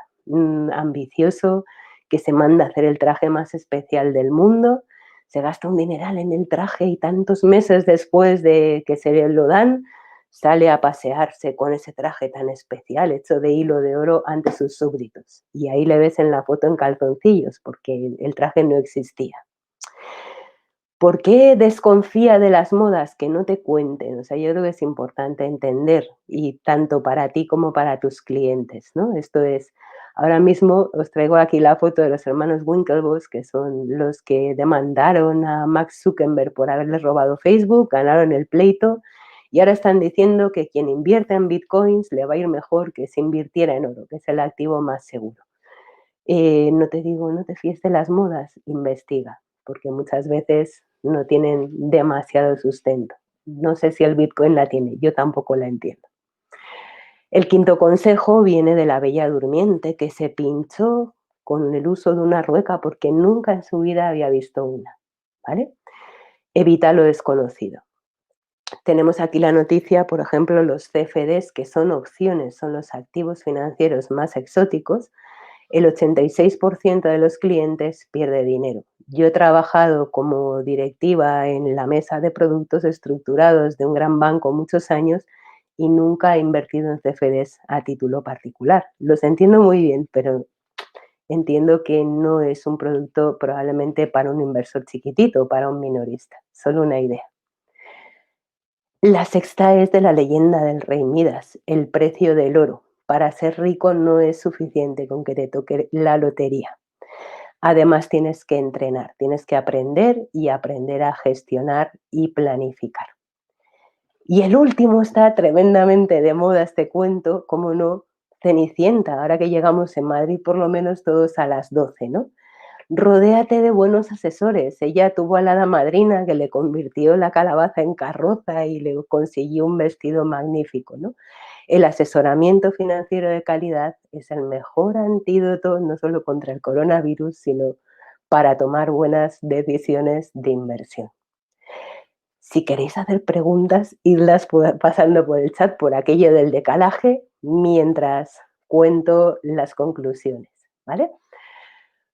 ambicioso que se manda a hacer el traje más especial del mundo, se gasta un dineral en el traje y tantos meses después de que se lo dan, sale a pasearse con ese traje tan especial hecho de hilo de oro ante sus súbditos. Y ahí le ves en la foto en calzoncillos, porque el traje no existía. ¿Por qué desconfía de las modas? Que no te cuenten. O sea, yo creo que es importante entender, y tanto para ti como para tus clientes, ¿no? Esto es, ahora mismo os traigo aquí la foto de los hermanos Winklevoss, que son los que demandaron a Mark Zuckerberg por haberles robado Facebook, ganaron el pleito, y ahora están diciendo que quien invierta en bitcoins le va a ir mejor que si invirtiera en oro, que es el activo más seguro. No te digo, no te fíes de las modas, investiga, porque muchas veces no tienen demasiado sustento. No sé si el Bitcoin la tiene, yo tampoco la entiendo. El quinto consejo viene de la Bella Durmiente, que se pinchó con el uso de una rueca porque nunca en su vida había visto una, ¿vale? Evita lo desconocido. Tenemos aquí la noticia, por ejemplo, los CFDs, que son opciones, son los activos financieros más exóticos. El 86% de los clientes pierde dinero. Yo he trabajado como directiva en la mesa de productos estructurados de un gran banco muchos años y nunca he invertido en CFDs a título particular. Los entiendo muy bien, pero entiendo que no es un producto probablemente para un inversor chiquitito, para un minorista. Solo una idea. La sexta es de la leyenda del rey Midas, el precio del oro. Para ser rico no es suficiente con que te toque la lotería. Además, tienes que entrenar, tienes que aprender y aprender a gestionar y planificar. Y el último está tremendamente de moda este cuento, como no, Cenicienta, ahora que llegamos en Madrid por lo menos todos a las 12, ¿no? Rodéate de buenos asesores. Ella tuvo a la hada madrina que le convirtió la calabaza en carroza y le consiguió un vestido magnífico, ¿no? El asesoramiento financiero de calidad es el mejor antídoto no solo contra el coronavirus, sino para tomar buenas decisiones de inversión. Si queréis hacer preguntas, idlas pasando por el chat por aquello del decalaje mientras cuento las conclusiones, ¿vale?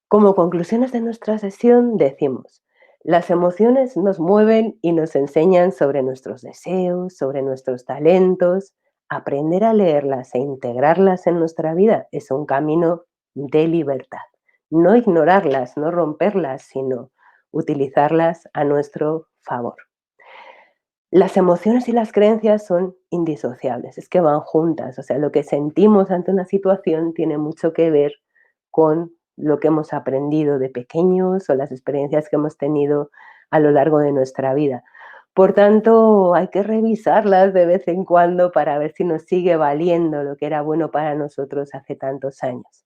Como conclusiones de nuestra sesión decimos, las emociones nos mueven y nos enseñan sobre nuestros deseos, sobre nuestros talentos. Aprender a leerlas e integrarlas en nuestra vida es un camino de libertad. No ignorarlas, no romperlas, sino utilizarlas a nuestro favor. Las emociones y las creencias son indisociables, es que van juntas, o sea, lo que sentimos ante una situación tiene mucho que ver con lo que hemos aprendido de pequeños o las experiencias que hemos tenido a lo largo de nuestra vida. Por tanto, hay que revisarlas de vez en cuando para ver si nos sigue valiendo lo que era bueno para nosotros hace tantos años.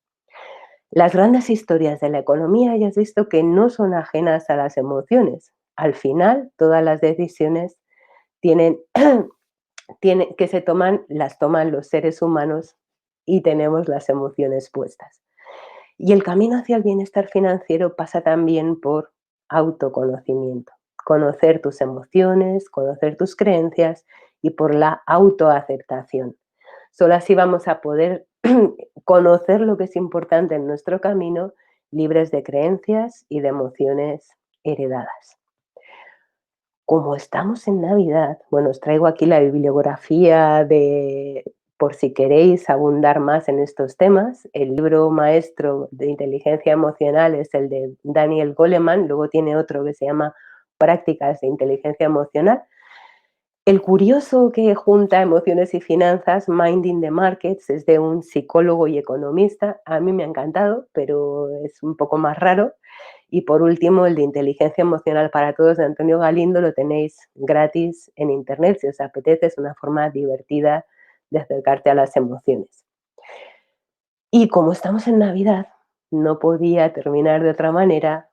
Las grandes historias de la economía ya has visto que no son ajenas a las emociones. Al final, todas las decisiones tienen, que las toman los seres humanos y tenemos las emociones puestas. Y el camino hacia el bienestar financiero pasa también por autoconocimiento, conocer tus emociones, conocer tus creencias y por la autoaceptación. Solo así vamos a poder conocer lo que es importante en nuestro camino, libres de creencias y de emociones heredadas. Como estamos en Navidad, bueno, os traigo aquí la bibliografía por si queréis abundar más en estos temas. El libro maestro de inteligencia emocional es el de Daniel Goleman, luego tiene otro que se llama Prácticas de inteligencia emocional. El curioso que junta emociones y finanzas, Minding the Markets, es de un psicólogo y economista. A mí me ha encantado, pero es un poco más raro. Y por último, el de Inteligencia Emocional para Todos de Antonio Galindo lo tenéis gratis en internet si os apetece. Es una forma divertida de acercarte a las emociones. Y como estamos en Navidad, no podía terminar de otra manera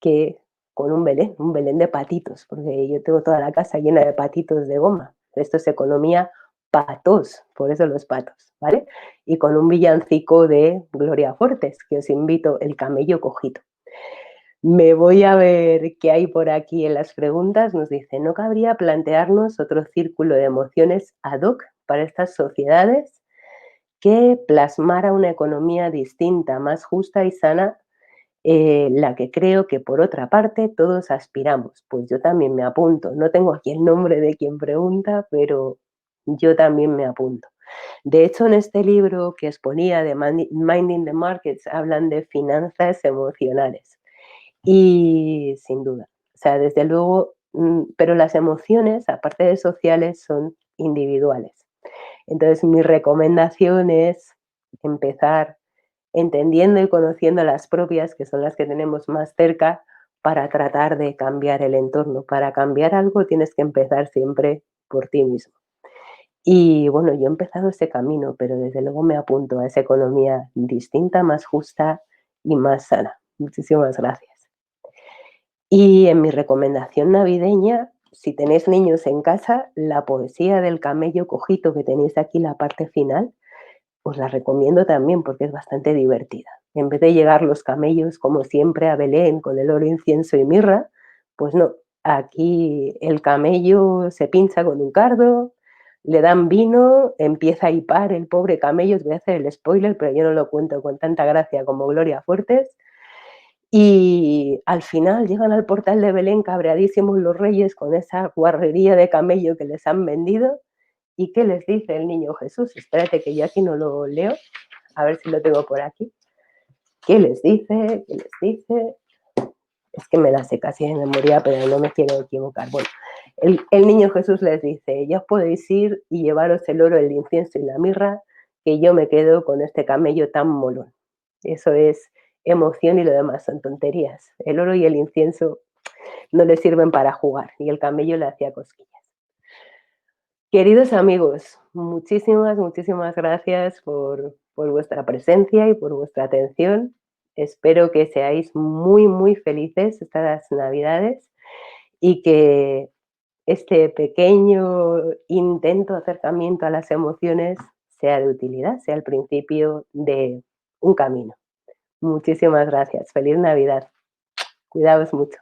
que con un Belén de patitos, porque yo tengo toda la casa llena de patitos de goma. Esto es economía patos, por eso los patos, ¿vale? Y con un villancico de Gloria Fortes, que os invito, El camello cojito. Me voy a ver qué hay por aquí en las preguntas. Nos dice, ¿no cabría plantearnos otro círculo de emociones ad hoc para estas sociedades que plasmara una economía distinta, más justa y sana, la que creo que por otra parte todos aspiramos? Pues yo también me apunto. No tengo aquí el nombre de quien pregunta, pero yo también me apunto. De hecho, en este libro que exponía de Minding the Markets hablan de finanzas emocionales. Y sin duda, o sea, desde luego, pero las emociones, aparte de sociales, son individuales. Entonces, mi recomendación es empezar entendiendo y conociendo las propias, que son las que tenemos más cerca, para tratar de cambiar el entorno. Para cambiar algo tienes que empezar siempre por ti mismo. Y bueno, yo he empezado ese camino, pero desde luego me apunto a esa economía distinta, más justa y más sana. Muchísimas gracias. Y en mi recomendación navideña, si tenéis niños en casa, la poesía del camello cojito que tenéis aquí, la parte final, os la recomiendo también porque es bastante divertida. En vez de llegar los camellos, como siempre, a Belén con el oro, incienso y mirra, pues no, aquí el camello se pincha con un cardo, le dan vino, empieza a hipar el pobre camello, os voy a hacer el spoiler, pero yo no lo cuento con tanta gracia como Gloria Fuertes, y al final llegan al portal de Belén cabreadísimos los reyes con esa guarrería de camello que les han vendido. ¿Y qué les dice el niño Jesús? Espérate que yo aquí no lo leo, a ver si lo tengo por aquí. ¿Qué les dice? ¿Qué les dice? Es que me la sé casi de memoria, pero no me quiero equivocar. Bueno, el niño Jesús les dice, ya os podéis ir y llevaros el oro, el incienso y la mirra, que yo me quedo con este camello tan molón. Eso es emoción y lo demás son tonterías. El oro y el incienso no le sirven para jugar y el camello le hacía cosquillas. Queridos amigos, muchísimas, muchísimas gracias por vuestra presencia y por vuestra atención. Espero que seáis muy, muy felices estas Navidades y que este pequeño intento de acercamiento a las emociones sea de utilidad, sea el principio de un camino. Muchísimas gracias. Feliz Navidad. Cuidaos mucho.